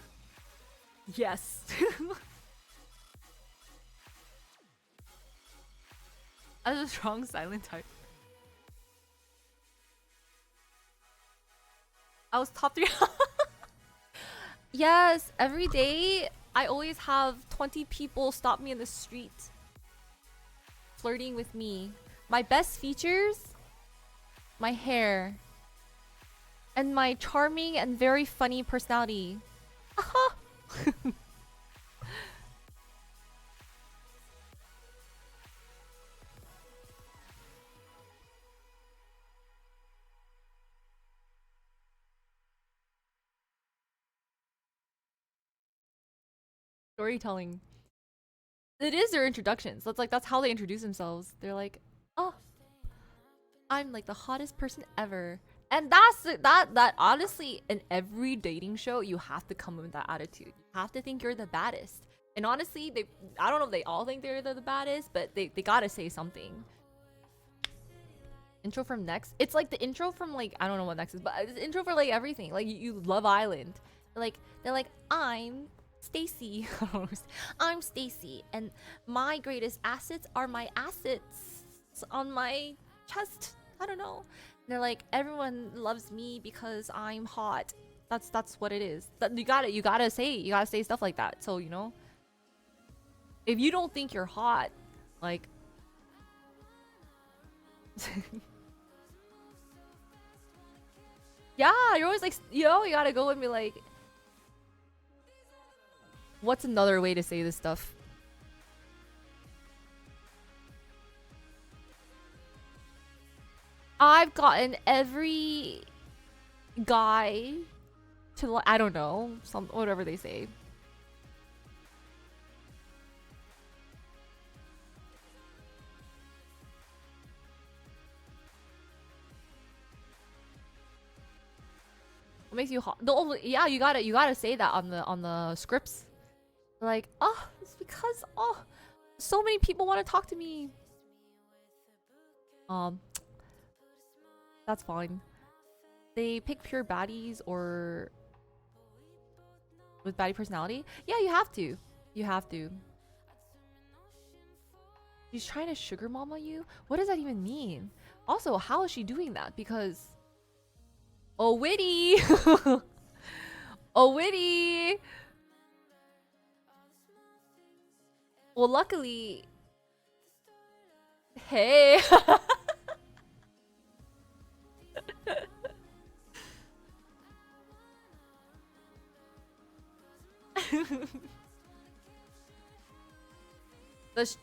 Yes. That's a strong silent type. I was top 3. Yes, every day I always have 20 people stop me in the street flirting with me. My best features, my hair, and my charming and very funny personality. Storytelling. It is their introductions. That's how they introduce themselves. They're like, oh, I'm like the hottest person ever. And that honestly, in every dating show, you have to come with that attitude. You have to think you're the baddest. And honestly, I don't know if they all think they're the baddest, but they gotta say something. Intro from Next. It's like the intro from, like, I don't know what Next is, but it's the intro for like everything. Like you Love Island. They're like, I'm Stacy. I'm Stacy, and my greatest assets are my assets on my chest. I don't know. They're like, everyone loves me because I'm hot. That's what it is. You gotta say stuff like that. So, you know, if you don't think you're hot, like yeah, you're always like, you know, you gotta go and be like, what's another way to say this stuff? I've gotten every guy to, I don't know, some whatever they say. What makes you hot? Yeah, you gotta say that on the scripts. Like, oh, it's because, oh, so many people want to talk to me. That's fine. They pick pure baddies or with baddie personality. Yeah, you have to. You have to. She's trying to sugar mama you? What does that even mean? Also, how is she doing that? Because, oh, witty. Oh, witty. Well, luckily, hey.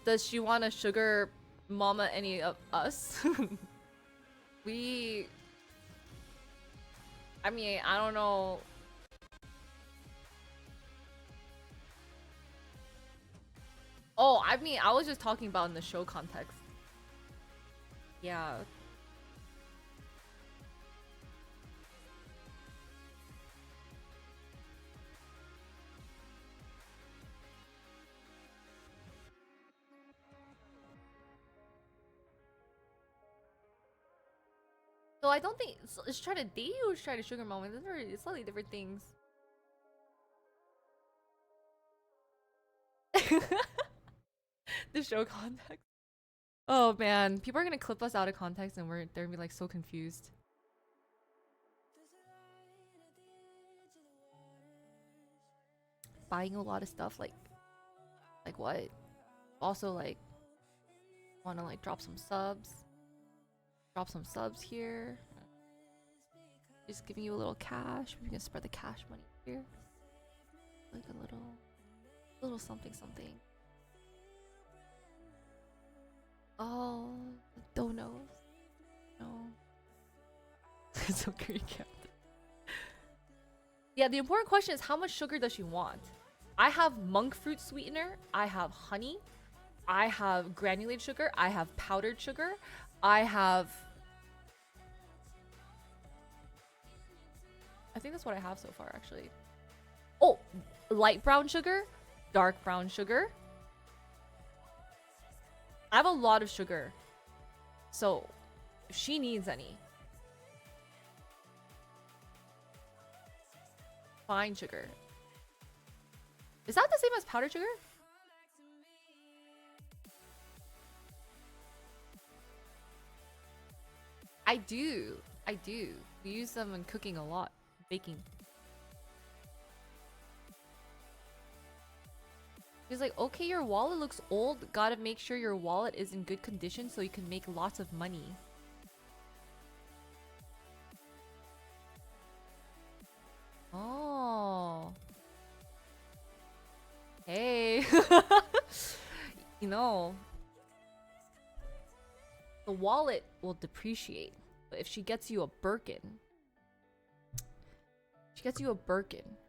Does she want to sugar mama any of us? I mean, I don't know. Oh, I mean, I was just talking about in the show context. Yeah. So I don't think it's trying to date you or trying to sugar mom. It's slightly different things. The show context. Oh man, people are gonna clip us out of context and they're gonna be like so confused. Buying a lot of stuff like what? Also like wanna like drop some subs. Drop some subs here. Just giving you a little cash. We're gonna spread the cash money here. Like a little something something. Oh, donos. No. It's okay, Captain. Yeah, the important question is how much sugar does she want? I have monk fruit sweetener. I have honey. I have granulated sugar. I have powdered sugar. I think that's what I have so far, actually. Oh, light brown sugar, dark brown sugar. I have a lot of sugar. So, if she needs any. Fine sugar. Is that the same as powdered sugar? I do. We use them in cooking a lot. Baking. He's like, okay, your wallet looks old. Gotta make sure your wallet is in good condition so you can make lots of money. Oh. Hey. You know, the wallet will depreciate. But if she gets you a Birkin,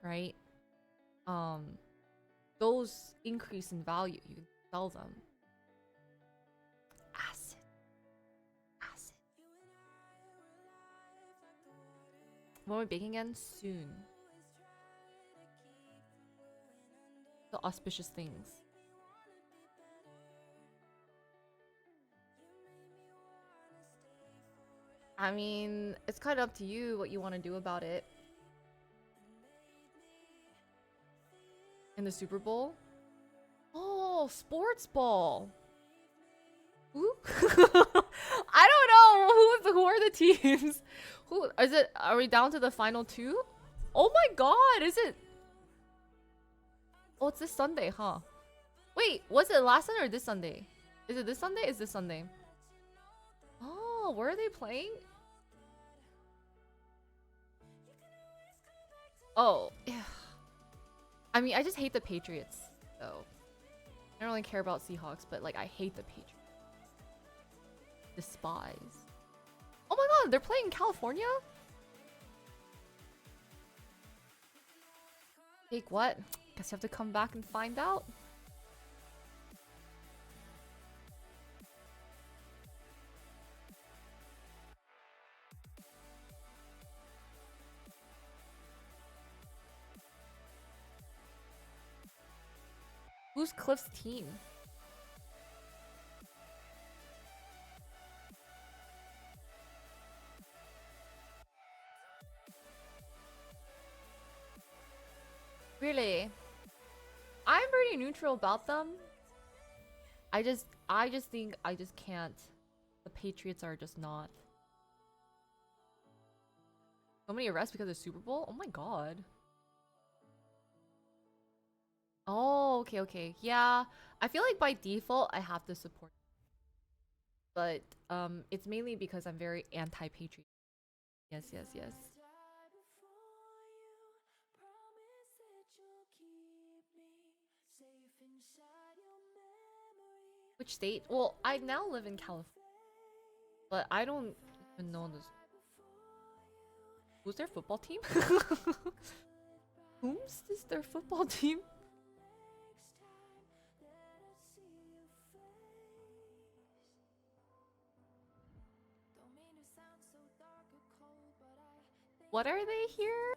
right? Those increase in value. You can sell them. Acid. When are we baking again? Soon. The auspicious things. I mean, it's kind of up to you what you want to do about it. In the Super Bowl? Oh, sports ball. Ooh. I don't know who are the teams. Who is it? Are we down to the final two? Oh my god, is it? Oh, it's this Sunday, huh? Wait, was it last Sunday or this Sunday? Is it this Sunday? Is this Sunday? Oh, where are they playing? Oh, yeah. I mean, I just hate the Patriots, so I don't really care about Seahawks, but like I hate the Patriots. Despise. Oh my god, they're playing in California? Take what? Guess you have to come back and find out. Who's Cliff's team? Really? I'm pretty neutral about them. I just think I just can't. The Patriots are just not. So many arrests because of Super Bowl? Oh my god. Oh, okay. Yeah. I feel like by default I have to support. But it's mainly because I'm very anti-patriot. Yes. Which state? Well, I now live in California. But I don't even know this. Who's their football team? Whom's this their football team? What are they here?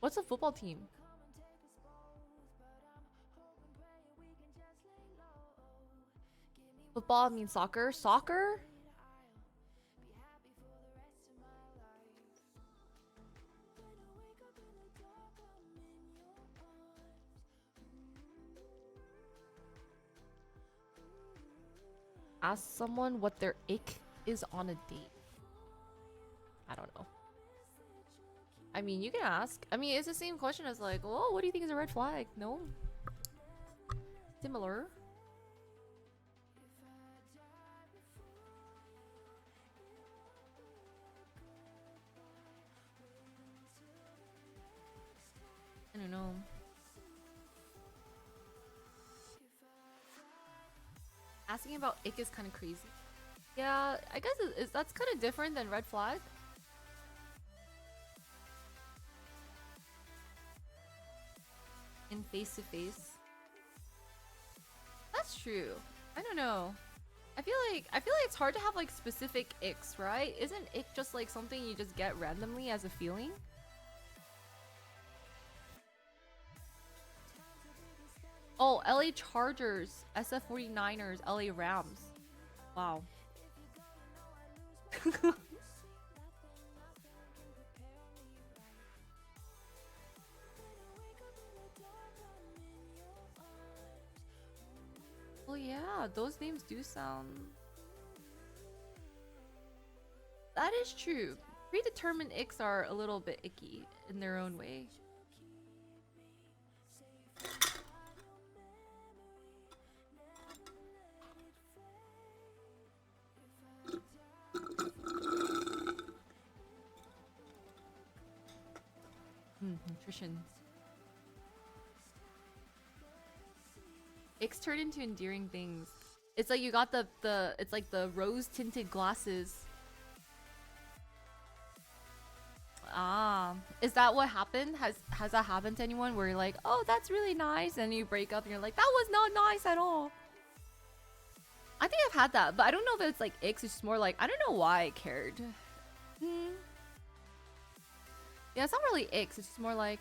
What's a football team? Football means soccer. Soccer? Ask someone what their ick is on a date. I don't know. I mean, you can ask. I mean, it's the same question as like, oh, what do you think is a red flag? No. Similar. I don't know. Asking about ick is kind of crazy. Yeah, I guess that's kind of different than red flag. In face to face. That's true. I don't know. I feel like it's hard to have like specific icks, right? Isn't ick just like something you just get randomly as a feeling? Oh, LA Chargers, SF 49ers, LA Rams. Wow. Well, yeah, those names do sound. That is true. Predetermined icks are a little bit icky in their own way. Nutrition. Icks turn into endearing things. It's like you got the it's like the rose tinted glasses. Ah, is that what happened? Has that happened to anyone where you're like, oh, that's really nice, and you break up and you're like, that was not nice at all? I think I've had that, but I don't know if it's like icks. It's just more like I don't know why I cared. Yeah, it's not really icks. It's just more like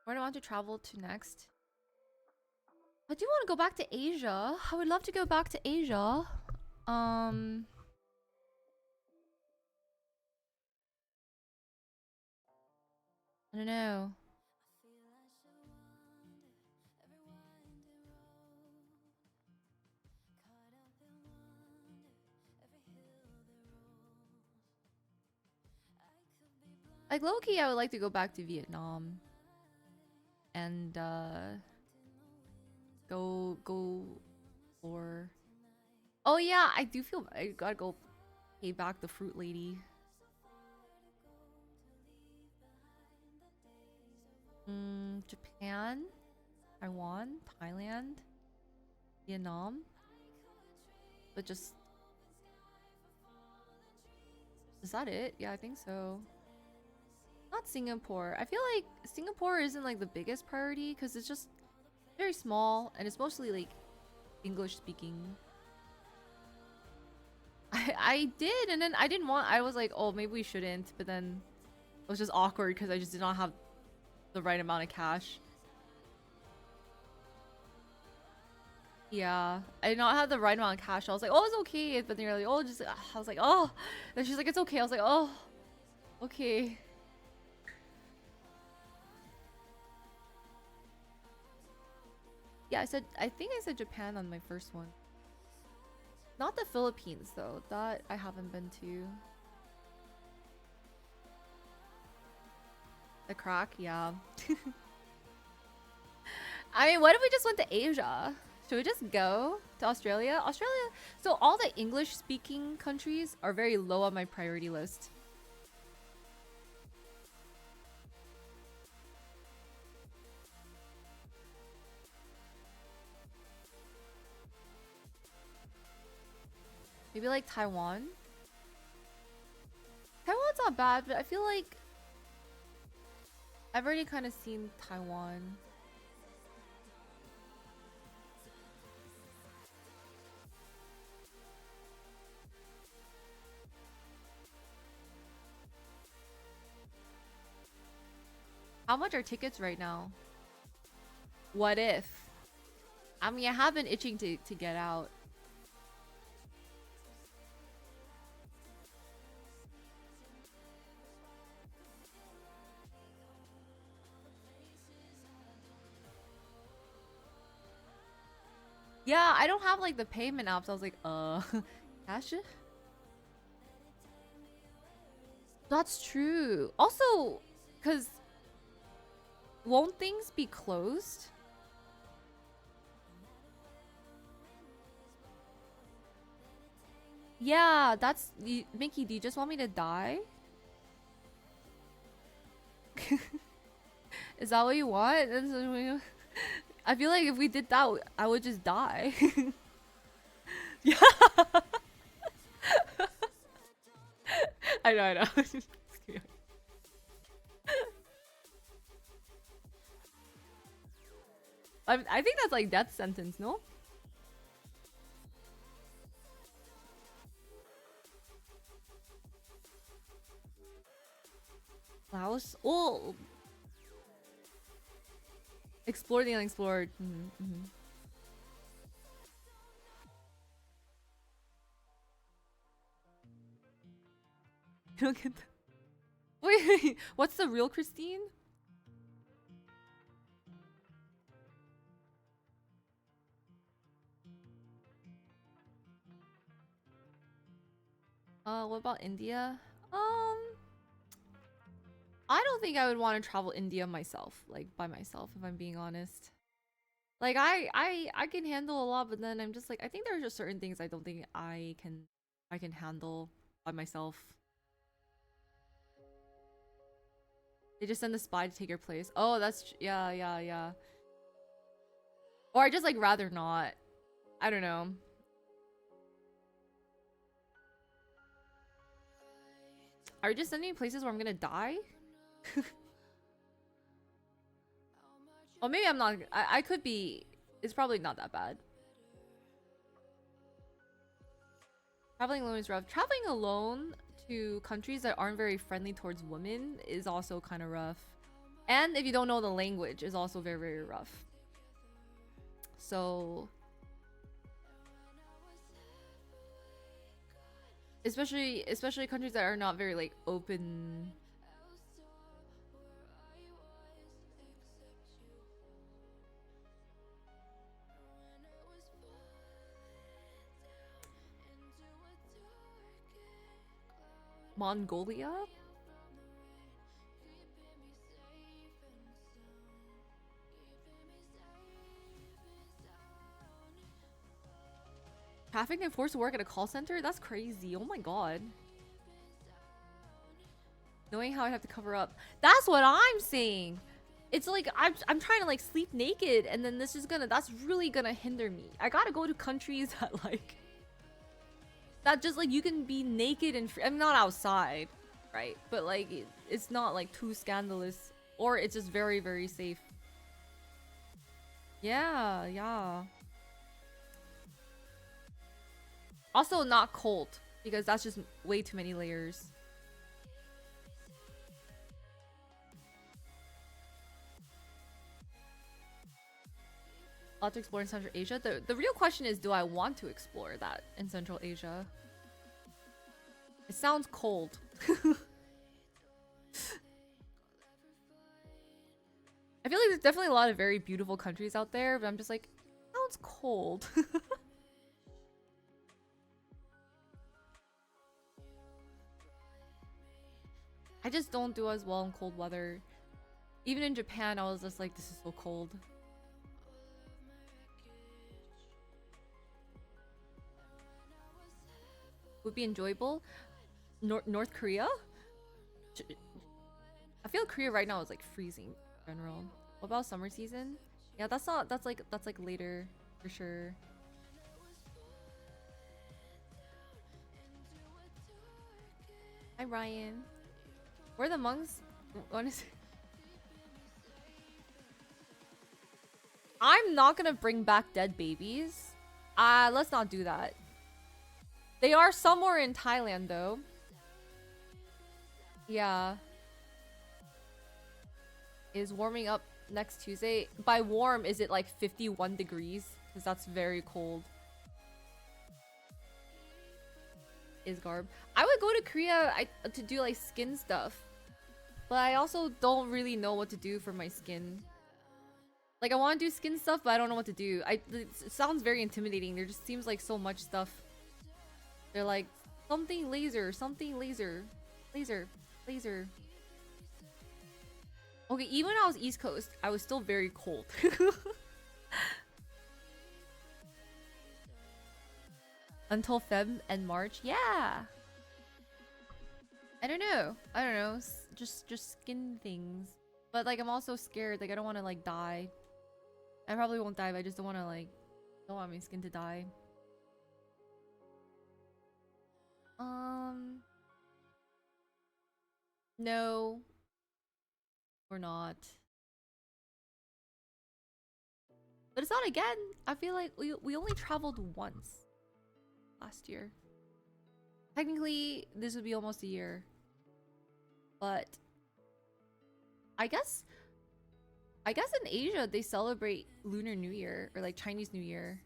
Where do I want to travel to next? I do want to go back to Asia. I would love to go back to Asia. I don't know. Like low-key, I would like to go back to Vietnam. And go for. Oh yeah, I do feel I gotta go pay back the fruit lady. Japan, Taiwan, Thailand, Vietnam. But just is that it? Yeah, I think so. Not Singapore. I feel like Singapore isn't like the biggest priority because it's just very small and it's mostly like English speaking. I did, and then I didn't want. I was like, oh, maybe we shouldn't, but then it was just awkward because I just did not have the right amount of cash. Yeah, I did not have the right amount of cash. I was like, oh, it's okay, but then you're like, oh, just. I was like, oh. Then she's like, it's okay. I was like, oh, okay. Yeah, I think I said Japan on my first one. Not the Philippines though. That I haven't been to. The crack, yeah. I mean, what if we just went to Asia? Should we just go to Australia? Australia. So all the English speaking countries are very low on my priority list. Maybe like Taiwan. Taiwan's not bad, but I feel like I've already kind of seen Taiwan. How much are tickets right now? What if? I mean, I have been itching to get out. Yeah, I don't have like the payment apps. I was like, cash it? That's true. Also, because won't things be closed? Yeah, that's Mickey, do you just want me to die? Is that what you want? I feel like if we did that, I would just die. Yeah. I know, I know. I think that's like death sentence, no? Laos? Oh! Explore the unexplored. You don't get that. Wait, what's the real Christine? What about India? I don't think I would want to travel India myself, like by myself, if I'm being honest. Like I can handle a lot, but then I'm just like I think there's just certain things I don't think I can handle by myself. They just send the spy to take your place. Oh, yeah, yeah, yeah. Or I just like rather not. I don't know. Are you just sending me places where I'm gonna die? Well, maybe I'm not. I could be. It's probably not that bad. Traveling alone is rough. Traveling alone to countries that aren't very friendly towards women is also kind of rough. And if you don't know the language, is also very, very rough. So, especially countries that are not very like open. Mongolia? Trafficked and forced to work at a call center? That's crazy. Oh my god. Knowing how I have to cover up. That's what I'm saying. It's like I'm trying to like sleep naked and then that's really gonna hinder me. I gotta go to countries that like that just like you can be naked and free. I'm not outside, right? But like it's not like too scandalous or it's just very, very safe. Yeah, yeah. Also not cold because that's just way too many layers. A lot to explore in Central Asia. The real question is, do I want to explore that in Central Asia? It sounds cold. I feel like there's definitely a lot of very beautiful countries out there, but I'm just like, sounds cold. I just don't do as well in cold weather. Even in Japan, I was just like, this is so cold. Would be enjoyable. North Korea? I feel Korea right now is like freezing in general. What about summer season? Yeah, that's not that's like later for sure. Hi Ryan. Where are the monks? What is I'm not gonna bring back dead babies. Let's not do that. They are somewhere in Thailand though. Yeah. is warming up next Tuesday. By warm, is it like 51 degrees? Because that's very cold. Is garb. I would go to Korea to do like skin stuff. But I also don't really know what to do for my skin. Like I want to do skin stuff, but I don't know what to do. It sounds very intimidating. There just seems like so much stuff. They're like, something laser, laser. Okay, even when I was East Coast, I was still very cold. Until Feb and March, yeah. I don't know. Just skin things. But like, I'm also scared. Like, I don't want to like die. I probably won't die, but I just don't want to like, don't want my skin to die. No. Or not. But it's not again. I feel like we only traveled once last year. Technically, this would be almost a year. But I guess in Asia they celebrate Lunar New Year or like Chinese New Year.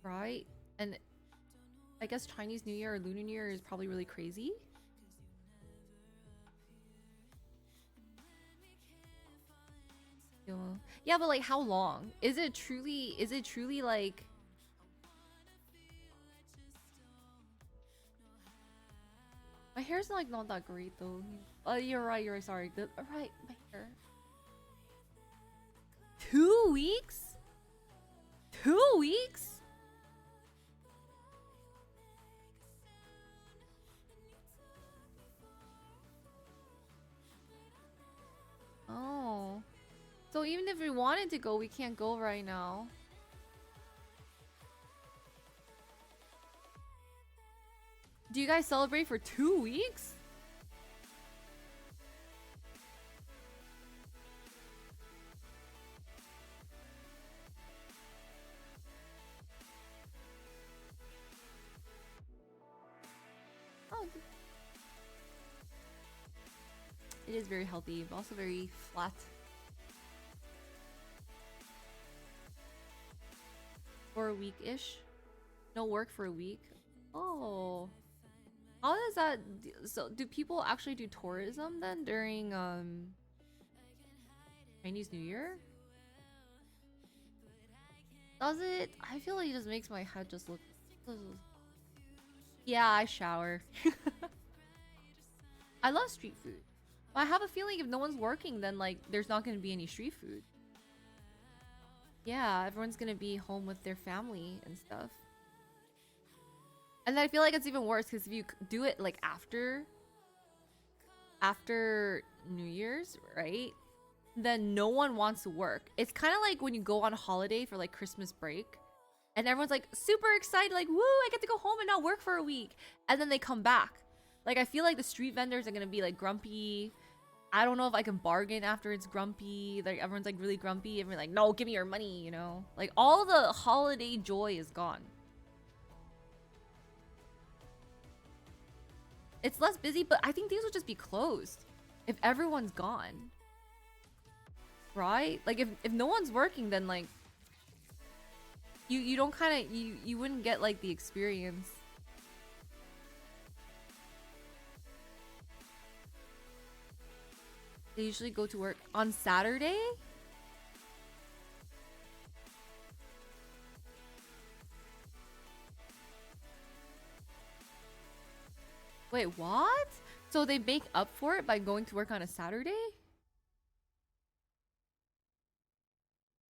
Right? And I guess Chinese New Year or Lunar New Year is probably really crazy. Yeah, but like how long? Is it truly like my hair's like not that great though. You're right, sorry. Right, my hair. 2 weeks? 2 weeks? Oh. So even if we wanted to go, we can't go right now. Do you guys celebrate for 2 weeks? Oh. It is very healthy, but also very flat. For a week-ish? No work for a week? Oh. How does that... So, do people actually do tourism then during, Chinese New Year? Does it? I feel like it just makes my head just look... Yeah, I shower. I love street food. But I have a feeling if no one's working, then, like, there's not gonna be any street food. Yeah, everyone's gonna be home with their family and stuff. And I feel like it's even worse because if you do it like after New Year's, right? Then no one wants to work. It's kind of like when you go on a holiday for like Christmas break and everyone's like super excited, like, woo, I get to go home and not work for a week. And then they come back. Like, I feel like the street vendors are gonna be like grumpy. I don't know if I can bargain after it's grumpy. Like, everyone's like really grumpy and we're like, no, give me your money, you know? Like, all the holiday joy is gone. It's less busy, but I think these will just be closed if everyone's gone. Right? Like, if no one's working, then like you don't kind of you wouldn't get like the experience. They usually go to work on Saturday. Wait, what? So they make up for it by going to work on a Saturday?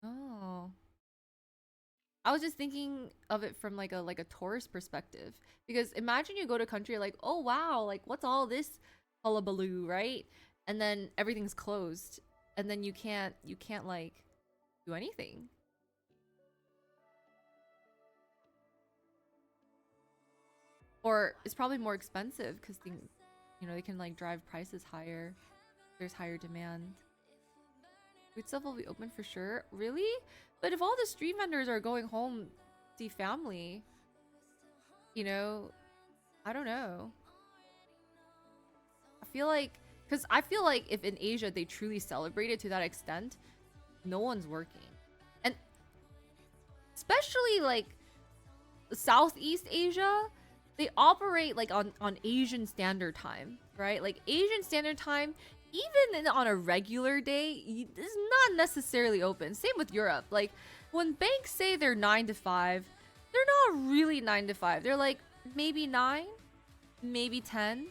Oh. I was just thinking of it from like a tourist perspective. Because imagine you go to a country like, oh wow, like what's all this hullabaloo, right? And then everything's closed. And then you can't like do anything. Or it's probably more expensive because they can like drive prices higher. There's higher demand. Food stuff will be open for sure. Really? But if all the street vendors are going home to see family, I don't know. I feel like Because I feel like if in Asia they truly celebrate it to that extent, no one's working. And especially like Southeast Asia, they operate like on Asian Standard Time, right? Like Asian Standard Time, on a regular day, is not necessarily open. Same with Europe. Like when banks say they're 9 to 5, they're not really 9 to 5. They're like maybe 9, maybe 10,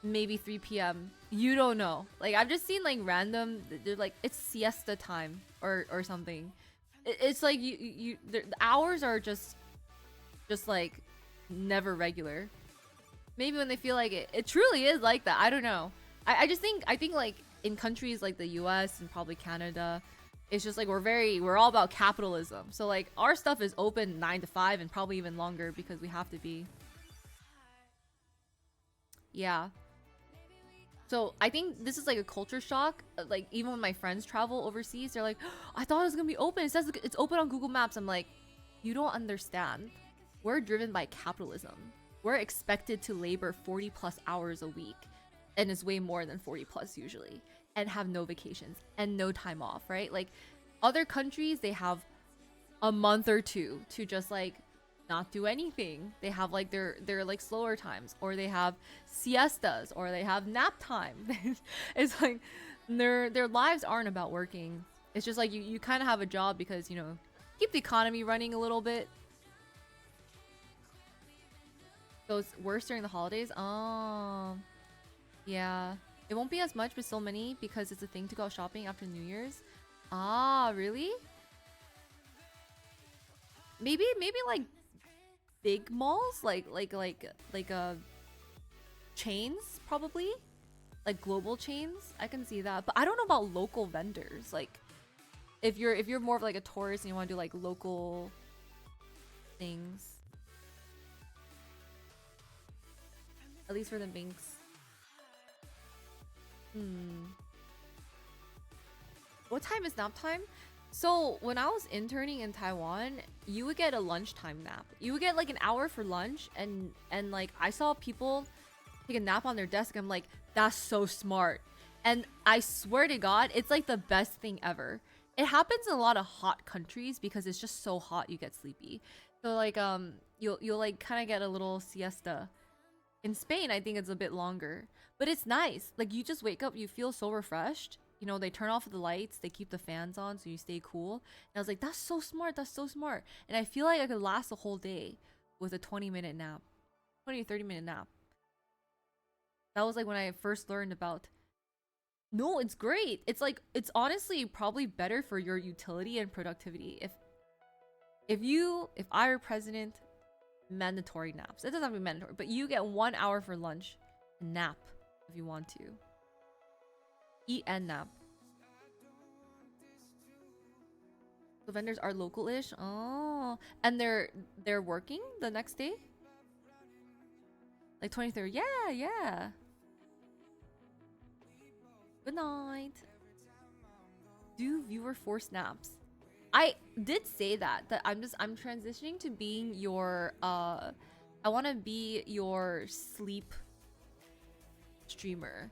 maybe 3 p.m. You don't know. Like I've just seen like random. They're like it's siesta time or something. It's like the hours are just like never regular. Maybe when they feel like it truly is like that. I don't know. I think like in countries like the US and probably Canada, it's just like we're all about capitalism. So like our stuff is open 9 to 5 and probably even longer because we have to be. Yeah. So I think this is like a culture shock. Like even when my friends travel overseas, they're like, oh, I thought it was gonna be open. It says it's open on Google Maps. I'm like, you don't understand. We're driven by capitalism. We're expected to labor 40 plus hours a week. And it's way more than 40 plus usually. And have no vacations and no time off, right? Like other countries, they have a month or two to just like not do anything. They have like their like slower times, or they have siestas, or they have nap time. It's like their lives aren't about working. It's just like you kind of have a job because, you know, keep the economy running a little bit. So it's worse during the holidays. Oh, yeah. It won't be as much, but so many because it's a thing to go shopping after New Year's. Ah, really? Maybe like big malls, like chains probably, like global chains. I can see that, but I don't know about local vendors. Like if you're more of like a tourist and you want to do like local things. At least for the Minx. What time is nap time? So when I was interning in Taiwan, you would get a lunchtime nap. You would get like an hour for lunch, and like I saw people take a nap on their desk. I'm like, that's so smart. And I swear to God, it's like the best thing ever. It happens in a lot of hot countries because it's just so hot you get sleepy. So like you'll like kind of get a little siesta. In Spain, I think it's a bit longer, but it's nice. Like you just wake up, you feel so refreshed. You know, they turn off the lights, they keep the fans on so you stay cool. And I was like, that's so smart, that's so smart. And I feel like I could last a whole day with a 20-minute nap, 20 to 30-minute nap. That was like when I first learned about. No, it's great. It's like, it's honestly probably better for your utility and productivity. If I were president, mandatory naps. It doesn't have to be mandatory, but you get 1 hour for lunch and nap if you want to. Eat and nap. The vendors are local-ish. Oh, and they're working the next day, like 23rd. Yeah. Good night. Do viewer force naps? I did say that I'm transitioning to being your I want to be your sleep streamer.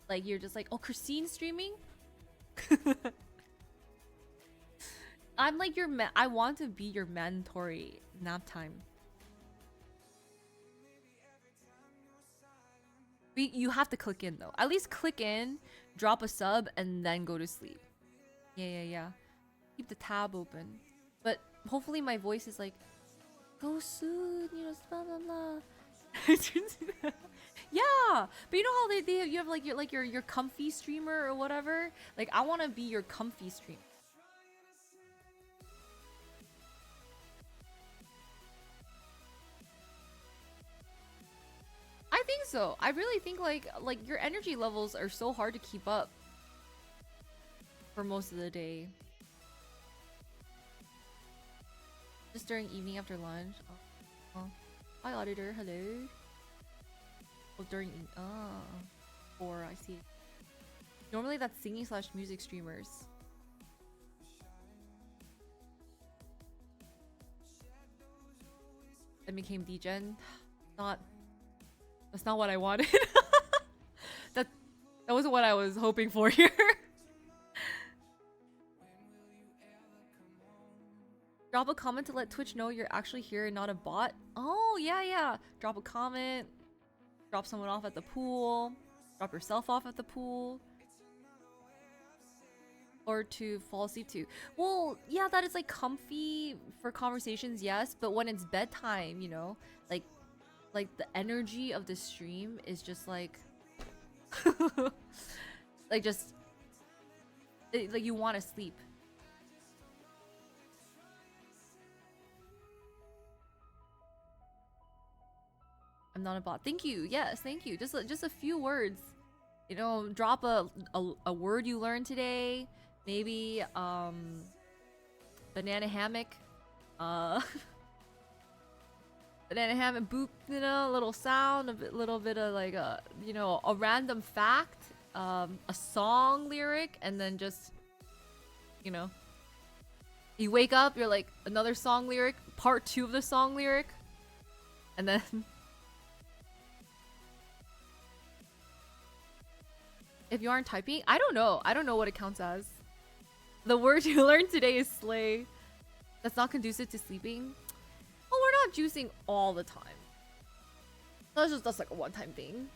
Like you're just like, oh, Christine streaming? I'm like your I want to be your mandatory nap time. You have to click in though. At least click in, drop a sub, and then go to sleep. Yeah. Keep the tab open. But hopefully my voice is like, go soon, you know, blah blah blah. Yeah, but you know how they you have like your comfy streamer or whatever. Like I want to be your comfy streamer. I think so. I really think like your energy levels are so hard to keep up for most of the day. Just during evening after lunch. Oh. Hi auditor, hello. Oh, during or I see. Normally that's singing / music streamers. Then became degen. That's not what I wanted. that That wasn't what I was hoping for here. Drop a comment to let Twitch know you're actually here and not a bot. Oh, yeah. Drop a comment. Drop someone off at the pool. Drop yourself off at the pool. Or to fall asleep to. Well, yeah, that is like comfy for conversations, yes. But when it's bedtime, you know, like the energy of the stream is just like, like just, like you want to sleep. I'm not a bot. Thank you. Yes, thank you. Just a few words. You know, drop a word you learned today. Maybe banana hammock. Banana hammock boop, you know, a little sound, little bit of like a, you know, a random fact, a song lyric, and then just, you know, you wake up, you're like another song lyric, part 2 of the song lyric, and then if you aren't typing, I don't know what it counts as. The word you learned today is slay. That's not conducive to sleeping. Well, we're not juicing all the time. That's like a one-time thing.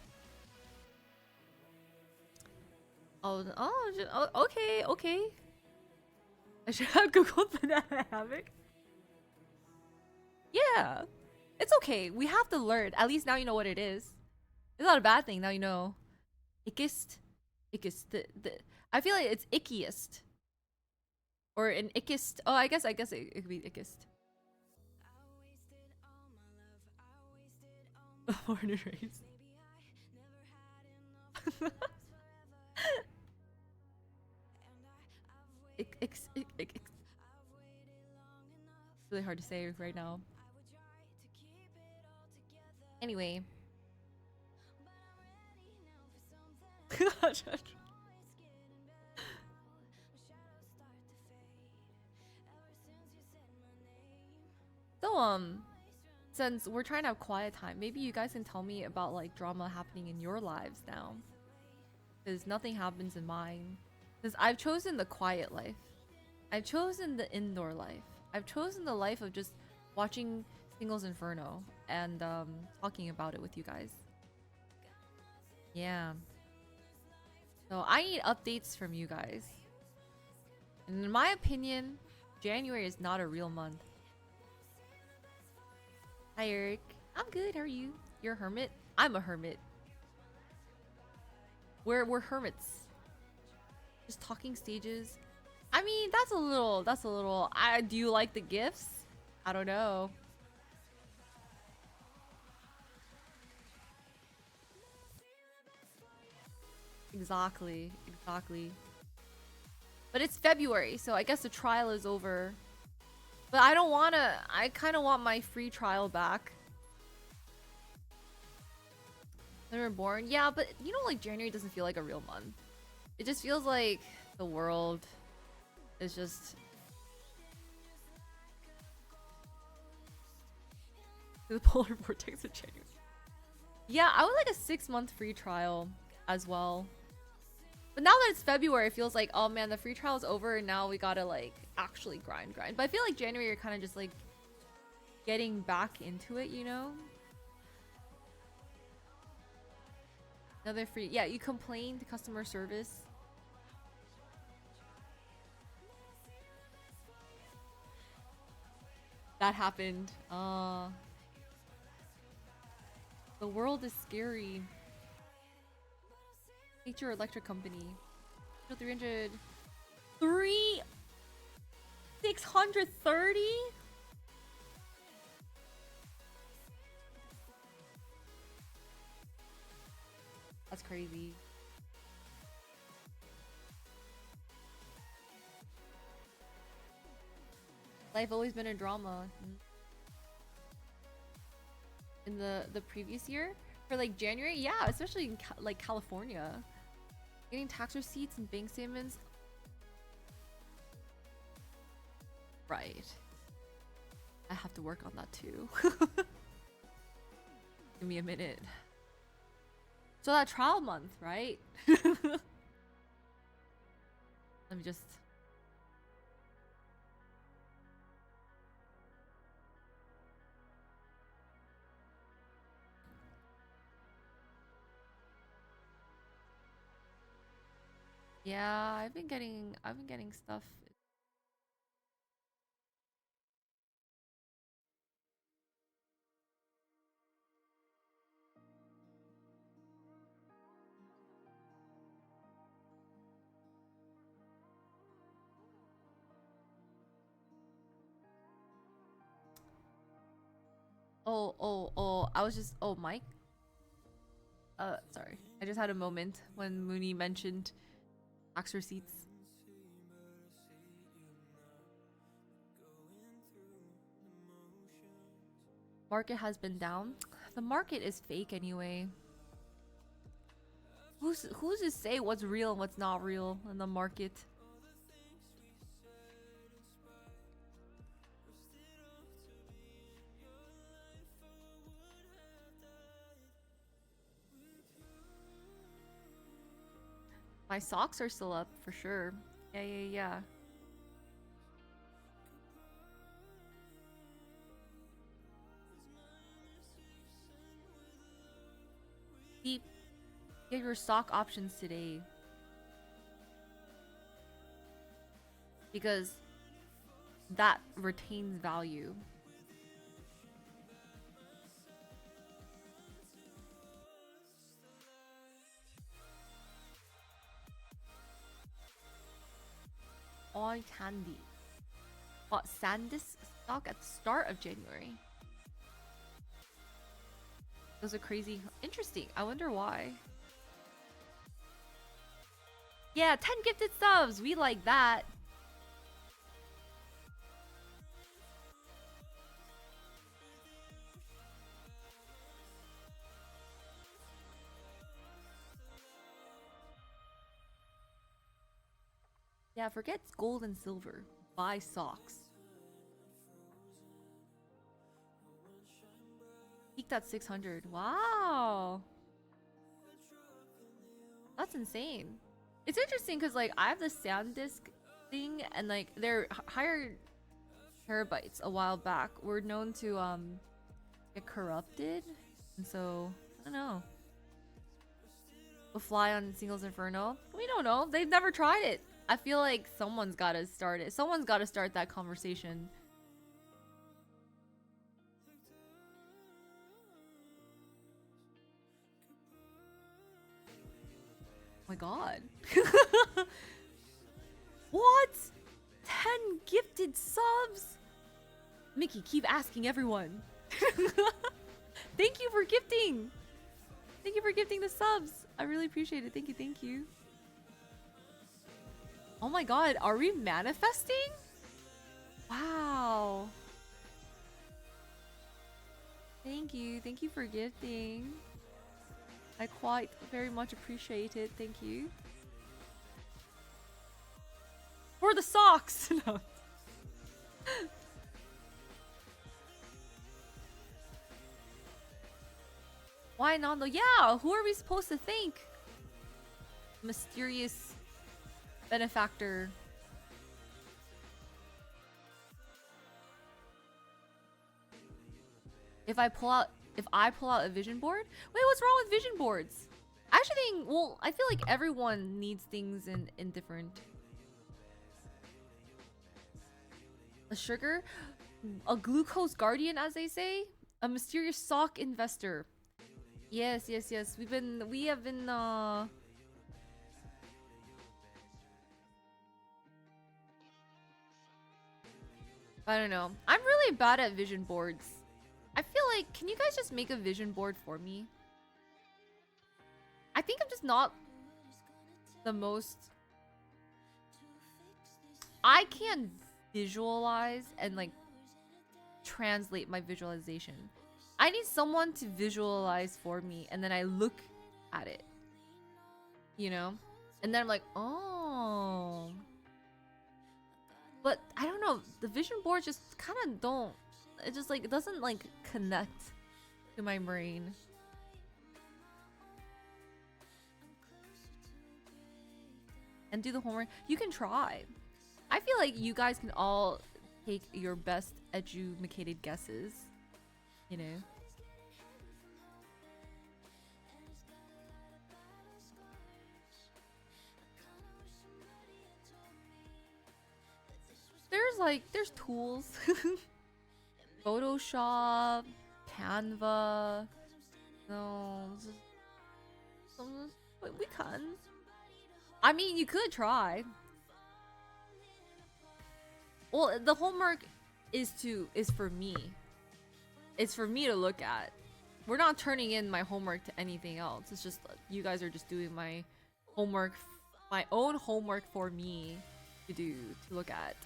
Oh, okay. I should have googled banana hammock. Yeah, it's okay. We have to learn. At least now you know what it is. It's not a bad thing. Now you know. Ickest. I feel like it's ickiest. Or an ickest. Oh, I guess it could be ickest. Born and raised. It's really hard to say right now. Anyway. So since we're trying to have quiet time, maybe you guys can tell me about like drama happening in your lives now, because nothing happens in mine. Because I've chosen the quiet life, I've chosen the indoor life, I've chosen the life of just watching Singles Inferno and talking about it with you guys. Yeah. So I need updates from you guys. And in my opinion, January is not a real month. Hi Eric. I'm good, how are you? You're a hermit? I'm a hermit. We're hermits. Just talking stages. I mean, that's a little do you like the gifts? I don't know. Exactly. But it's February, so I guess the trial is over. But I don't wanna, I kinda want my free trial back. They were born? Yeah, but you know, like January doesn't feel like a real month. It just feels like the world is just... the polar vortex of January. Yeah, I would like a 6-month free trial as well. But now that it's February, it feels like, oh man, the free trial is over and now we gotta like actually grind. But I feel like January, you're kind of just like getting back into it, you know? Another free, yeah, you complained to customer service. That happened. The world is scary. Nature Electric Company. 300. 630? That's crazy. Life always been a drama. In the previous year? For like January? Yeah, especially in like California. Getting tax receipts and bank statements. Right. I have to work on that too. Give me a minute. So that trial month, right? Let me just... Yeah, I've been getting stuff. Oh, I was just, oh, Mike? Sorry. I just had a moment when Mooney mentioned tax receipts. Market has been down. The market is fake anyway. Who's to say what's real and what's not real in the market? My socks are still up for sure. Yeah. Deep, get your stock options today. Because that retains value. All candy. Bought SanDisk stock at the start of January. Those are crazy. Interesting. I wonder why. Yeah, 10 gifted subs. We like that. Yeah, forget gold and silver. Buy socks. Peaked at 600. Wow. That's insane. It's interesting because like I have the SanDisk thing and like their higher terabytes a while back were known to get corrupted. And so I don't know. A fly on Singles Inferno? We don't know. They've never tried it. I feel like someone's gotta start it. Someone's gotta start that conversation. Oh my god. What? 10 gifted subs? Mickey, keep asking everyone. Thank you for gifting. Thank you for gifting the subs. I really appreciate it. Thank you. Oh my god, are we manifesting? Wow. Thank you for gifting. I quite very much appreciate it. Thank you. For the socks! No. Why not though? Yeah, who are we supposed to think? Mysterious benefactor. If I pull out a vision board? Wait, what's wrong with vision boards? I actually think, well, I feel like everyone needs things in different. A sugar? A glucose guardian, as they say? A mysterious sock investor. Yes. We have been I don't know. I'm really bad at vision boards. I feel like, can you guys just make a vision board for me? I think I'm just not the most... I can't visualize and like translate my visualization. I need someone to visualize for me and then I look at it. You know? And then I'm like, oh. But I don't know, the vision board just kind of don't... It just like, it doesn't like connect to my brain. and do the homework. You can try. I feel like you guys can all take your best educated guesses, you know. There's tools. Photoshop, Canva. No, we can. I mean, you could try. Well, the homework is for me. It's for me to look at. We're not turning in my homework to anything else. It's just you guys are just doing my homework, my own homework for me to look at.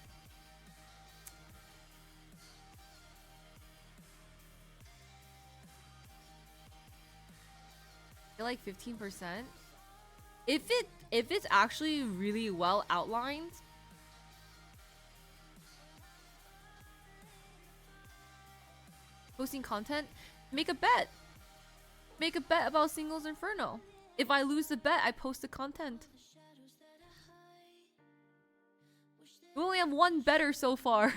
I feel like 15%. If it's actually really well outlined, posting content, make a bet. Make a bet about Singles Inferno. If I lose the bet, I post the content. We only have one better so far.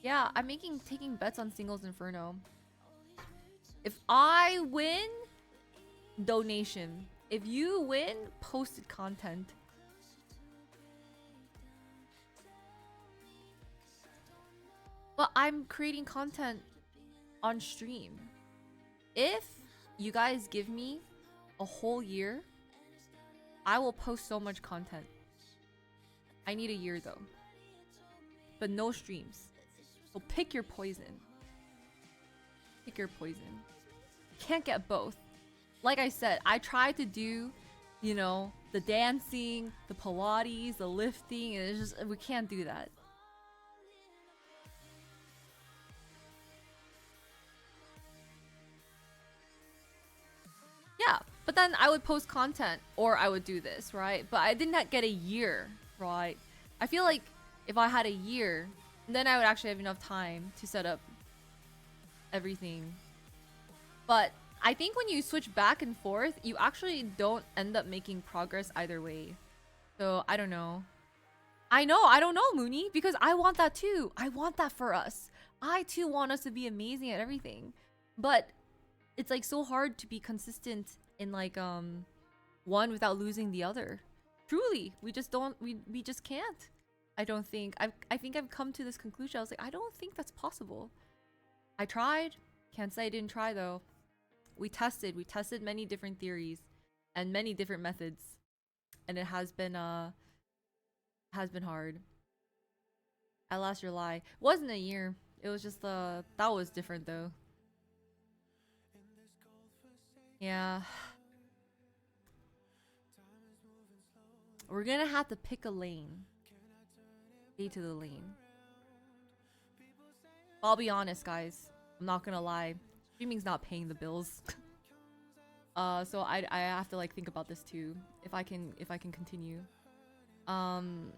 Yeah, I'm taking bets on Singles Inferno. If I win, donation. If you win, posted content. But I'm creating content on stream. If you guys give me a whole year, I will post so much content. I need a year though. But no streams. So pick your poison. Pick your poison. Can't get both. Like I said, I tried to do, you know, the dancing, the Pilates, the lifting, and it's just, we can't do that. Yeah, but then I would post content or I would do this, right? But I did not get a year, right? I feel like if I had a year, then I would actually have enough time to set up everything. But I think when you switch back and forth, you actually don't end up making progress either way. So I don't know. I don't know, Mooney, because I want that too. I want that for us. I too want us to be amazing at everything. But it's like so hard to be consistent in like one without losing the other. Truly, we just don't we just can't. I don't think I think I've come to this conclusion. I was like, I don't think that's possible. I tried. Can't say I didn't try though. We tested many different theories and many different methods. And it has been hard. At last your lie. It wasn't a year. It was just that was different though. Yeah. We're gonna have to pick a lane. Stay to the lane. I'll be honest, guys. I'm not gonna lie. Streaming's not paying the bills. So I have to like think about this too. If I can continue. We'll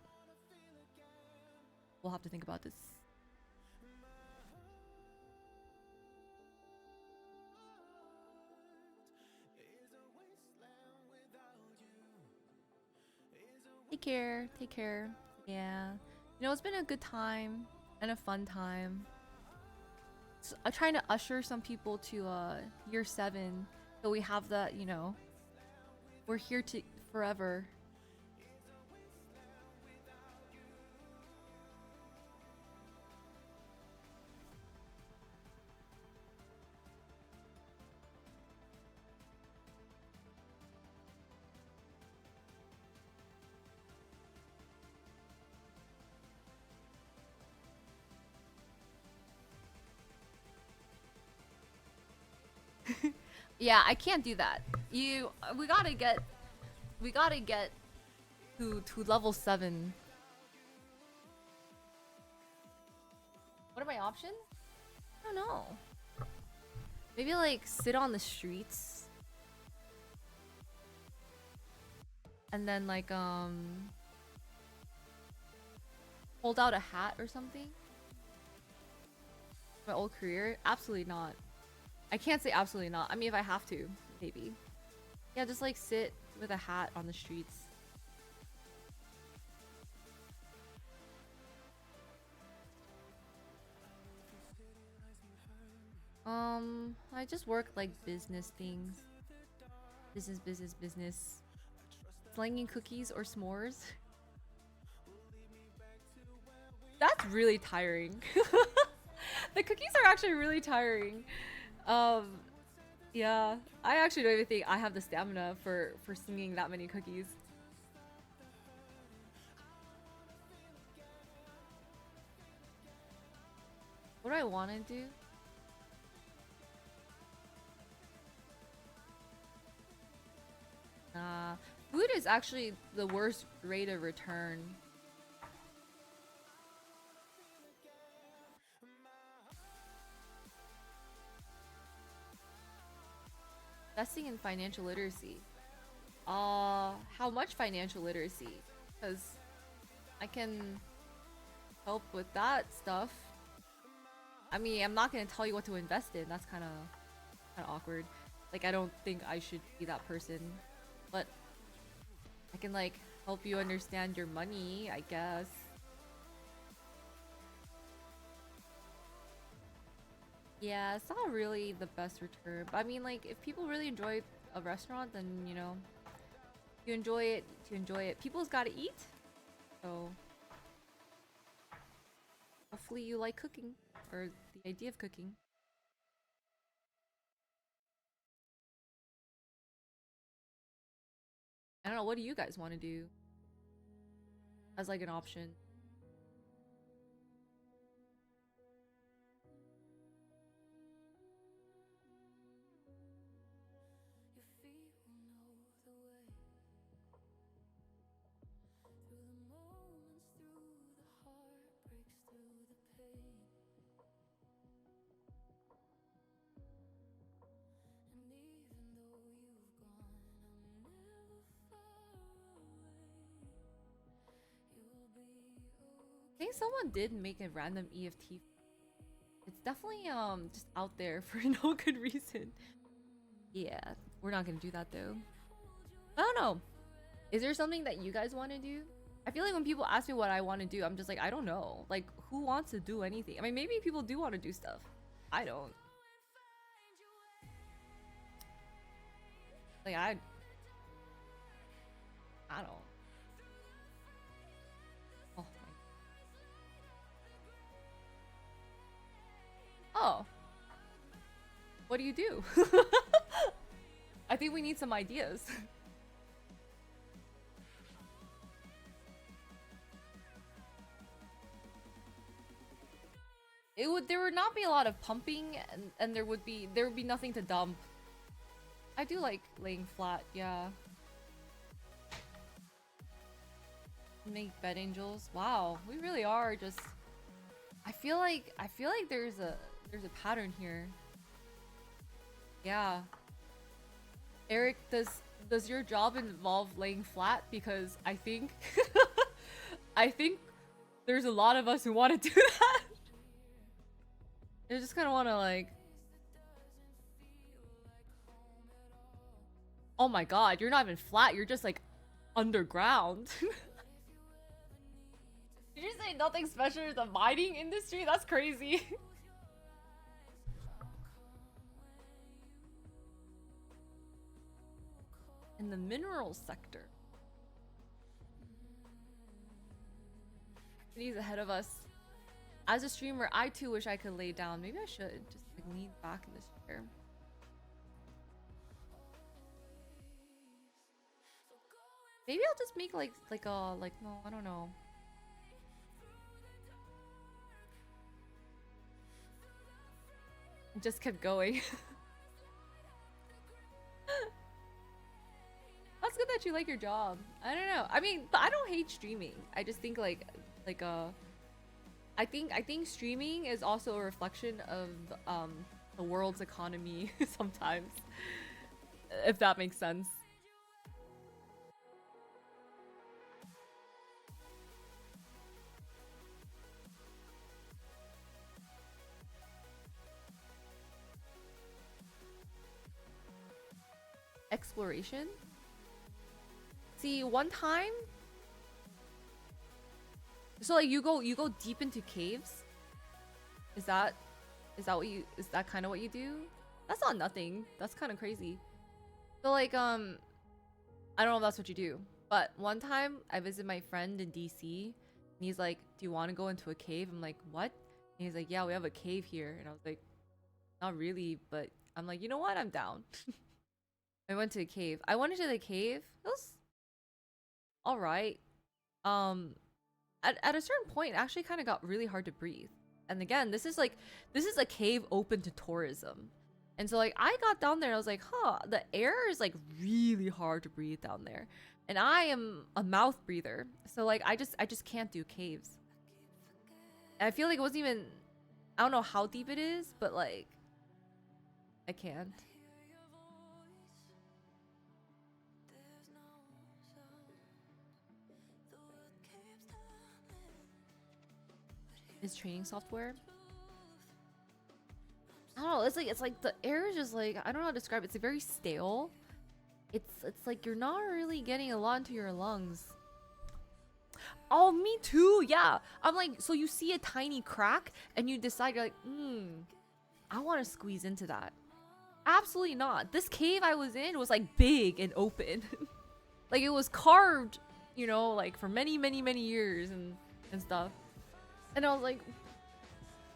have to think about this. Take care. Take care. Yeah. You know, it's been a good time and a fun time. So I'm trying to usher some people to year 7, so we have that, you know, we're here to forever. Yeah, I can't do that. We gotta get to level 7. What are my options? I don't know. Maybe like sit on the streets. And then like hold out a hat or something? My old career? Absolutely not. I can't say absolutely not. I mean, if I have to, maybe. Yeah, just like sit with a hat on the streets. I just work like business things. Business. Slanging cookies or s'mores. That's really tiring. The cookies are actually really tiring. Um, yeah, I actually don't even think I have the stamina for slinging that many cookies. What do I want to do? Food is actually the worst rate of return. Investing in financial literacy. How much financial literacy? Because I can help with that stuff. I mean, I'm not gonna tell you what to invest in. That's kind of awkward. Like, I don't think I should be that person, but I can like help you understand your money, I guess. Yeah, it's not really the best return, but I mean, like, if people really enjoy a restaurant, then you know, you enjoy it to enjoy it. People's gotta eat, so hopefully you like cooking or the idea of cooking. I don't know. What do you guys want to do as like an option? I think someone did make a random EFT. It's definitely just out there for no good reason. Yeah, we're not gonna do that though. I don't know. Is there something that you guys want to do? I feel like when people ask me what I want to do, I'm just like, I don't know. Like, who wants to do anything? I mean, maybe people do want to do stuff. I don't. Like, I don't. Oh my. Oh, what do you do? I think we need some ideas. There would not be a lot of pumping, and there would be nothing to dump. I do like laying flat, yeah. Make bed angels. Wow, we really are just. I feel like there's a pattern here. Yeah. Eric, does your job involve laying flat? Because I think I think there's a lot of us who want to do that. I just kind of want to like. Oh my god, you're not even flat. You're just like underground. Did you say nothing special in the mining industry? That's crazy. In the mineral sector. He's ahead of us. As a streamer, I too wish I could lay down. Maybe I should just like lean back in this chair. Maybe I'll just make like a no, I don't know. Just kept going. That's good that you like your job. I don't know. I mean, but I don't hate streaming. I just think like I think streaming is also a reflection of the world's economy sometimes. If that makes sense. Exploration? See, one time. So like you go deep into caves? Is that what you is that kind of what you do? That's not nothing. That's kind of crazy. So like I don't know if that's what you do. But one time I visited my friend in DC and he's like, "Do you want to go into a cave?" I'm like, "What?" And he's like, "Yeah, we have a cave here." And I was like, "Not really, but I'm like, you know what? I'm down." I went to a cave. I went into the cave. It was all right. Um, at a certain point, it actually kind of got really hard to breathe. And again, this is a cave open to tourism. And so like I got down there and I was like, huh, the air is like really hard to breathe down there. And I am a mouth breather. So like I just can't do caves. And I feel like it wasn't even, I don't know how deep it is, but like I can't. Is training software? I don't know. It's like the air is just like, I don't know how to describe it. It's like very stale. It's like you're not really getting a lot into your lungs. Oh, me too. Yeah. I'm like, so you see a tiny crack and you decide you're like, I want to squeeze into that. Absolutely not. This cave I was in was like big and open. Like it was carved, you know, like for many, many, many years and stuff. And I was like,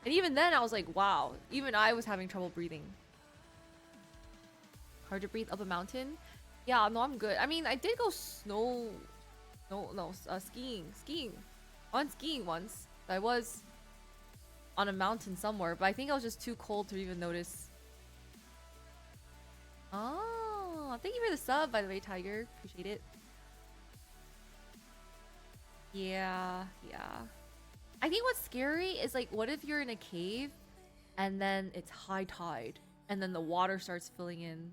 and even then I was like, wow, even I was having trouble breathing. Hard to breathe up a mountain? Yeah, no, I'm good. I mean, I did go skiing. I went skiing once. I was on a mountain somewhere, but I think I was just too cold to even notice. Oh, thank you for the sub, by the way, Tiger. Appreciate it. Yeah. I think what's scary is like, what if you're in a cave and then it's high tide and then the water starts filling in?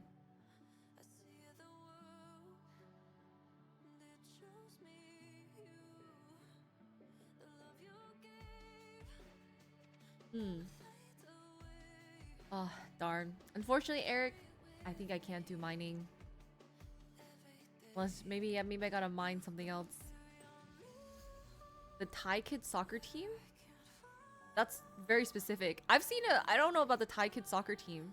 Oh, darn. Unfortunately, Eric, I think I can't do mining. Unless maybe I gotta mine something else. The Thai kids soccer team? That's very specific. I don't know about the Thai kids soccer team.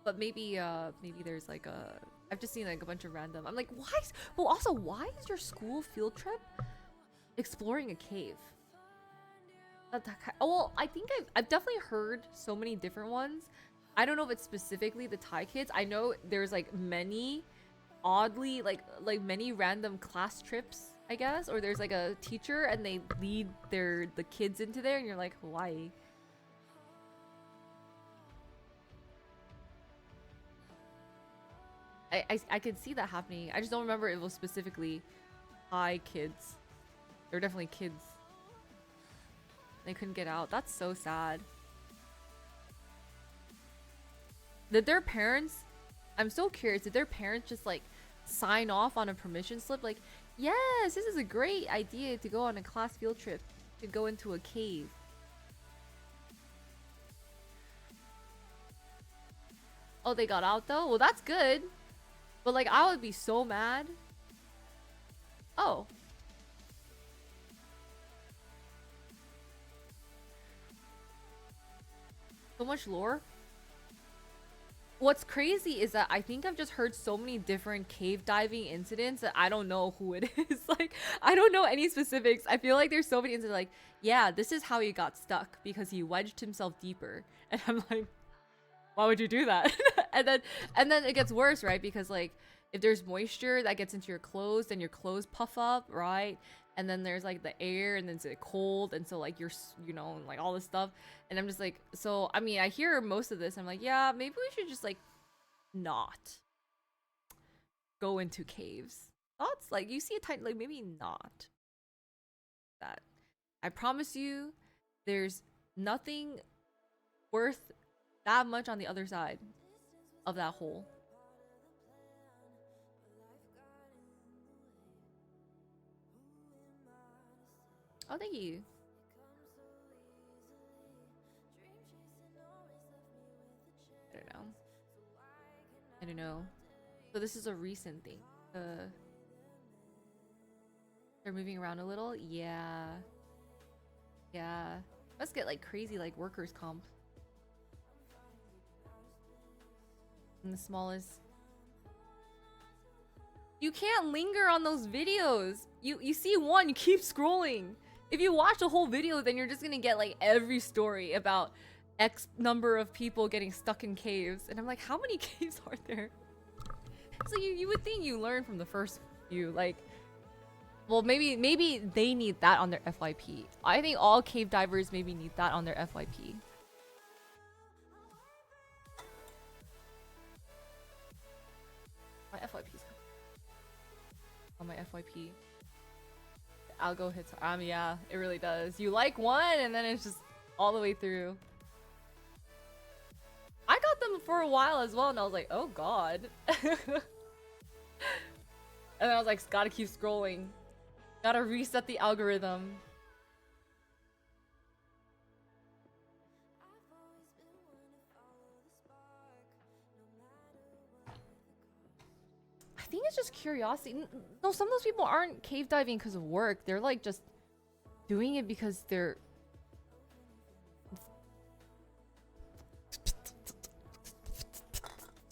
But maybe there's like I've just seen like a bunch of random. I'm like, why is your school field trip exploring a cave? Oh, well, I think I've definitely heard so many different ones. I don't know if it's specifically the Thai kids. I know there's like many oddly like many random class trips, I guess, or there's like a teacher and they lead the kids into there and you're like, why? I could see that happening. I just don't remember it was specifically Thai kids. They're definitely kids. They couldn't get out. That's so sad. Did their parents, I'm so curious, did their parents just like sign off on a permission slip like, yes, this is a great idea to go on a class field trip to go into a cave? Oh, they got out though? Well, that's good. But like, I would be so mad. Oh. So much lore. What's crazy is that I think I've just heard so many different cave diving incidents that I don't know who it is. Like, I don't know any specifics. I feel like there's so many incidents like, yeah, this is how he got stuck because he wedged himself deeper. And I'm like, why would you do that? and then it gets worse, right? Because like if there's moisture that gets into your clothes, then your clothes puff up, right? And then there's like the air and then it's cold and so like you're, you know, like all this stuff. And I'm just like, so I mean, I hear most of this. I'm like, yeah, maybe we should just like not go into caves. Thoughts? Like you see a tiny, like maybe not that. I promise you there's nothing worth that much on the other side of that hole. Oh, thank you. I don't know. I don't know. So this is a recent thing. They're moving around a little. Yeah. Yeah. Must get like crazy like workers comp. And the smallest. You can't linger on those videos. You see one, you keep scrolling. If you watch a whole video, then you're just gonna get like every story about X number of people getting stuck in caves. And I'm like, how many caves are there? So you would think you learn from the first few, like, well, maybe they need that on their FYP. I think all cave divers maybe need that on their FYP. My FYP's on my FYP. The algo hits. Yeah, it really does. You like one, and then it's just all the way through. I got them for a while as well, and I was like, oh god. And then I was like, gotta keep scrolling. Gotta reset the algorithm. I think it's just curiosity. No, some of those people aren't cave diving because of work. They're like just doing it because they're...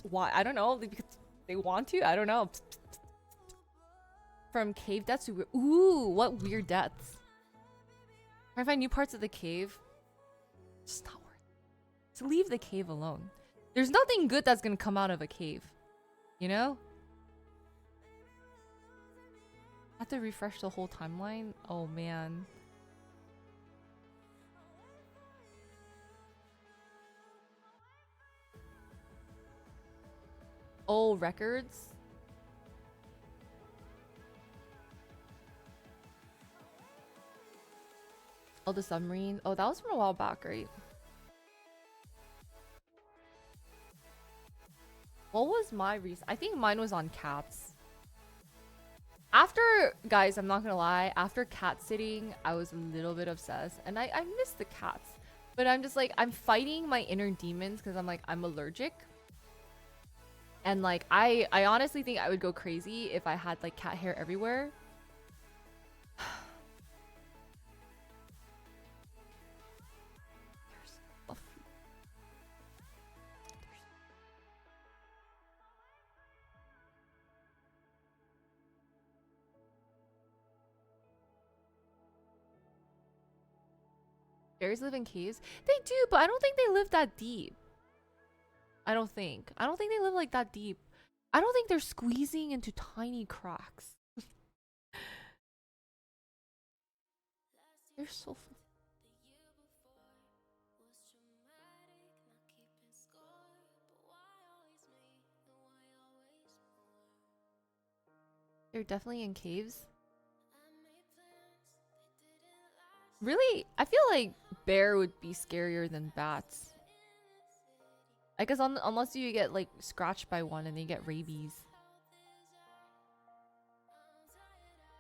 Why? I don't know. Because they want to? I don't know. From cave deaths to... Ooh, what weird deaths. Try to find new parts of the cave. Just not worth it. Just leave the cave alone. There's nothing good that's gonna come out of a cave. You know? I have to refresh the whole timeline? Oh man. Oh, records? Oh, the submarine. Oh, that was from a while back, right? What was my reason? I think mine was on cats. After, guys, I'm not gonna lie, after cat sitting, I was a little bit obsessed. And I miss the cats. But I'm just like, I'm fighting my inner demons because I'm like, I'm allergic. And like, I honestly think I would go crazy if I had like cat hair everywhere. Bears live in caves? They do, but I don't think they live that deep. I don't think. I don't think they live like that deep. I don't think they're squeezing into tiny cracks. They're so... They're definitely in caves. Really? I feel like bear would be scarier than bats. I guess unless you get like scratched by one and then you get rabies.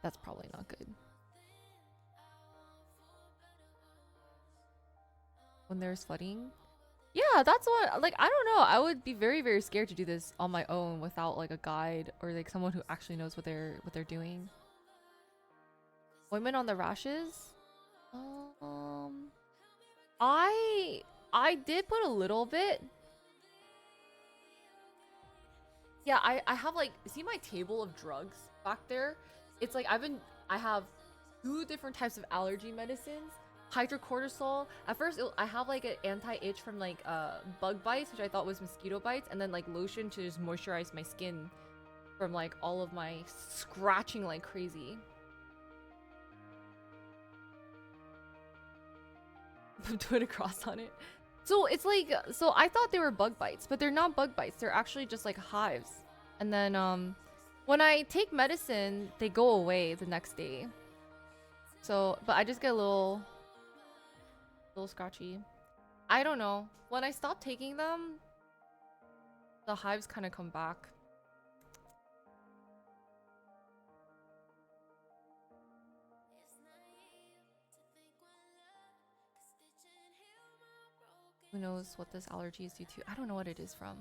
That's probably not good. When there's flooding? Yeah, that's what, like, I don't know. I would be very, very scared to do this on my own without like a guide or like someone who actually knows what they're doing. Women on the rashes? I did put a little bit. Yeah, I have like, see my table of drugs back there? It's like I have 2 different types of allergy medicines. Hydrocortisol. At first, I have like an anti-itch from like bug bites, which I thought was mosquito bites, and then like lotion to just moisturize my skin from like all of my scratching like crazy. Doing a cross on it. So it's like, so I thought they were bug bites, but they're not bug bites. They're actually just like hives. And then when I take medicine, they go away the next day. So, but I just get a little scratchy. I don't know. When I stop taking them, the hives kind of come back. Who knows what this allergy is due to? I don't know what it is from.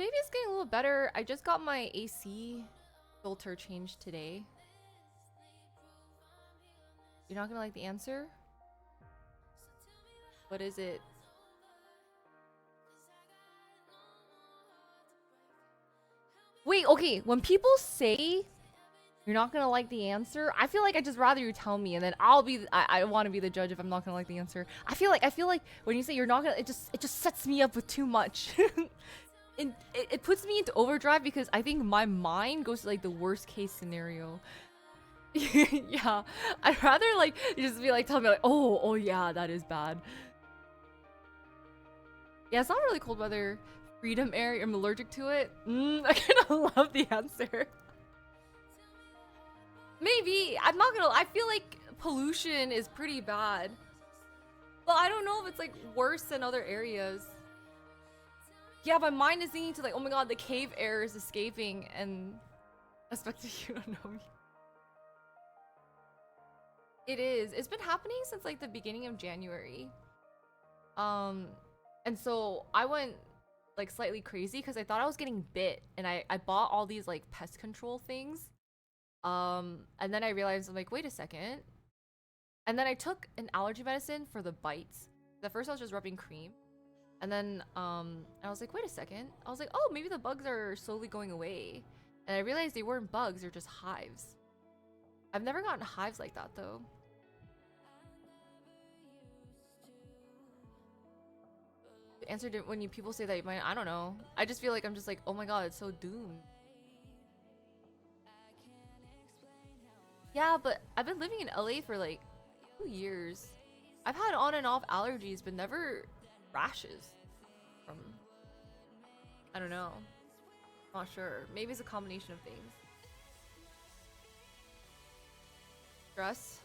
maybe it's getting a little better. I just got my AC filter changed today. You're not gonna like the answer? What is it? Wait, okay. When people say you're not gonna like the answer, I feel like I just rather you tell me, and then I'll be. I want to be the judge if I'm not gonna like the answer. I feel like when you say you're not gonna, it just sets me up with too much. It puts me into overdrive because I think my mind goes to like the worst case scenario. Yeah, I'd rather like you just be like tell me like oh yeah, that is bad. Yeah, it's not really cold weather. Freedom air, I'm allergic to it. I kind of love the answer. Maybe. I'm not gonna. I feel like pollution is pretty bad. But I don't know if it's like worse than other areas. Yeah, my mind is thinking to like, oh my god, the cave air is escaping and expecting you don't know me. It is. It's been happening since like the beginning of January. And so I went like slightly crazy because I thought I was getting bit, and I bought all these like pest control things. And then I realized I'm like, wait a second. And then I took an allergy medicine for the bites. At first I was just rubbing cream. And then I was like, wait a second. I was like, oh, maybe the bugs are slowly going away. And I realized they weren't bugs, they're just hives. I've never gotten hives like that though. Answered it when people say that you might. I don't know. I just feel like I'm just like, oh my god, it's so doomed. Yeah, but I've been living in LA for like 2 years. I've had on and off allergies, but never rashes. From I don't know. Not sure. Maybe it's a combination of things. Stress.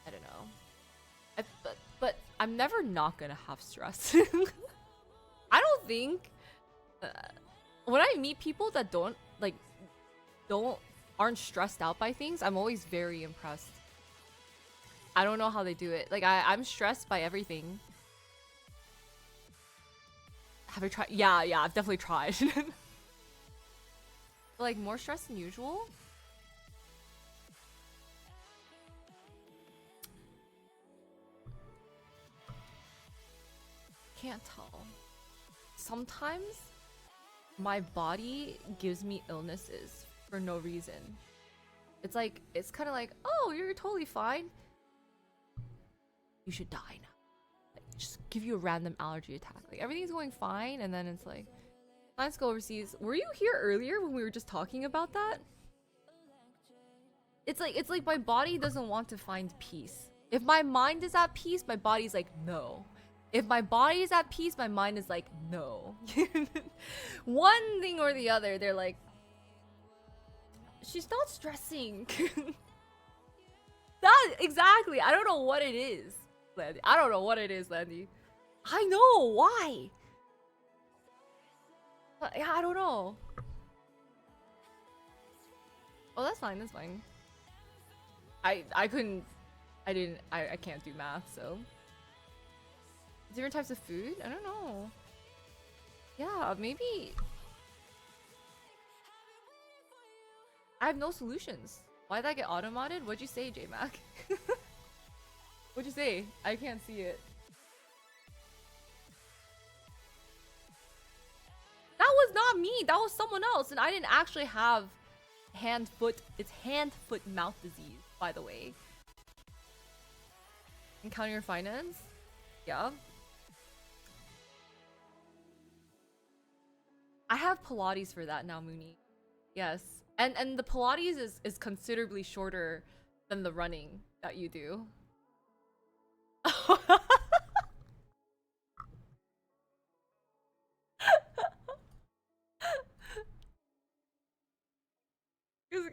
I don't know. But I'm never not gonna have stress. I don't think when I meet people that aren't stressed out by things, I'm always very impressed. I don't know how they do it. Like I'm stressed by everything. Have I tried? Yeah, I've definitely tried. But, like more stressed than usual. Can't tell. Sometimes my body gives me illnesses for no reason. It's like, it's kind of like, oh, you're totally fine. You should die now. Like, just give you a random allergy attack. Like everything's going fine, and then it's like, let's go overseas. Were you here earlier when we were just talking about that? It's like my body doesn't want to find peace. If my mind is at peace, my body's like, no. If my body is at peace, my mind is like, no. One thing or the other, they're like, she's not stressing. That, exactly. I don't know what it is, Landy. I don't know what it is, Landy. I know, why? But, yeah, I don't know. Oh, that's fine, that's fine. I can't do math, so. Different types of food? I don't know. Yeah, maybe. I have no solutions. Why did that get auto-modded? What'd you say, J-Mac? What'd you say? I can't see it. That was not me. That was someone else. And I didn't actually have it's hand-foot-mouth disease, by the way. Encounter your finance? Yeah. I have Pilates for that now, Mooney. Yes. And the Pilates is considerably shorter than the running that you do.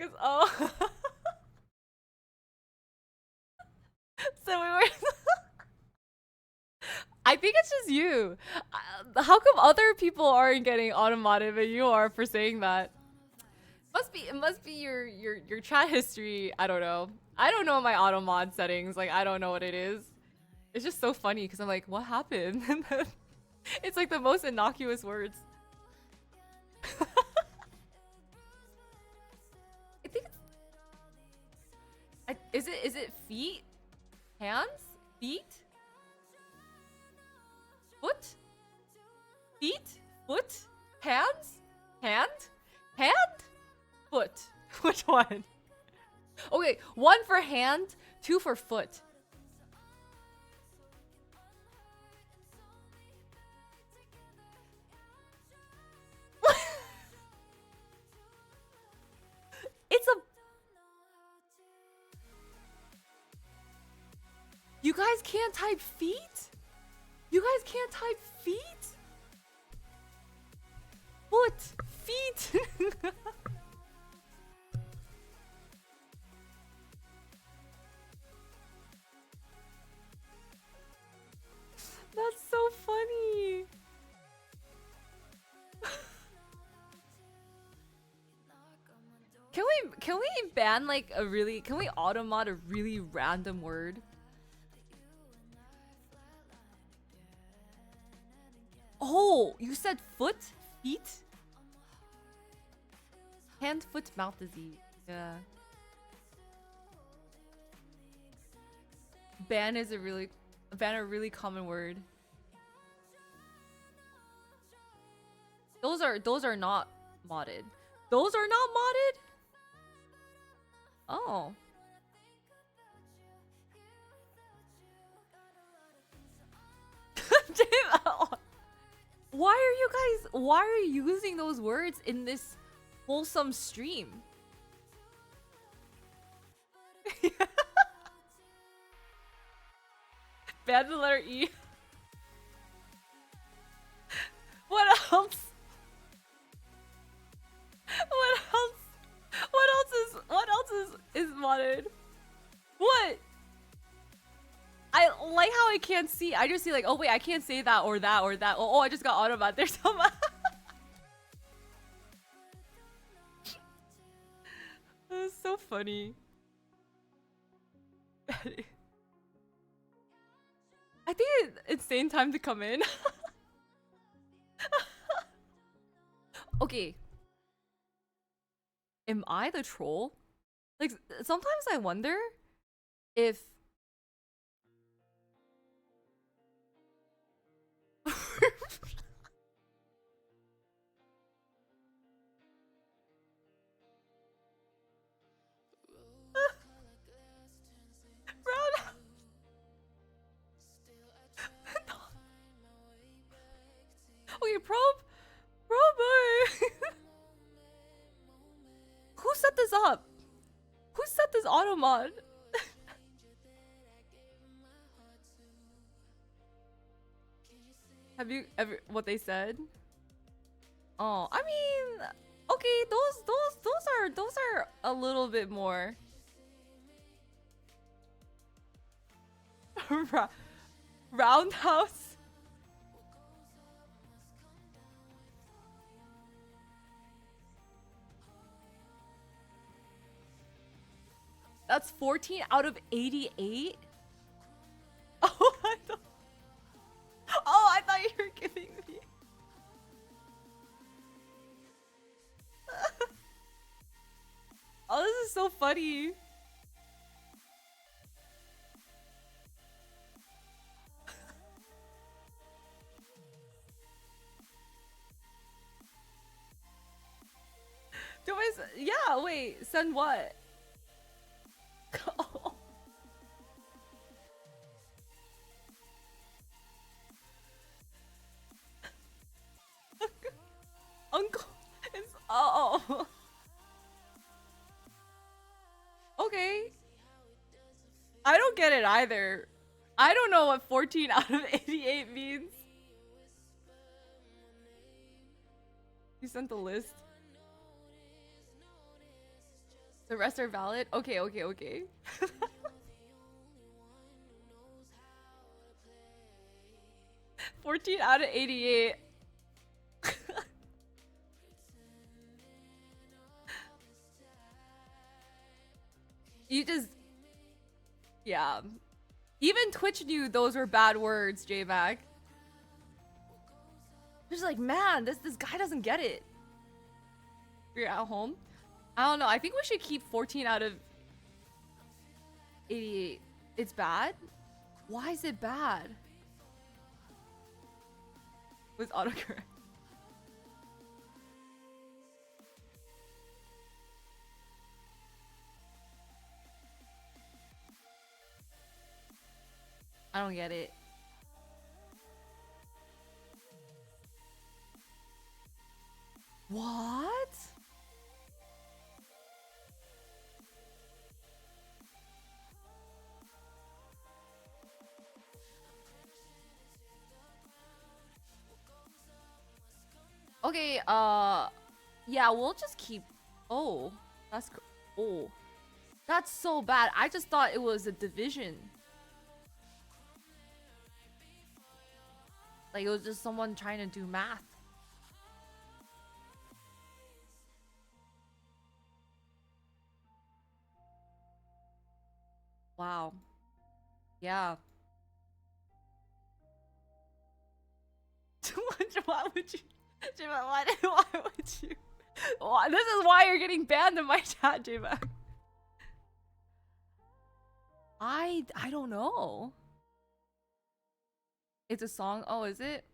Cause, oh. So we were I think it's just you. How come other people aren't getting automated but you are for saying that? It must be your chat history. I don't know. I don't know my auto mod settings. Like I don't know what it is. It's just so funny because I'm like, what happened? And then it's like the most innocuous words. I think it's, is it feet? Hands? Feet? Foot? Feet? Foot? Hands? Hand? Hand? Foot. Which one? Okay, 1 for hand, 2 for foot. It's a... You guys can't type feet? You guys can't type feet? Foot. Feet. That's so funny. Can we ban like a really, can we automod a really random word? Oh, you said foot? Feet? Hand, foot, mouth disease. Yeah. Ban is a really common word. Those are not modded. Those are not modded? Oh. Why are you using those words in this wholesome stream? Ban the letter E. What else? What else? What else is modded? What? I like how I can't see. I just see like, oh wait, I can't say that or that or that. Oh, I just got automat. There's some. That's so funny. I think it's insane time to come in. Okay. Am I the troll? Like, sometimes I wonder if... Okay, probe. Who set this up? Who set this automod? Have you ever what they said? Oh, I mean, okay, those are a little bit more. Roundhouse. That's 14 out of 88? Oh, I thought you were giving me. Oh, this is so funny. Yeah, wait, send what? Oh. Uncle is oh. Okay. I don't get it either. I don't know what 14 out of 88 means. You sent the list. The rest are valid? Okay. 14 out of 88. You just... Yeah. Even Twitch knew those were bad words, J-Mac. Just like, man, this guy doesn't get it. You're at home? I don't know. I think we should keep 14 out of 88. It's bad? Why is it bad? With autocorrect. I don't get it. What? Okay, yeah, we'll just keep. Oh, oh, that's so bad. I just thought it was a division. Like it was just someone trying to do math. Wow. Yeah. Why would you? Why would you? Why, this is why you're getting banned in my chat, J-Mac. I don't know. It's a song. Oh, is it?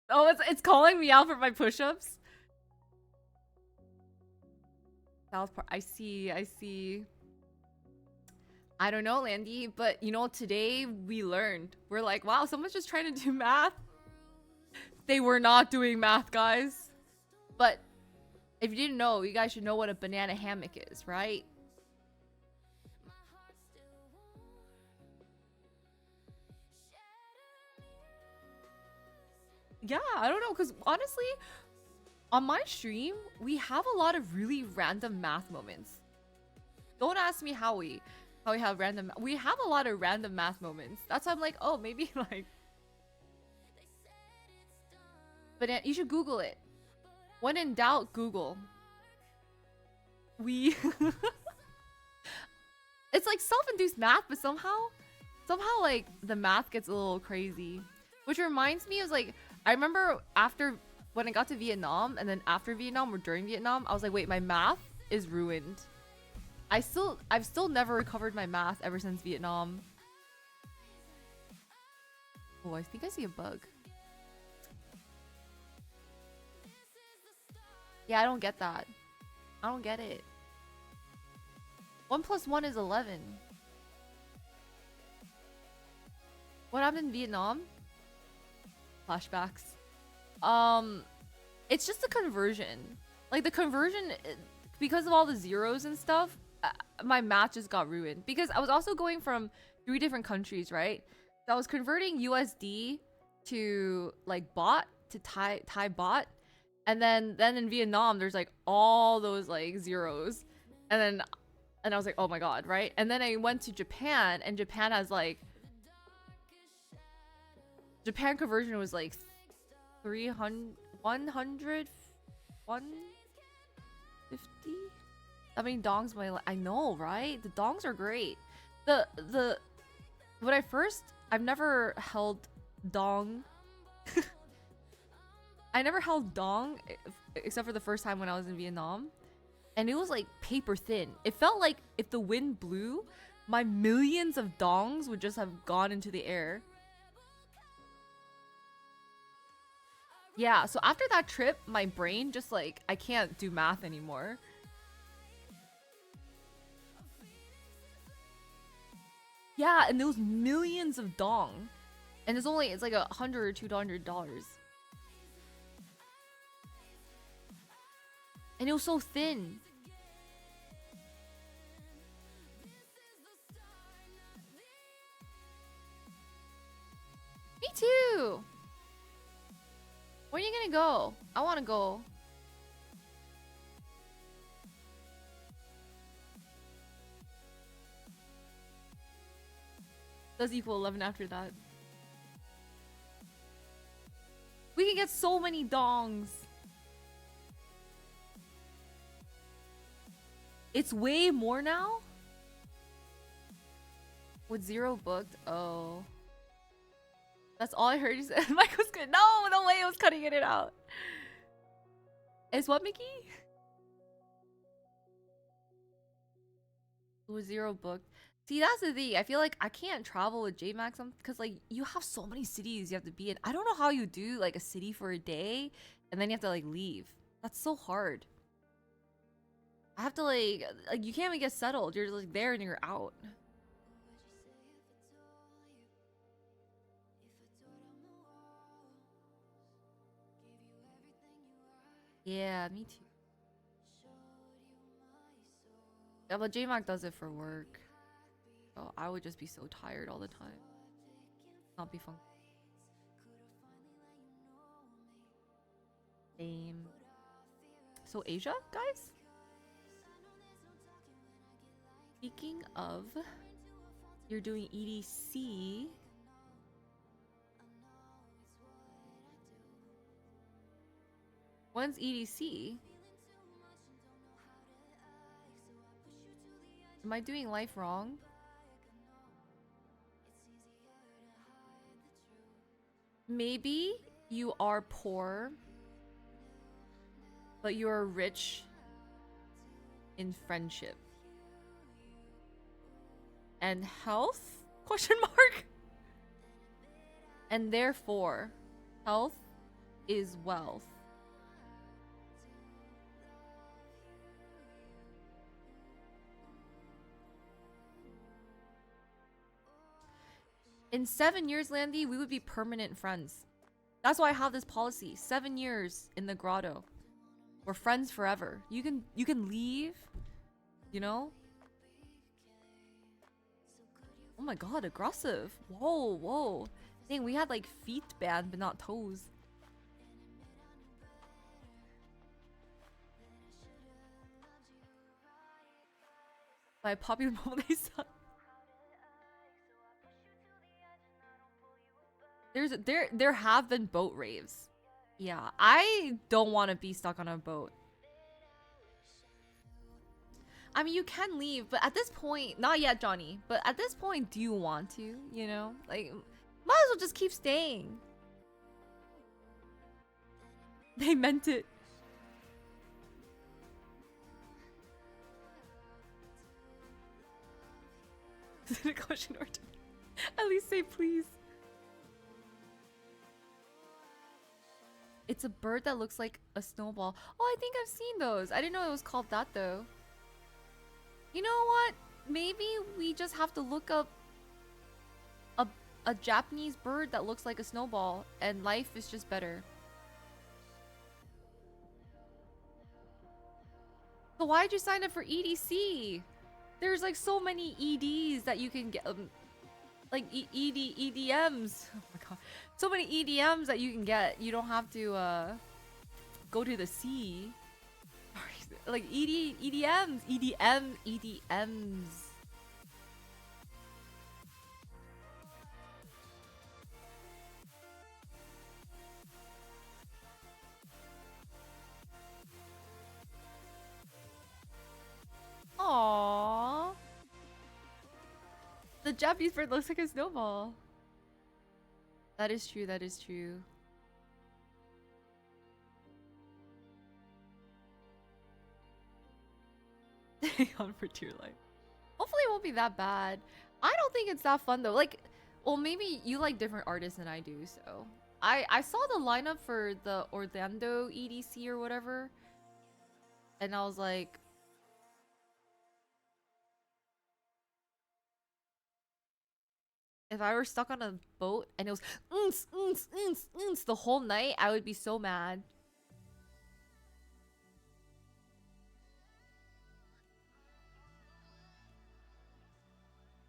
Oh, it's calling me out for my push-ups. South Park. I see. I see. I don't know, Landy, but you know, today we learned. We're like, wow, someone's just trying to do math. They were not doing math, guys. But if you didn't know, you guys should know what a banana hammock is, right? Yeah, I don't know, because honestly, on my stream, we have a lot of really random math moments. Don't ask me how we have random. We have a lot of random math moments. That's why I'm like, oh, maybe like. But you should Google it. When in doubt, Google. It's like self-induced math, but somehow like the math gets a little crazy. Which reminds me of like, I remember after when I got to Vietnam and then after Vietnam or during Vietnam, I was like, wait, my math is ruined. I've still never recovered my math ever since Vietnam. Oh, I think I see a bug. Yeah, I don't get that. I don't get it. 1 + 1 is 11. What happened in Vietnam? Flashbacks. It's just the conversion. Like the conversion, because of all the zeros and stuff, my math just got ruined. Because I was also going from 3 different countries, right? So I was converting USD to like baht to Thai baht, and then in Vietnam there's like all those like zeros, and I was like, oh my god, right? And then I went to Japan, and Japan has like Japan conversion was like 300, 100, 150. I mean, dongs my I know, right? The dongs are great. I've never held dong. I never held dong except for the first time when I was in Vietnam, and it was like paper thin. It felt like if the wind blew, my millions of dongs would just have gone into the air. Yeah, so after that trip, my brain just like, I can't do math anymore. Yeah, and those millions of dong. And it's like $100 or $200. And it was so thin. Me too! Where are you gonna go? I wanna go. Does equal 11 after that. We can get so many dongs. It's way more now? With 0 booked? Oh. That's all I heard you say. Mike was good. No, no way I was cutting it out. Is what, Mickey? With 0 booked. See, that's the thing. I feel like I can't travel with JMax because like you have so many cities you have to be in. I don't know how you do like a city for a day and then you have to like leave. That's so hard. I have to like you can't even get settled. You're like there and you're out. Yeah, me too. Yeah, but JMac does it for work. So I would just be so tired all the time. Not be fun. Same. So Asia, guys? Speaking of, you're doing EDC. When's EDC? Am I doing life wrong? Maybe you are poor, but you are rich in friendship. And health? Question mark? And therefore, health is wealth. In 7 years, Landy, we would be permanent friends. That's why I have this policy. 7 years in the grotto. We're friends forever. You can leave, you know? Oh my god, aggressive. Whoa, whoa. Dang, we had like feet banned, but not toes. By popular mobile, they suck. There have been boat raves. Yeah, I don't want to be stuck on a boat. I mean, you can leave, but at this point, not yet, Johnny. But at this point, do you want to? You know, like, might as well just keep staying. They meant it. Is it a question or two? At least say please. It's a bird that looks like a snowball. Oh, I think I've seen those. I didn't know it was called that though. You know what? Maybe we just have to look up a Japanese bird that looks like a snowball and life is just better. So why'd you sign up for EDC? There's like so many EDs that you can get. Like EDMs. Oh my god. So many EDMs that you can get. You don't have to go to the sea. Like EDMs. Aww. The Japanese bird looks like a snowball. That is true, that is true. On for dear life. Hopefully it won't be that bad. I don't think it's that fun though. Like, well, maybe you like different artists than I do, so. I saw the lineup for the Orlando EDC or whatever. And I was like, if I were stuck on a boat and it was the whole night, I would be so mad.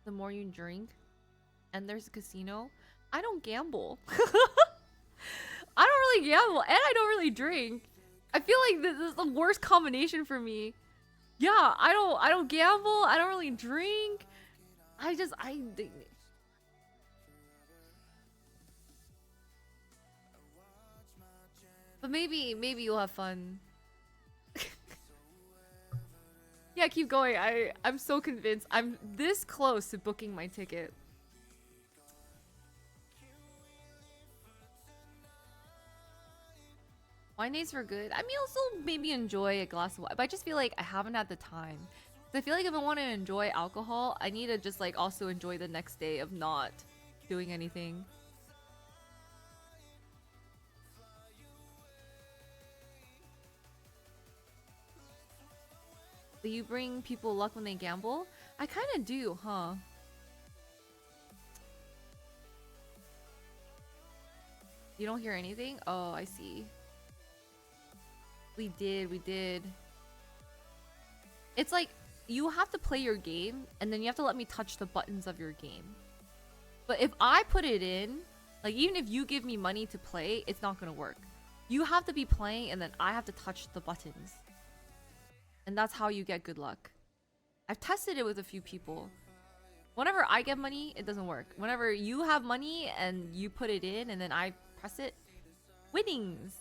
The more you drink, and there's a casino. I don't gamble. I don't really gamble, and I don't really drink. I feel like this is the worst combination for me. Yeah, I don't gamble. I don't really drink. But maybe you'll have fun. Yeah, keep going. I'm so convinced. I'm this close to booking my ticket. Wine days were good. I mean, also maybe enjoy a glass of wine, but I just feel like I haven't had the time. 'Cause I feel like if I want to enjoy alcohol, I need to just like also enjoy the next day of not doing anything. Do you bring people luck when they gamble? I kind of do, huh? You don't hear anything? Oh, I see. We did. It's like you have to play your game and then you have to let me touch the buttons of your game. But if I put it in, like even if you give me money to play, it's not gonna work. You have to be playing and then I have to touch the buttons. And that's how you get good luck. I've tested it with a few people. Whenever I get money, it doesn't work. Whenever you have money and you put it in and then I press it, winnings.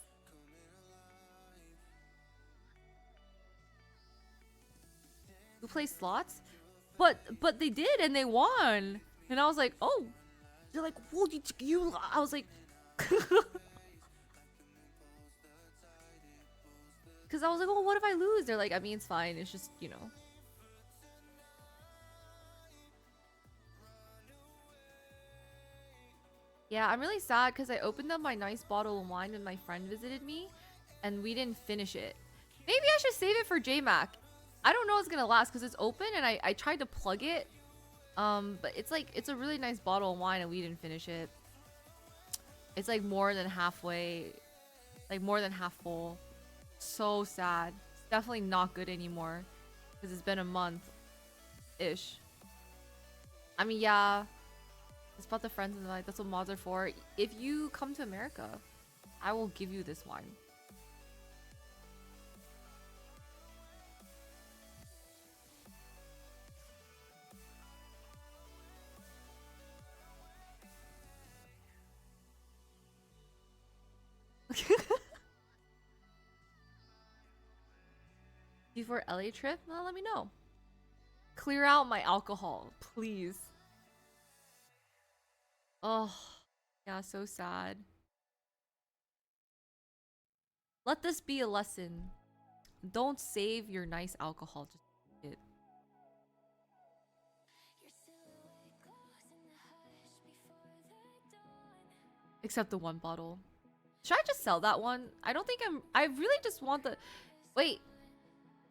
Who plays slots? But they did and they won. And I was like, oh. They're like, well, you I was like because I was like, well, what if I lose? They're like, I mean, it's fine. It's just, you know. Yeah, I'm really sad because I opened up my nice bottle of wine when my friend visited me and we didn't finish it. Maybe I should save it for JMac. I don't know it's gonna last because it's open and I tried to plug it. But it's like, it's a really nice bottle of wine and we didn't finish it. It's like more than halfway, like more than half full. So sad. It's definitely not good anymore because it's been a month-ish. I mean, yeah. It's about the friends and like that's what mods are for. If you come to America, I will give you this wine. Before LA trip, well, let me know. Clear out my alcohol, please. Oh, yeah, so sad. Let this be a lesson. Don't save your nice alcohol. Just drink it. Except the one bottle. Should I just sell that one? I don't think I really just want the... Wait.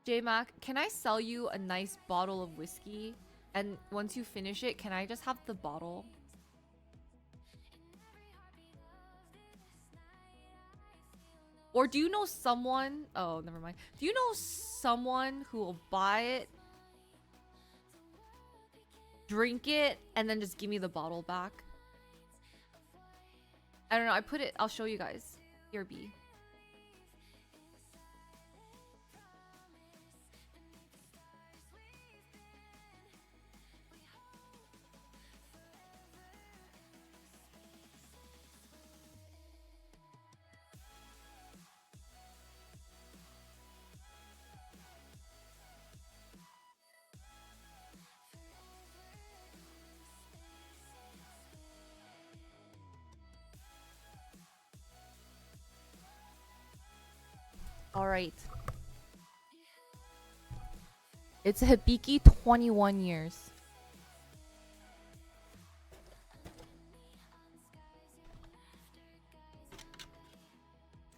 J-Mac, can I sell you a nice bottle of whiskey? And once you finish it, can I just have the bottle? Or do you know someone... Oh, never mind. Do you know someone who will buy it, drink it, and then just give me the bottle back? I don't know. I put it... I'll show you guys. Here, B. Alright. It's a Hibiki 21 years.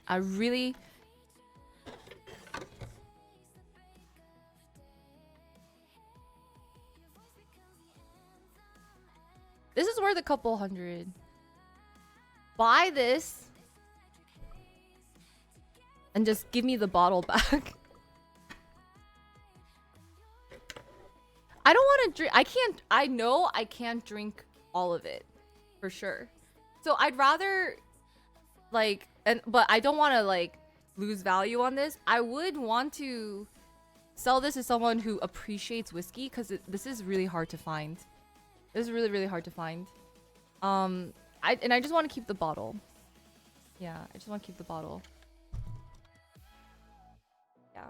I really... This is worth a couple hundred. Buy this. And just give me the bottle back. I don't want to drink. I can't. I know I can't drink all of it. For sure. So I'd rather... Like... But I don't want to, like, lose value on this. I would want to sell this to someone who appreciates whiskey. Because this is really hard to find. This is really, really hard to find. I just want to keep the bottle. Yeah, I just want to keep the bottle. Yeah.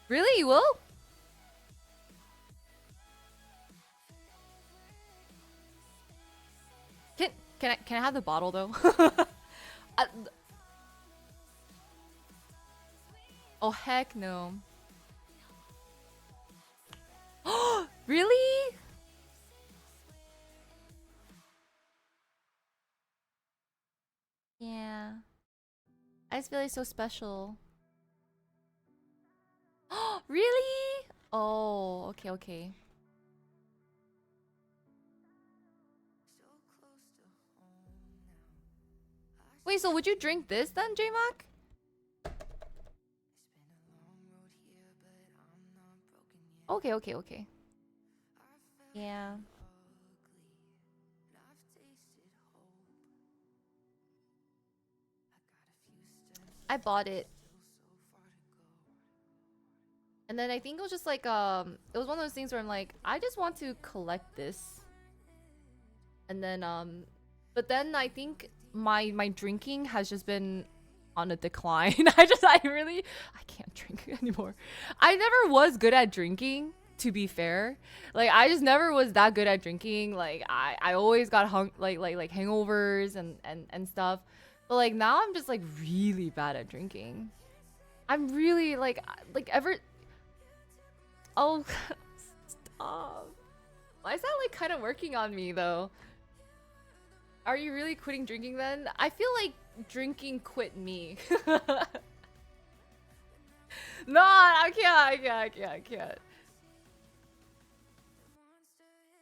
Really? You will? Can I have the bottle though? Uh, oh heck no. Really? Yeah. I just feel like so special. Really? Oh, okay, okay. Wait, so would you drink this then, J-Mac? Okay, okay, okay. Yeah. I bought it. And then I think it was just like it was one of those things where I'm like, I just want to collect this. And then but then I think my drinking has just been on a decline. I can't drink anymore. I never was good at drinking, to be fair. Like I just never was that good at drinking. Like I always got like hangovers and stuff. But like now I'm just like really bad at drinking. I'm really like ever. Oh, stop. Why is that like kind of working on me though? Are you really quitting drinking then? I feel like drinking quit me. No, I can't.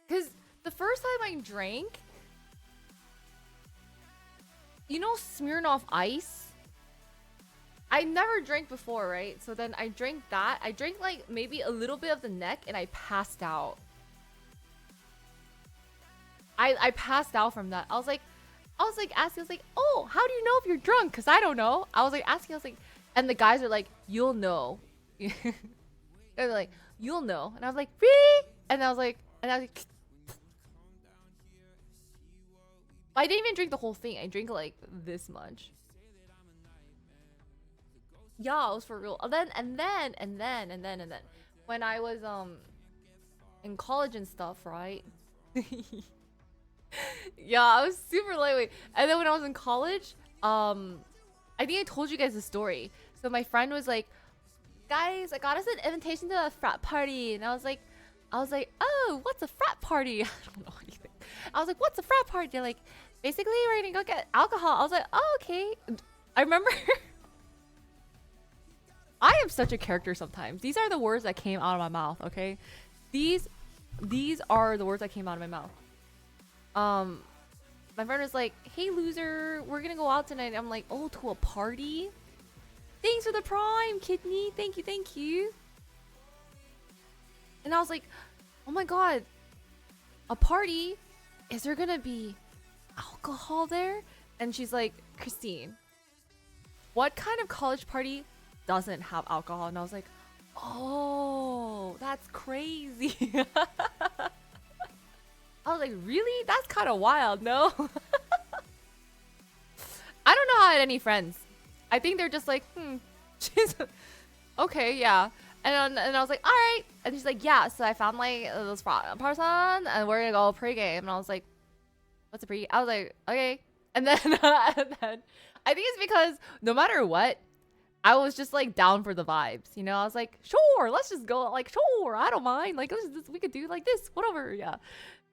Cause the first time I drank, you know Smirnoff Ice? I never drank before, right? So then I drank that. I drank like maybe a little bit of the neck and I passed out. I passed out from that. I was like asking, I was like, oh, how do you know if you're drunk? Cause I don't know. I was like asking, I was like, and the guys are like, you'll know. And they're like, you'll know. And I was like, really? And I was like, I didn't even drink the whole thing. I drank like this much. Yeah, it was for real. And then when I was in college and stuff, right? Yeah, I was super lightweight. And then when I was in college, I think I told you guys the story. So my friend was like, guys, I got us an invitation to a frat party. And I was like, oh, what's a frat party? I don't know anything. I was like, what's a frat party? They're like, basically, we're gonna go get alcohol. I was like, oh, okay. I remember. I am such a character sometimes. These are the words that came out of my mouth, okay? These are the words that came out of my mouth. My friend was like, hey loser, we're gonna go out tonight. I'm like, oh, to a party? Thanks for the prime, kidney. Thank you. And I was like, oh my god, a party? Is there gonna be alcohol there? And she's like, Christine, what kind of college party doesn't have alcohol? And I was like, oh, that's crazy. I was like, really? That's kind of wild, no? I don't know how I had any friends. I think they're just like, she's okay, yeah. And I was like, all right. And she's like, yeah. So I found like this person, and we're gonna go pregame. And I was like, what's a pre? I was like, okay. And then, I think it's because no matter what, I was just like down for the vibes, you know. I was like, sure, let's just go. Like, sure, I don't mind. Like, we could do like this, whatever, yeah.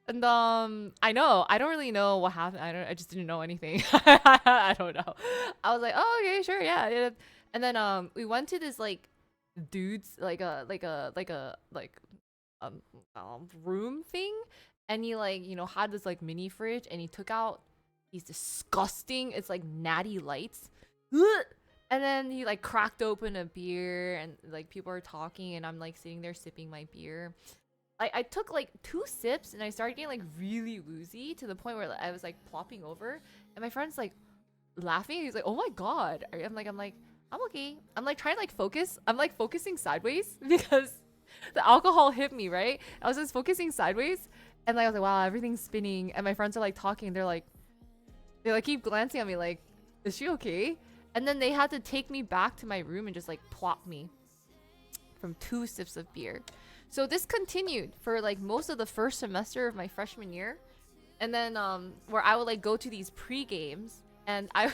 And I know I don't really know what happened. I just didn't know anything. I don't know. I was like, oh, okay, sure, yeah. And then we went to this like dude's like a room thing, and he like, you know, had this like mini fridge, and he took out these disgusting, it's like natty lights. And then he like cracked open a beer, and like people are talking, and I'm like sitting there sipping my beer. I took like 2 sips, and I started getting like really woozy to the point where I was like plopping over, and my friend's like laughing. He's like, oh my god. I'm like I'm okay. I'm like trying to like focus. I'm like focusing sideways because the alcohol hit me, right? I was just focusing sideways, and like I was like, wow, everything's spinning. And my friends are like talking. They like keep glancing at me like, is she okay? And then they had to take me back to my room and just like plop me from 2 sips of beer. So this continued for like most of the first semester of my freshman year. And then where I would like go to these pre-games, and I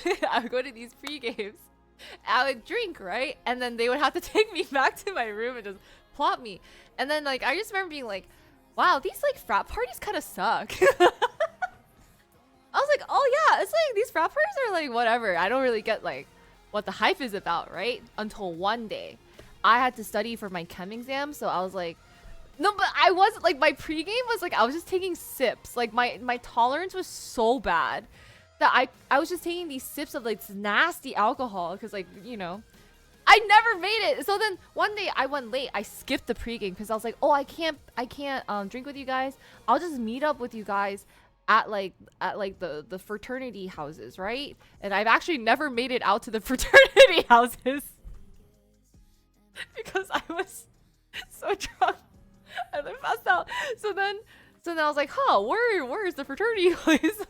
would go to these pre-games. I would drink, right? And then they would have to take me back to my room and just plop me. And then like I just remember being like, wow, these like frat parties kind of suck. I was like, oh yeah, it's like these frat parties are like whatever. I don't really get like what the hype is about, right? Until one day I had to study for my chem exam, so I was like, no, but I wasn't like, my pregame was like I was just taking sips. Like my tolerance was so bad that I was just taking these sips of like this nasty alcohol because like, you know, I never made it. So then one day I went late. I skipped the pregame because I was like, oh, I can't drink with you guys. I'll just meet up with you guys at the fraternity houses, right? And I've actually never made it out to the fraternity houses because I was so drunk and I passed out. So then I was like, huh, where's the fraternity place?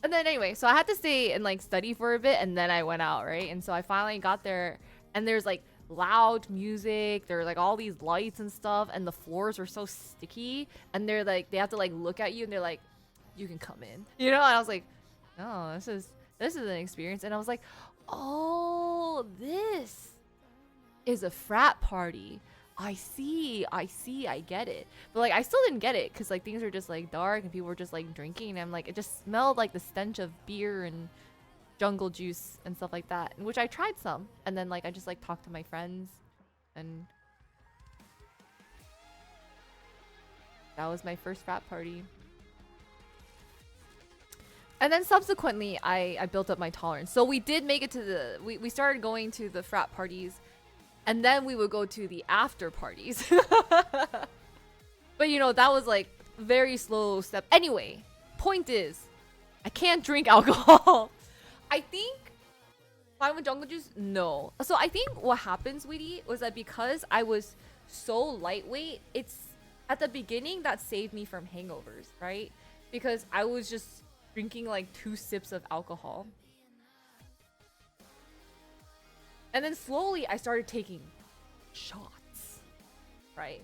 And then anyway, so I had to stay and like study for a bit, and then I went out, right? And so I finally got there, and there's like loud music, there are like all these lights and stuff, and the floors are so sticky, and they're like, they have to like look at you and they're like, you can come in, you know? And I was like, oh, this is an experience. And I was like, oh, this is a frat party. I see, I get it. But like I still didn't get it because like things were just like dark and people were just like drinking, and I'm like, it just smelled like the stench of beer and jungle juice and stuff like that, which I tried some, and then like I just like talked to my friends, and that was my first frat party. And then subsequently I built up my tolerance, so we did make it to the we started going to the frat parties, and then we would go to the after parties. But you know, that was like very slow step. Anyway, point is, I can't drink alcohol. I think fine with jungle juice, no. So I think what happened, sweetie, was that because I was so lightweight, it's at the beginning that saved me from hangovers, right? Because I was just drinking like 2 sips of alcohol. And then slowly I started taking shots, right?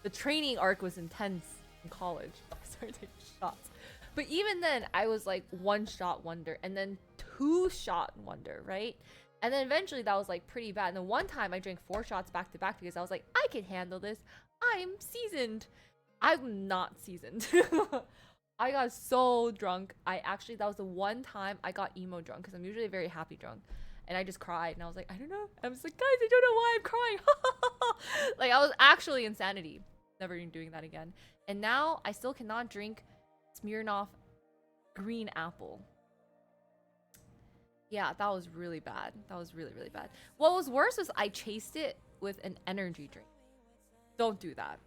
The training arc was intense in college. I started taking shots. But even then, I was like 1 shot wonder, and then 2 shot wonder, right? And then eventually that was like pretty bad. And then one time I drank 4 shots back to back because I was like, I can handle this. I'm seasoned. I'm not seasoned. I got so drunk. That was the one time I got emo drunk, because I'm usually very happy drunk. And I just cried, and I was like, I don't know. I was like, guys, I don't know why I'm crying. Like, I was actually insanity. Never even doing that again. And now I still cannot drink Smirnoff green apple. Yeah, that was really bad. That was really, really bad. What was worse was I chased it with an energy drink. Don't do that.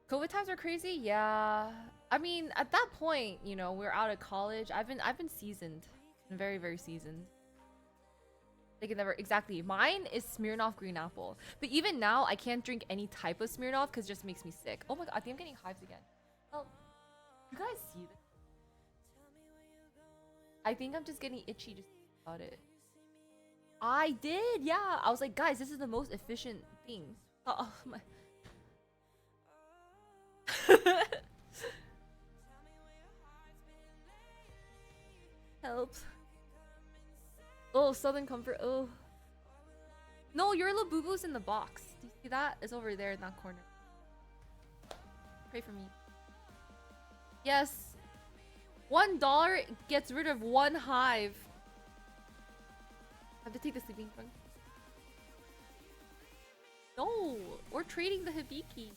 COVID times are crazy. Yeah. I mean, at that point, you know, we're out of college. I've been seasoned. I'm very, very seasoned. They can never exactly. Mine is Smirnoff green apple. But even now, I can't drink any type of Smirnoff because it just makes me sick. Oh my god, I think I'm getting hives again. Oh, you guys see this? I think I'm just getting itchy just about it. I did, yeah. I was like, guys, this is the most efficient thing. Oh my. Help. Oh, Southern Comfort. Oh. No, your little boo-boo's in the box. Do you see that? It's over there in that corner. Pray for me. Yes. $1 gets rid of 1 hive. I have to take the sleeping drug. No, we're trading the Hibiki.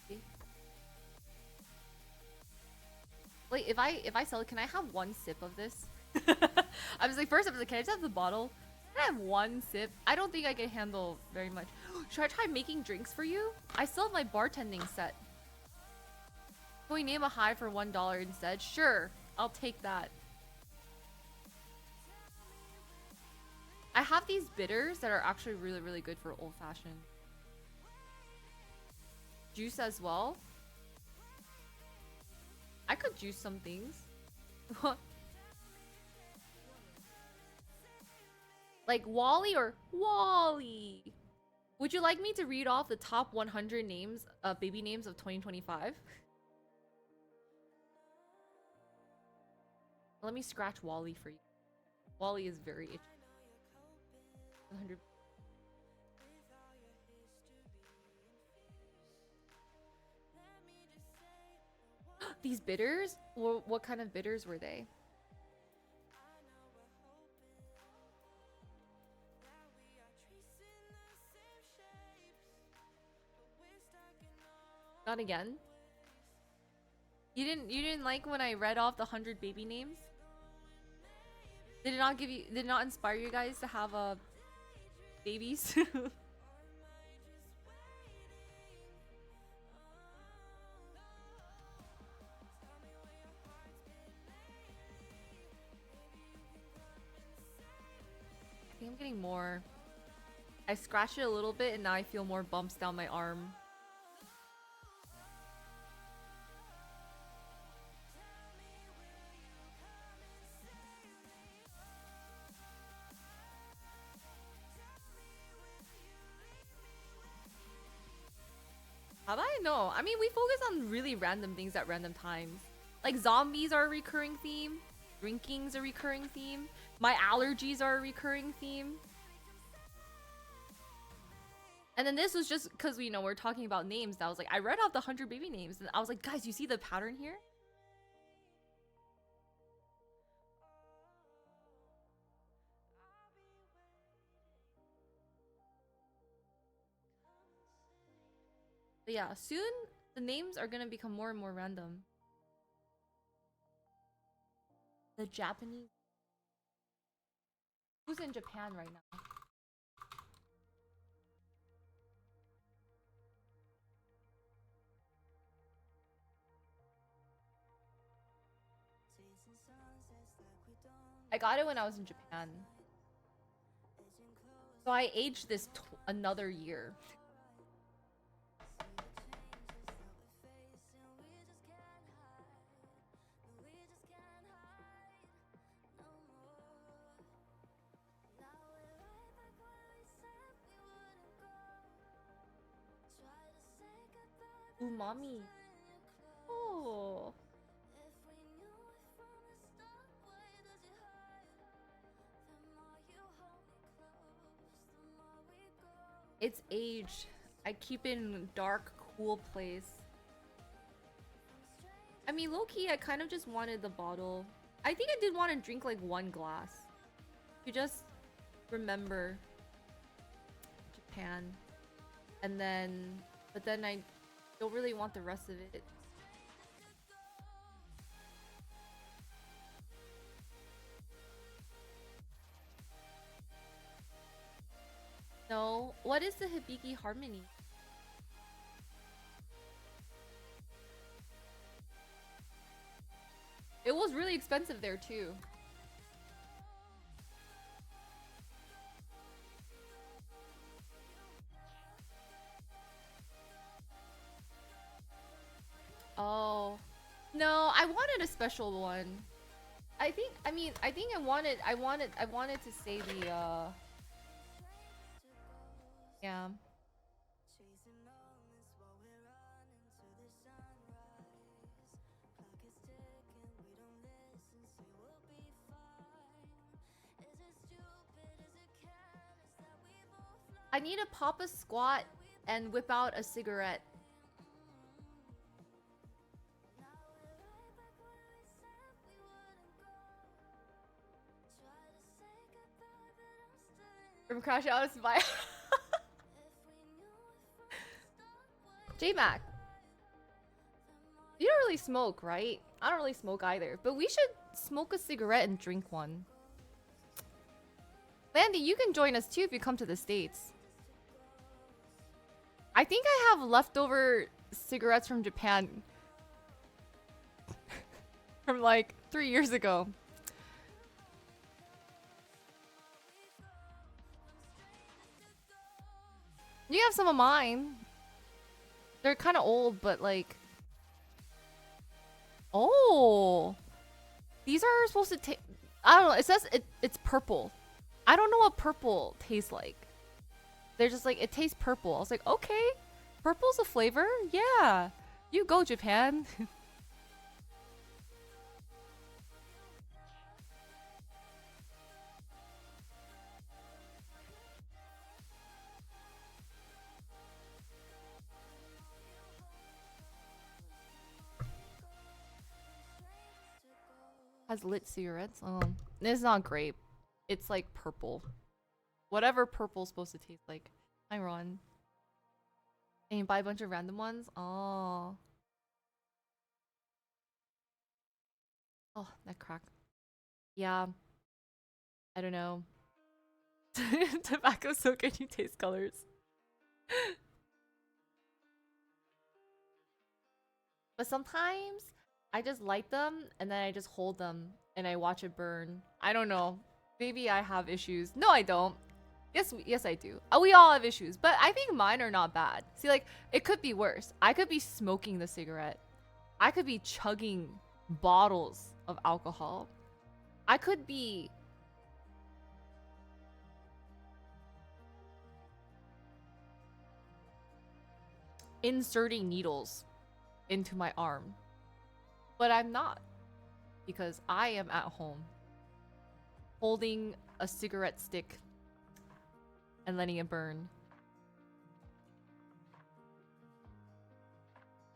Wait, if I sell it, can I have 1 sip of this? I was like, first I was like, can I just have the bottle? Can I have 1 sip? I don't think I can handle very much. Should I try making drinks for you? I still have my bartending set. Can we name a hive for $1 instead? Sure, I'll take that. I have these bitters that are actually really, really good for old-fashioned. Juice as well. I could juice some things. Like Wally or Wally? Would you like me to read off the top 100 names, baby names of 2025? Let me scratch Wally for you. Wally is very itchy. 100. These bitters? What kind of bitters were they? Not again. You didn't like when I read off the 100 baby names? Did it not inspire you guys to have babies? I think I'm getting more. I scratched it a little bit and now I feel more bumps down my arm. Have I? No. I mean, we focus on really random things at random times. Like zombies are a recurring theme. Drinking's a recurring theme. My allergies are a recurring theme. And then this was just because we're talking about names. I was like, I read off the 100 baby names, and I was like, guys, you see the pattern here? But yeah, soon the names are gonna become more and more random. The Japanese. Who's in Japan right now? I got it when I was in Japan. So I aged this another year. Umami. Oh. It's aged. I keep it in a dark, cool place. I mean, low-key, I kind of just wanted the bottle. I think I did want to drink like one glass. You just remember Japan. And then, but then I don't really want the rest of it. No. What is the Hibiki Harmony? It was really expensive there too. Oh. No, I wanted a special one. I think I wanted to say the yeah. I need to pop a squat and whip out a cigarette. From Crash Out of Spy. J-Mac. You don't really smoke, right? I don't really smoke either. But we should smoke a cigarette and drink one. Landy, you can join us too if you come to the States. I think I have leftover cigarettes from Japan. From like 3 years ago. You have some of mine. They're kind of old, but like... Oh! These are supposed to taste... I don't know, it says it's purple. I don't know what purple tastes like. They're just like, it tastes purple. I was like, okay, purple's a flavor? Yeah. You go, Japan. Has lit cigarettes. It's not grape. It's like purple. Whatever purple's supposed to taste like. Hi, Ron. And you buy a bunch of random ones? Oh. Oh, that crack. Yeah. I don't know. Tobacco's so good you taste colors. But sometimes I just light them and then I just hold them and I watch it burn. I don't know. Maybe I have issues. No, I don't. Yes, I do. We all have issues, but I think mine are not bad. See, like, it could be worse. I could be smoking the cigarette. I could be chugging bottles of alcohol. I could be inserting needles into my arm. But I'm not. Because I am at home holding a cigarette stick and letting it burn.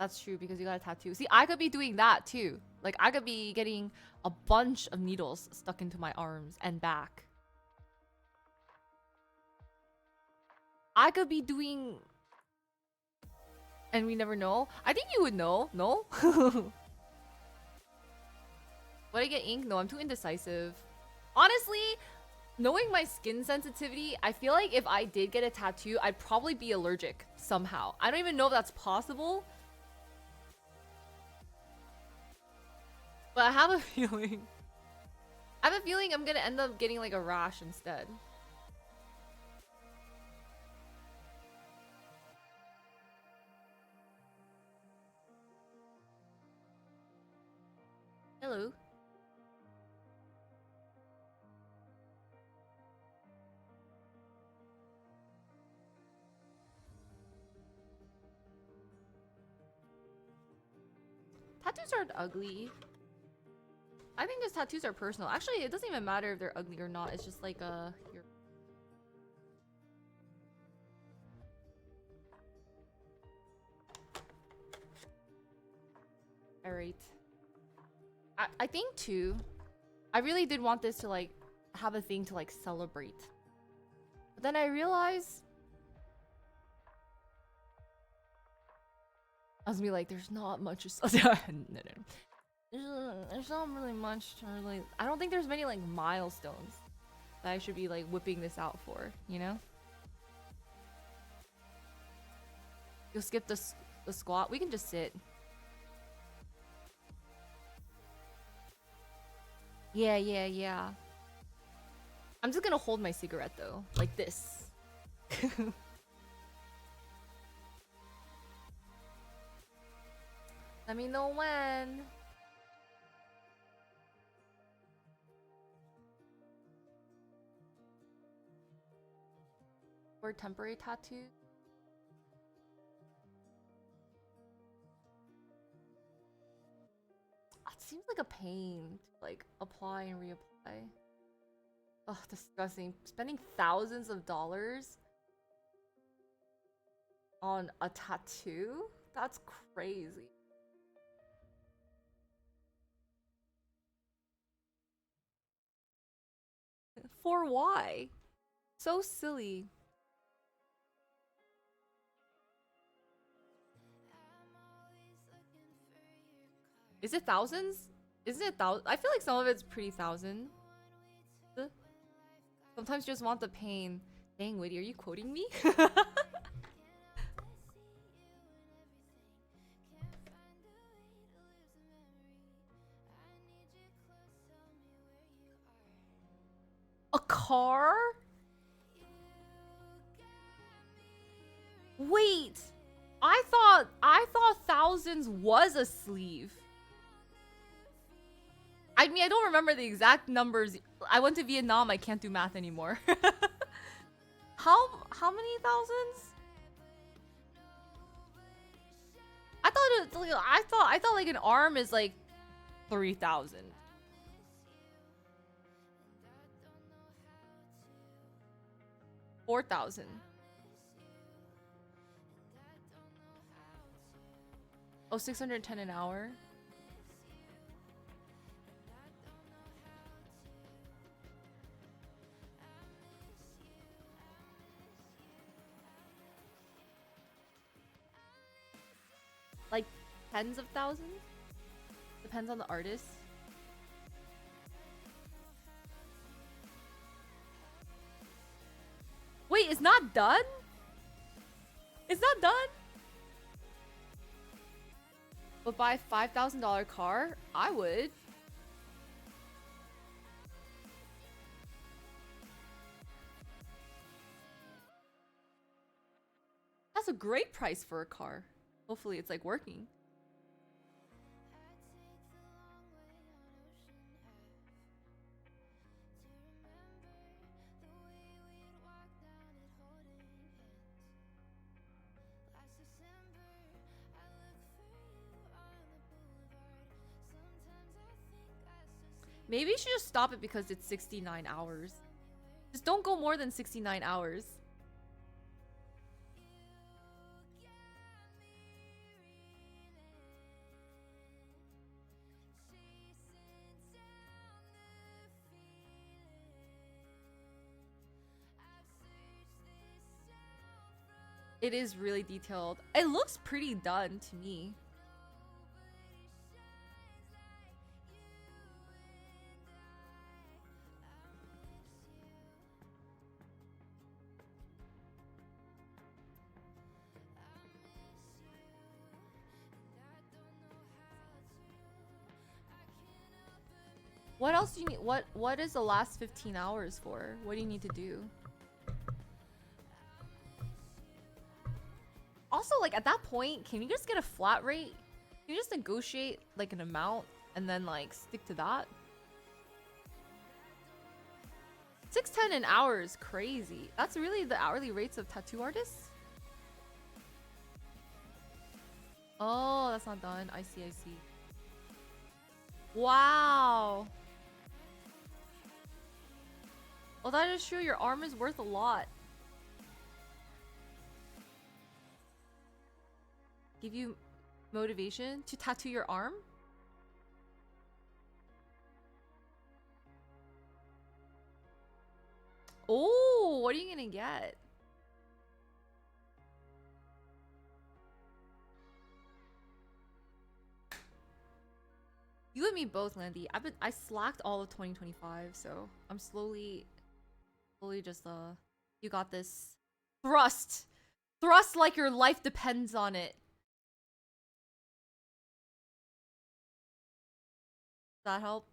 That's true because you got a tattoo. See, I could be doing that too. Like, I could be getting a bunch of needles stuck into my arms and back. I could be doing... And we never know. I think you would know. No? Would I get ink? No, I'm too indecisive. Honestly, knowing my skin sensitivity, I feel like if I did get a tattoo, I'd probably be allergic somehow. I don't even know if that's possible. But I have a feeling. I have a feeling I'm gonna end up getting like a rash instead. Hello. Tattoos aren't ugly. I think just tattoos are personal. Actually, it doesn't even matter if they're ugly or not. It's just like your... Alright. I think too, I really did want this to like have a thing to like celebrate. But then I realized I was gonna be like, there's not much. There's not really much to really. I don't think there's many like milestones that I should be like whipping this out for. You know? You'll skip the squat. We can just sit. Yeah. I'm just gonna hold my cigarette though, like this. Let me know when. Or temporary tattoos. It seems like a pain to like apply and reapply. Ugh, disgusting. Spending thousands of dollars on a tattoo? That's crazy. For why? So silly. Is it thousands? Isn't it thousand? I feel like some of it's pretty thousand. Sometimes you just want the pain. Dang, Witty, are you quoting me? A car? Wait, I thought thousands was a sleeve. I mean, I don't remember the exact numbers. I went to Vietnam. I can't do math anymore. How many thousands? I thought it like I thought like an arm is like 3,000. 4,000. Oh, 610 an hour. Like tens of thousands? Depends on the artist. Wait, it's not done? It's not done? But buy a $5,000 car? I would. That's a great price for a car. Hopefully it's like working. Maybe you should just stop it because it's 69 hours. Just don't go more than 69 hours. It is really detailed. It looks pretty done to me. What else do you need? What is the last 15 hours for? What do you need to do? Also, like at that point, can you just get a flat rate? Can you just negotiate like an amount and then like stick to that? 610 an hour is crazy. That's really the hourly rates of tattoo artists? Oh, that's not done. I see, I see. Wow. Well, that is true. Your arm is worth a lot. Give you motivation to tattoo your arm? Oh, what are you gonna get? You and me both, Landy. I slacked all of 2025, so I'm slowly just you got this. Thrust like your life depends on it. Does that help?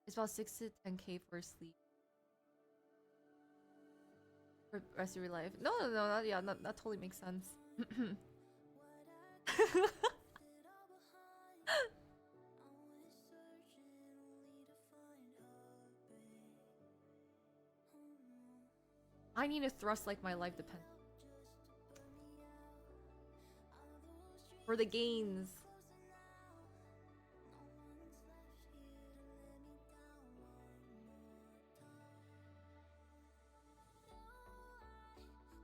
It's about 6 to 10K for sleep. For the rest of your life. No, that totally makes sense. I need to thrust like my life depends. For the gains.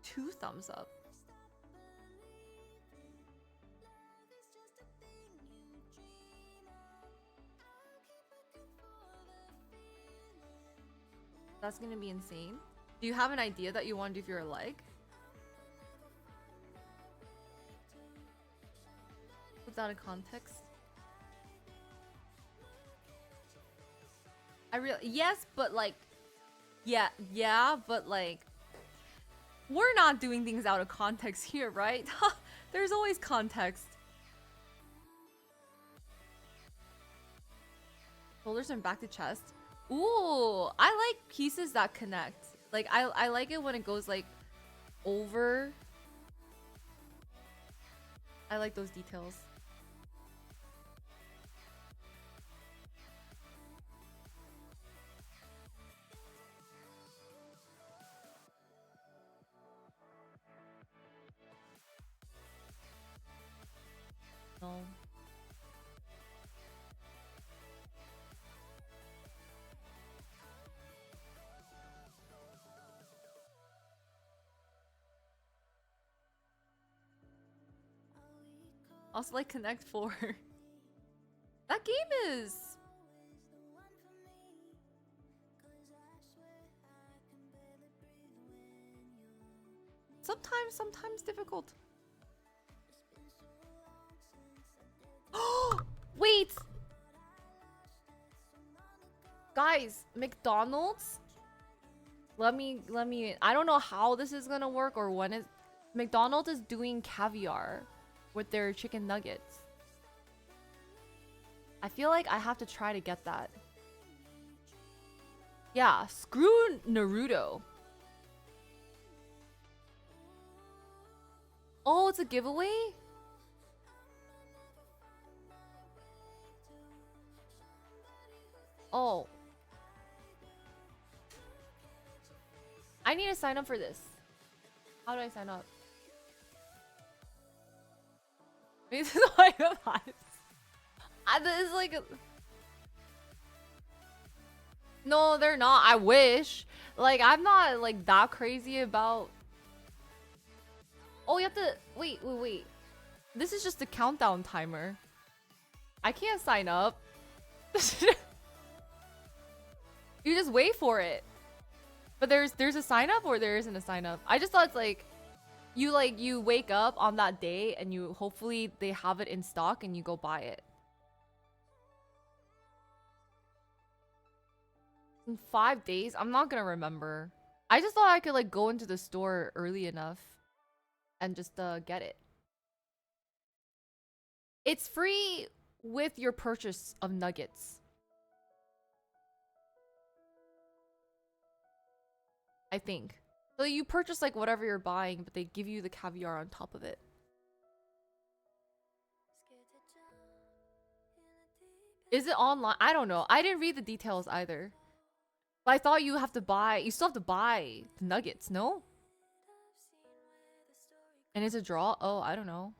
Two thumbs up. That's gonna be insane. Do you have an idea that you want to do for your leg? Put that in context. Yes, but like, yeah, but like, we're not doing things out of context here, right? There's always context. Shoulders and back to chest. Ooh, I like pieces that connect. Like, I like it when it goes like over. I like those details. No. Also like Connect 4. That game is... sometimes difficult. Wait! Guys, McDonald's? Let me, I don't know how this is gonna work or when it... McDonald's is doing caviar with their chicken nuggets. I feel like I have to try to get that. Yeah, screw Naruto. Oh, it's a giveaway? Oh. I need to sign up for this. How do I sign up? This is like a this is like a... No, they're not. I wish. Like, I'm not like that crazy about... Oh, you have to... Wait. This is just a countdown timer. I can't sign up. You just wait for it. But there's a sign up or there isn't a sign up. I just thought it's like you wake up on that day and you hopefully they have it in stock and you go buy it. In 5 days? I'm not gonna remember. I just thought I could like go into the store early enough and just get it. It's free with your purchase of nuggets. I think. So you purchase like whatever you're buying, but they give you the caviar on top of it. Is it online? I don't know. I didn't read the details either. But I thought you still have to buy the nuggets, no? And it's a draw? Oh, I don't know.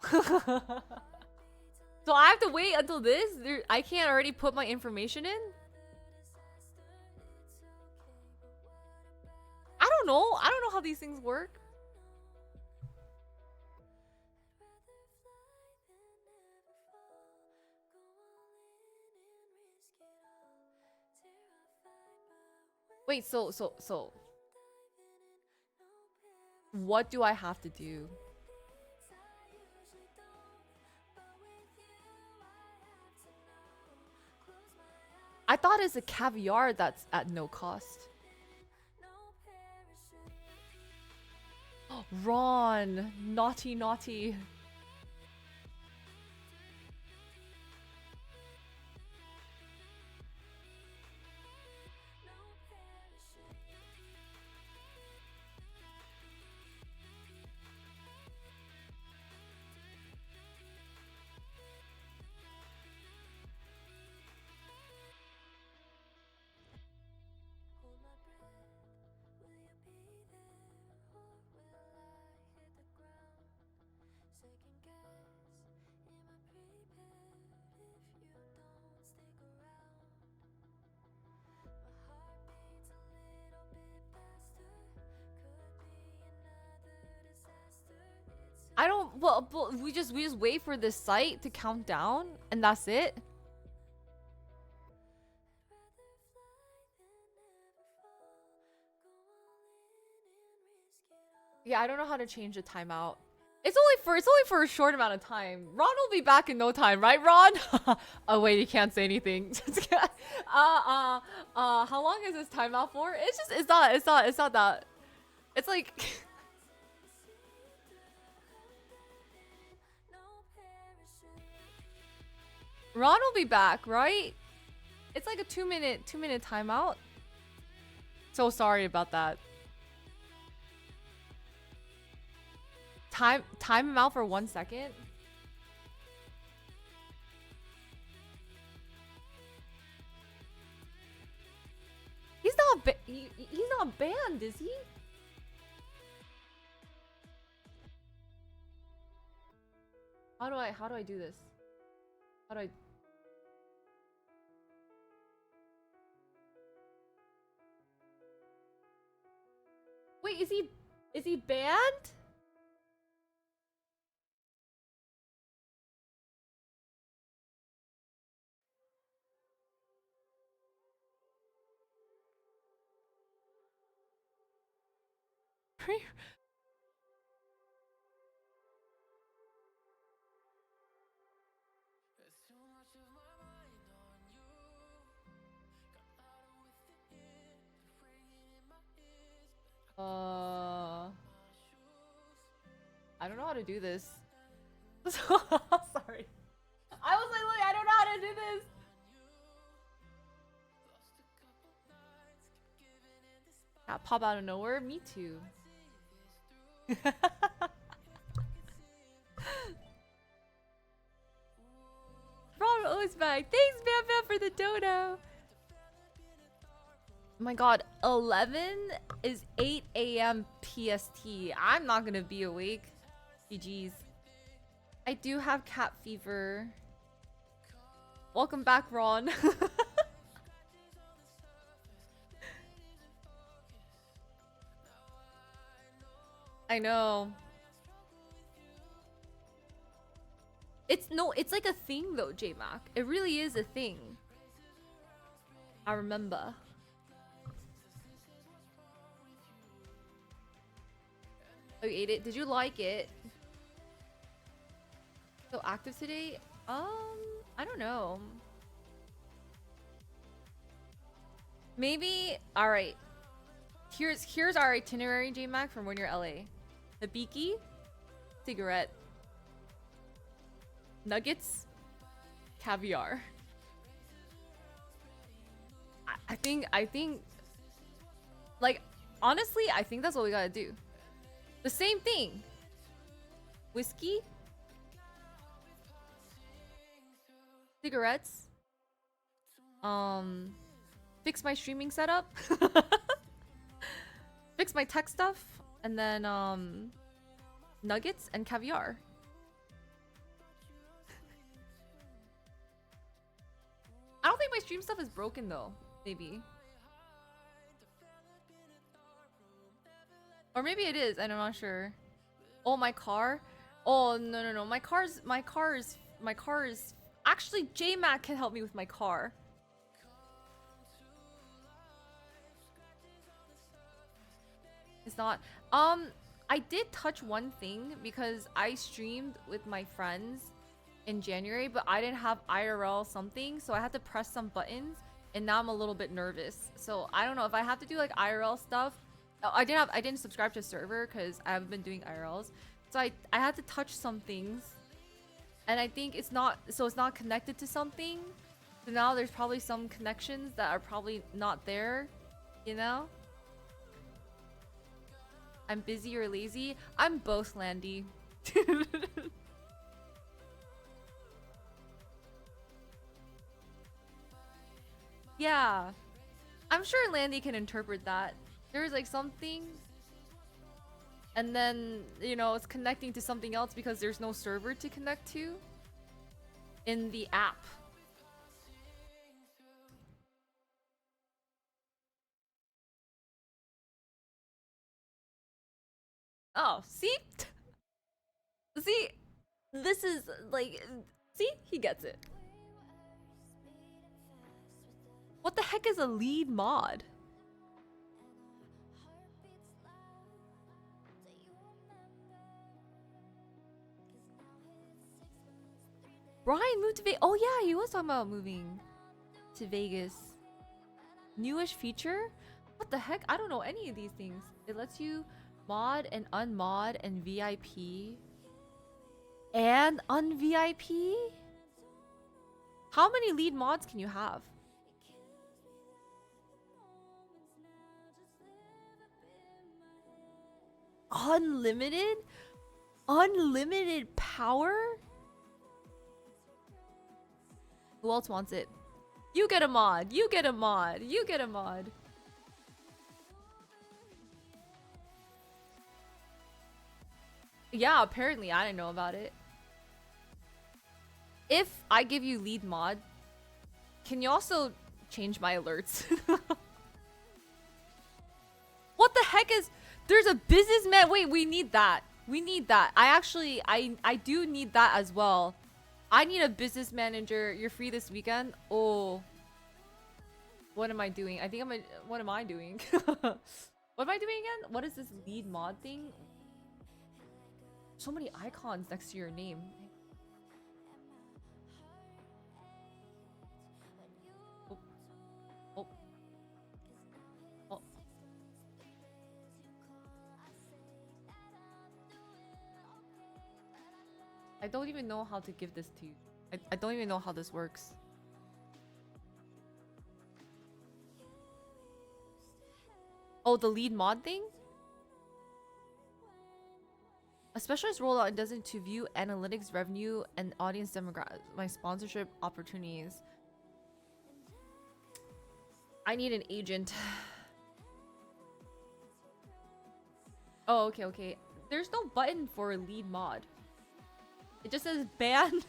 So I have to wait until this? I can't already put my information in? I don't know. I don't know how these things work. Wait, so what do I have to do? I thought it's a caviar that's at no cost. Ron, naughty. I don't. Well, we just wait for this site to count down, and that's it. Yeah, I don't know how to change the timeout. It's only for a short amount of time. Ron will be back in no time, right, Ron? Oh wait, you can't say anything. How long is this timeout for? It's not that. It's like. Ron will be back, right? It's like a 2-minute timeout. So sorry about that. Time him out for 1 second. He's not banned, is he? How do I do this? How do I... Wait, is he banned? I don't know how to do this. Sorry. I was like, look, I don't know how to do this. That pop out of nowhere? Me too. Ron is back. Thanks, Bam Bam, for the dodo. Oh my god, 11 is 8 a.m. PST. I'm not gonna be awake. GG's. I do have cat fever. Welcome back, Ron. I know. It's like a thing though, JMac. It really is a thing. I remember. Oh, you ate it? Did you like it? So active today? I don't know. Maybe. All right. Here's our itinerary, JMac, from when you're LA. Hibiki, cigarette, nuggets, caviar. I think like honestly, I think that's what we gotta do. The same thing. Whiskey, cigarettes, fix my streaming setup, fix my tech stuff, and then nuggets and caviar. I don't think my stream stuff is broken though. Maybe. Or maybe it is, and I'm not sure. Oh, my car? Oh, no. My car is actually JMac can help me with my car. It's not. I did touch one thing because I streamed with my friends in January, but I didn't have IRL something, so I had to press some buttons, and now I'm a little bit nervous. So I don't know if I have to do like IRL stuff. I didn't subscribe to a server because I haven't been doing IRLs, so I had to touch some things, and I think it's not connected to something. So now there's probably some connections that are probably not there, you know. I'm busy or lazy. I'm both, Landy. Yeah. I'm sure Landy can interpret that. There's like something, and then, you know, it's connecting to something else because there's no server to connect to in the app. Oh, see? See? This is like, see? He gets it. What the heck is a lead mod? Brian moved to Vegas. Oh yeah, he was talking about moving to Vegas. Newish feature? What the heck? I don't know any of these things. It lets you mod and unmod and VIP. And un-VIP? How many lead mods can you have? Unlimited? Unlimited power? Who else wants it? You get a mod. You get a mod. You get a mod. Yeah, apparently I didn't know about it. if I give you lead mod, can you also change my alerts? What the heck is... There's a businessman. Wait, we need that. We need that. I do need that as well. I need a business manager. You're free this weekend? Oh. What am I doing? I think I'm a... What am I doing? What am I doing again? What is this lead mod thing? So many icons next to your name. Oh. Oh. Oh. I don't even know how to give this to you. I don't even know how this works. Oh, the lead mod thing? A specialized rollout does it to view analytics, revenue, and audience demographics. My sponsorship opportunities. I need an agent. Oh, okay, okay. There's no button for a lead mod. It just says ban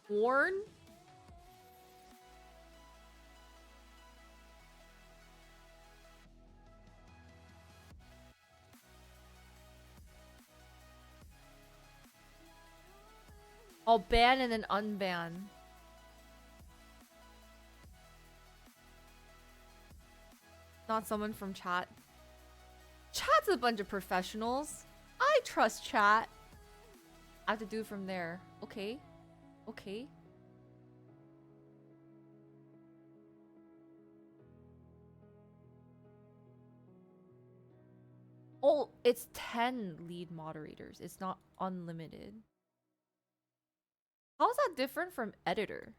warn. I'll ban and then unban. Not someone from chat. Chat's a bunch of professionals. I trust chat. I have to do it from there. Okay. Okay. Oh, it's 10 lead moderators. It's not unlimited. How is that different from editor?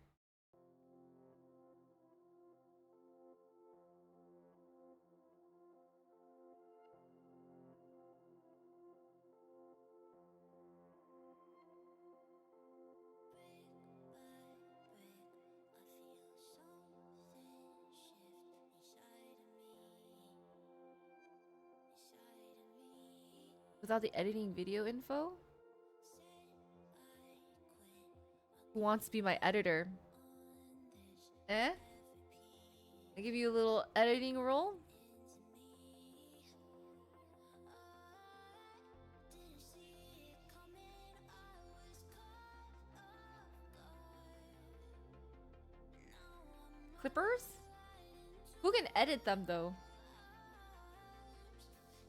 Without the editing video info? Who wants to be my editor? Eh? I give you a little editing role? Clippers? Who can edit them though?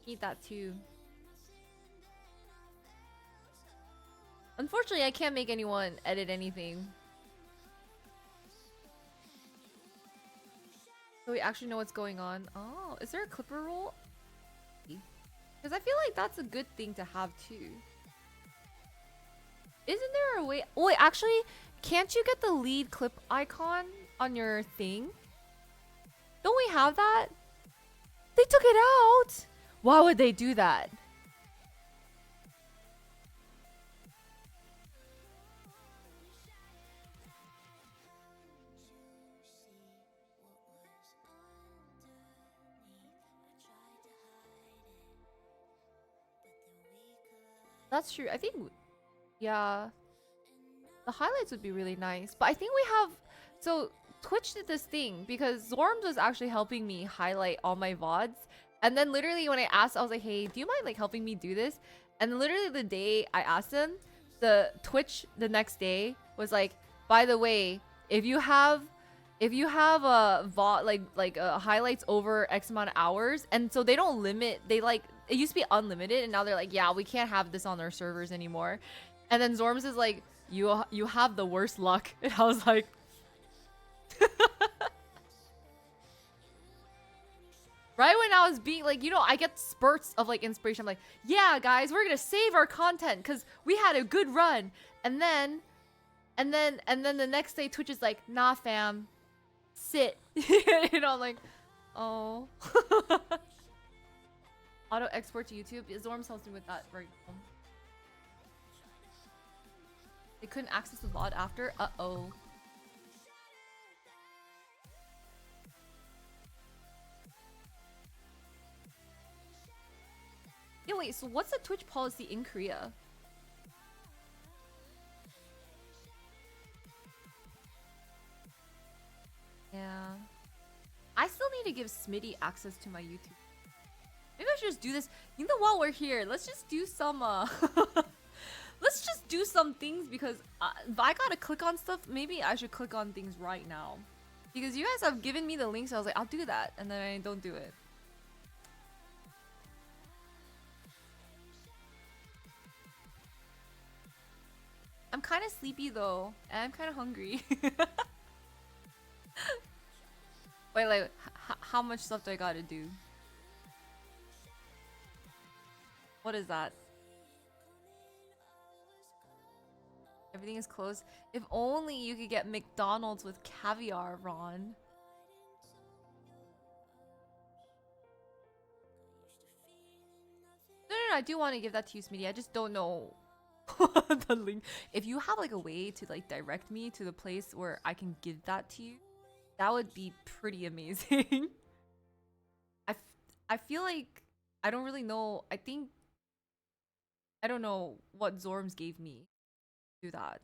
Need that too. Unfortunately, I can't make anyone edit anything. So we actually know what's going on. Oh, is there a clipper role? Because I feel like that's a good thing to have too. Isn't there a way? Oh, wait, actually, can't you get the lead clip icon on your thing? Don't we have that? They took it out. Why would they do that? That's true. I think, yeah, the highlights would be really nice. But I think we have, so Twitch did this thing because Zorms was actually helping me highlight all my VODs. And then literally when I asked, I was like, hey, do you mind like helping me do this? And then literally the day I asked them, the Twitch the next day was like, by the way, if you have a VOD like highlights over X amount of hours, and so they don't limit, they like, it used to be unlimited and now they're like, yeah, we can't have this on our servers anymore. And then Zorms is like, you have the worst luck. And I was like, right when I was being like, you know, I get spurts of like inspiration. I'm like, yeah, guys, we're gonna save our content because we had a good run. And then the next day Twitch is like, nah, fam, sit. You know, I'm like, oh. Auto export to YouTube. Zorms helps me with that. Right. They couldn't access the VOD after. Uh-oh. Yeah, wait, so what's the Twitch policy in Korea? need to give Smitty access to my YouTube. Maybe I should just do this. You know, while we're here, let's just do some let's just do some things because if I gotta click on stuff, maybe I should click on things right now. Because you guys have given me the links, so I was like, I'll do that, and then I don't do it. I'm kind of sleepy though, and I'm kind of hungry. Wait, like, how much stuff do I gotta do? What is that? Everything is closed. If only you could get McDonald's with caviar, Ron. No, I do want to give that to you, Smitty. I just don't know the link. If you have like a way to like direct me to the place where I can give that to you, that would be pretty amazing. I feel like I don't really know. I don't know what Zorms gave me to do that.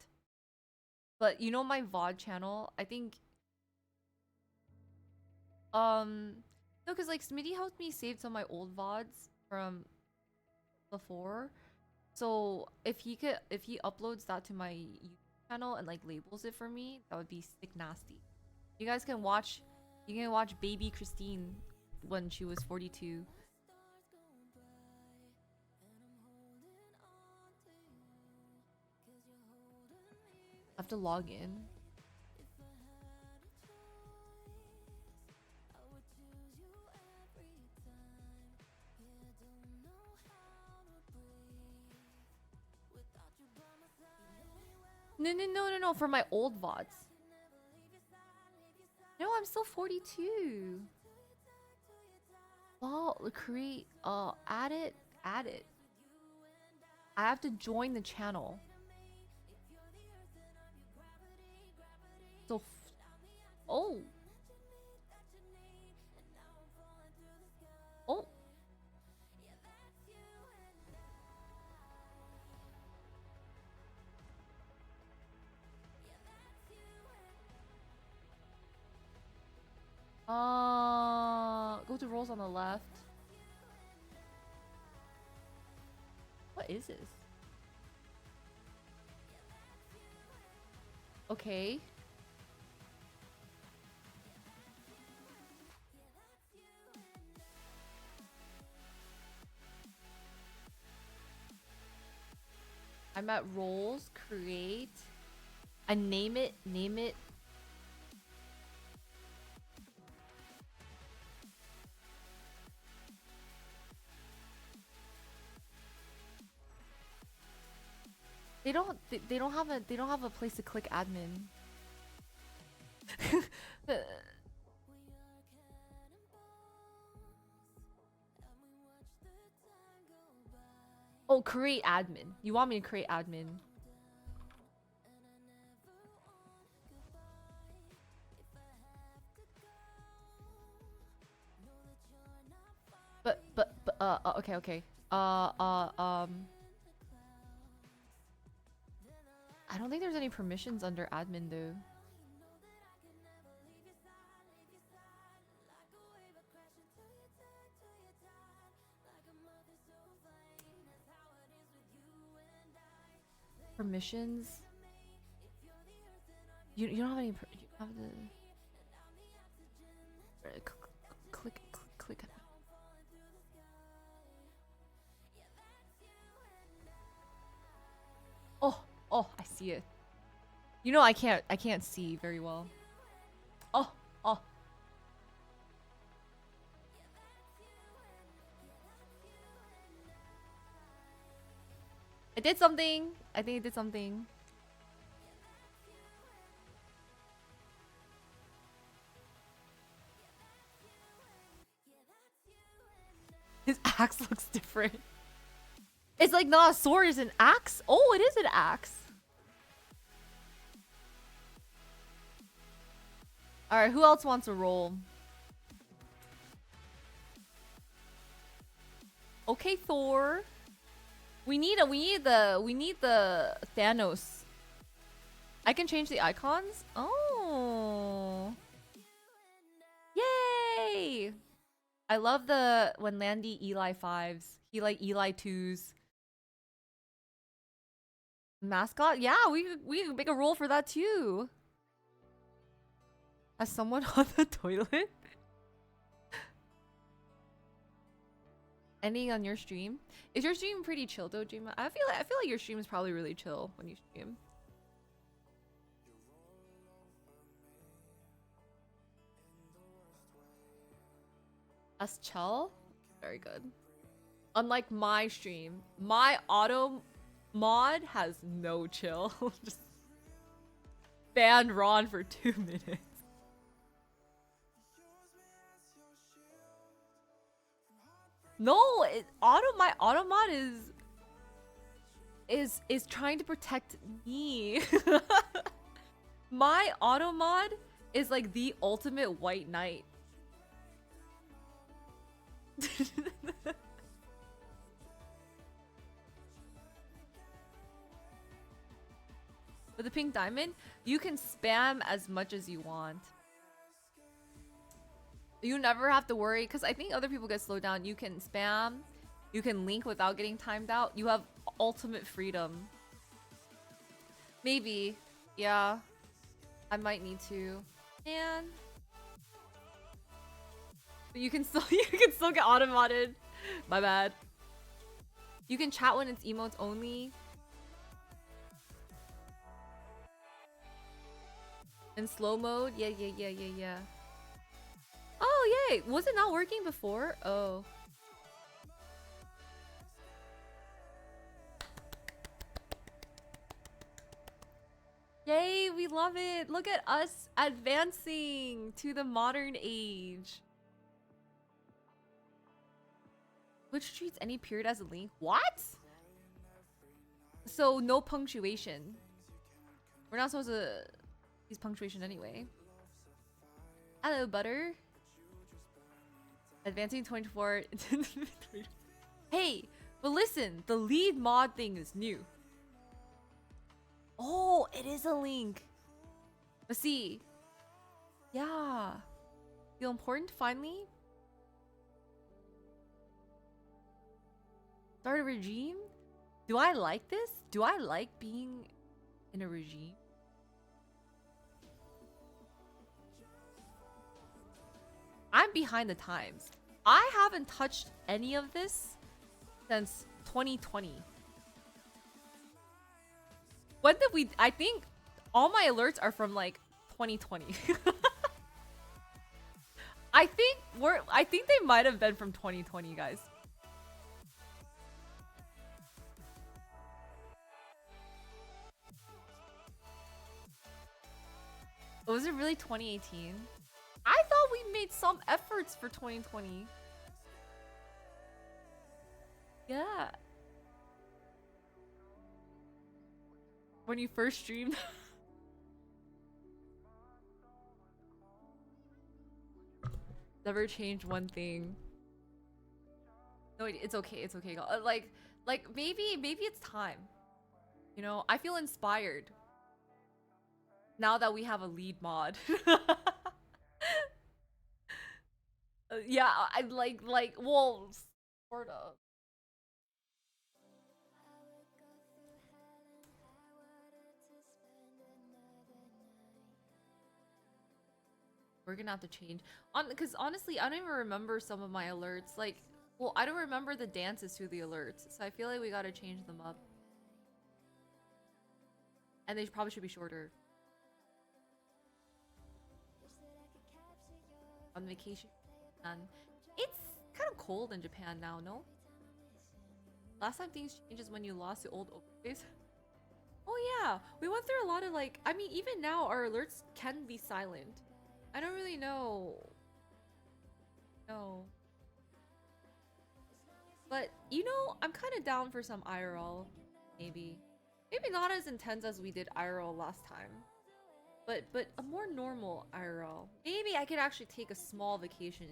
But you know my VOD channel, I think no, cause like Smitty helped me save some of my old VODs from before. So if he uploads that to my YouTube channel and like labels it for me, that would be sick nasty. You guys can watch baby Christine when she was 42. I have to log in. No, for my old VODs. No, I'm still 42. Well, create, add it. I have to join the channel. So, oh. Go to roles on the left. What is this? Okay. I'm at roles, create. I name it. They don't have a place to click admin. Oh, create admin. You want me to create admin? But okay. I don't think there's any permissions under admin though. Permissions? You don't have any. You have the click. Oh, I see it. You know I can't see very well. Oh. I did something. I think I did something. His axe looks different. It's like not a sword, it's an axe. Oh, it is an axe. Alright, who else wants a roll? Okay, Thor. We need the Thanos. I can change the icons? Oh. Yay! Yay! I love the when Landy Eli 5s. He like Eli 2s. Mascot? Yeah, we could make a role for that too. As someone on the toilet? Ending on your stream? Is your stream pretty chill though, Jima? I feel like your stream is probably really chill when you stream. Us chill? Very good. Unlike my stream, my auto mod has no chill. Just banned Ron for 2 minutes. No, my auto mod is trying to protect me. My auto mod is like the ultimate white knight. With the pink diamond, you can spam as much as you want. You never have to worry, because I think other people get slowed down. You can spam, you can link without getting timed out. You have ultimate freedom. Maybe. Yeah. I might need to. Man. But you can still get auto-modded. My bad. You can chat when it's emotes only. In slow mode? Yeah. Oh, yay! Was it not working before? Oh. Yay, we love it! Look at us advancing to the modern age. Which treats any period as a link? What? So, no punctuation. We're not supposed to use punctuation anyway. Hello, Butter. Advancing 24. Hey, but listen, the lead mod thing is new. Oh, it is a link. Let's see. Yeah. Feel important finally? Start a regime? Do I like this? Do I like being in a regime? I'm behind the times. I haven't touched any of this since 2020. When did we... I think all my alerts are from like 2020. I think they might have been from 2020, guys. Was it really 2018? I thought we made some efforts for 2020. Yeah. When you first streamed. Never change one thing. No, it's okay. It's okay. Like maybe it's time. You know, I feel inspired now that we have a lead mod. Yeah, I like well, sort of. We're gonna have to change because honestly, I don't even remember some of my alerts. Like, well, I don't remember the dances to the alerts, so I feel like we gotta change them up. And they probably should be shorter. On vacation, and it's kind of cold in Japan now, no? Last time things changes when you lost the old overface. Oh yeah, we went through a lot of like, I mean, even now our alerts can be silent. I don't really know. No. But, you know, I'm kind of down for some IRL. Maybe. Maybe not as intense as we did IRL last time. But a more normal IRL. Maybe I could actually take a small vacation.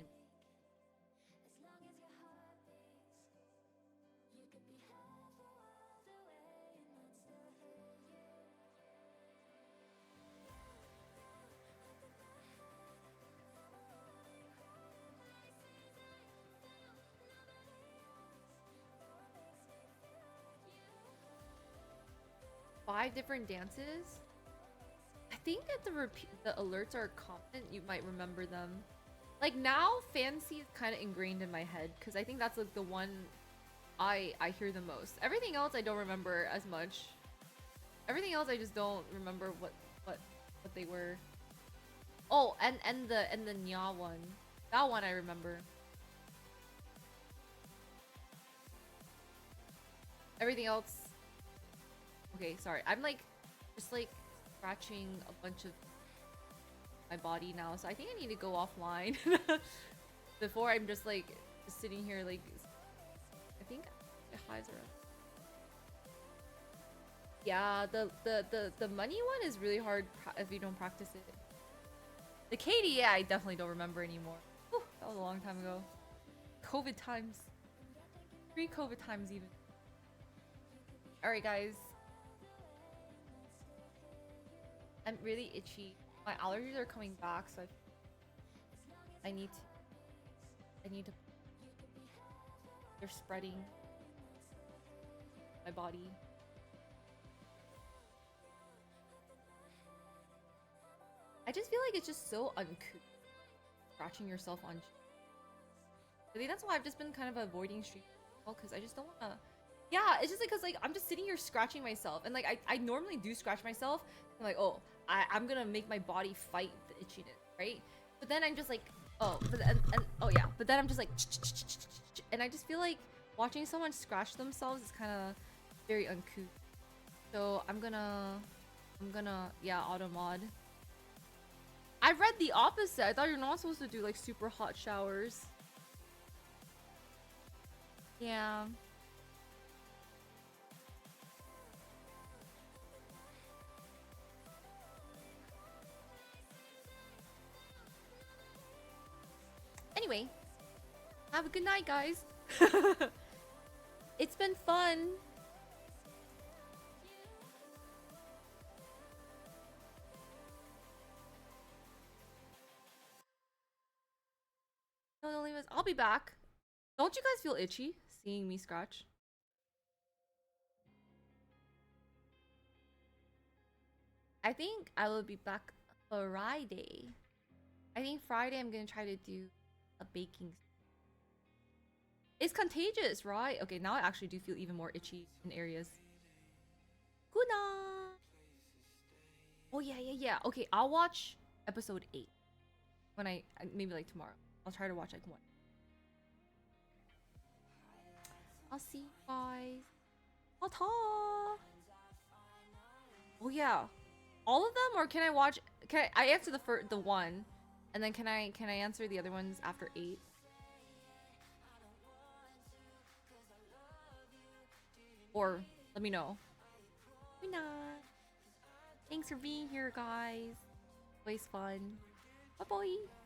5 different dances. I think that the alerts are common. You might remember them. Like now, fancy is kind of ingrained in my head because I think that's like the one I hear the most. Everything else I don't remember as much. Everything else I just don't remember what they were. Oh, and the Nya one. That one I remember. Everything else. Okay, sorry. I'm like just like scratching a bunch of my body now, so I think I need to go offline before I'm just like sitting here like I think my hives are up. Yeah, the money one is really hard if you don't practice it. The Katie, yeah, I definitely don't remember anymore. Whew, that was a long time ago. COVID times. Pre-COVID times even. Alright guys. I'm really itchy. My allergies are coming back, so I need to they're spreading my body. I just feel like it's just so uncouth scratching yourself on. I think that's why I've just been kind of avoiding stream because I just don't want to. Yeah, it's just like because like I'm just sitting here scratching myself, and like I normally do scratch myself. I'm like, oh, I'm gonna make my body fight the itchiness, right? But then I'm just like, oh, and oh yeah, but then I'm just like, and I just feel like watching someone scratch themselves is kind of very uncouth. So I'm gonna, yeah, auto mod. I read the opposite. I thought you're not supposed to do like super hot showers. Yeah. Anyway, have a good night, guys. It's been fun. No, don't leave us. I'll be back. Don't you guys feel itchy seeing me scratch? I think I will be back Friday. I think Friday I'm gonna try to do a baking. It's contagious, right? Okay, now I actually do feel even more itchy in areas. Good night. Oh yeah, yeah, yeah. Okay, I'll watch episode 8 when I maybe like tomorrow. I'll try to watch like 1. I'll see you guys. Ta. Oh yeah, all of them, or can I watch? Can I answer the one, and then can I answer the other ones after 8? Or let me know. Good night. Thanks for being here, guys. Always fun. Bye bye.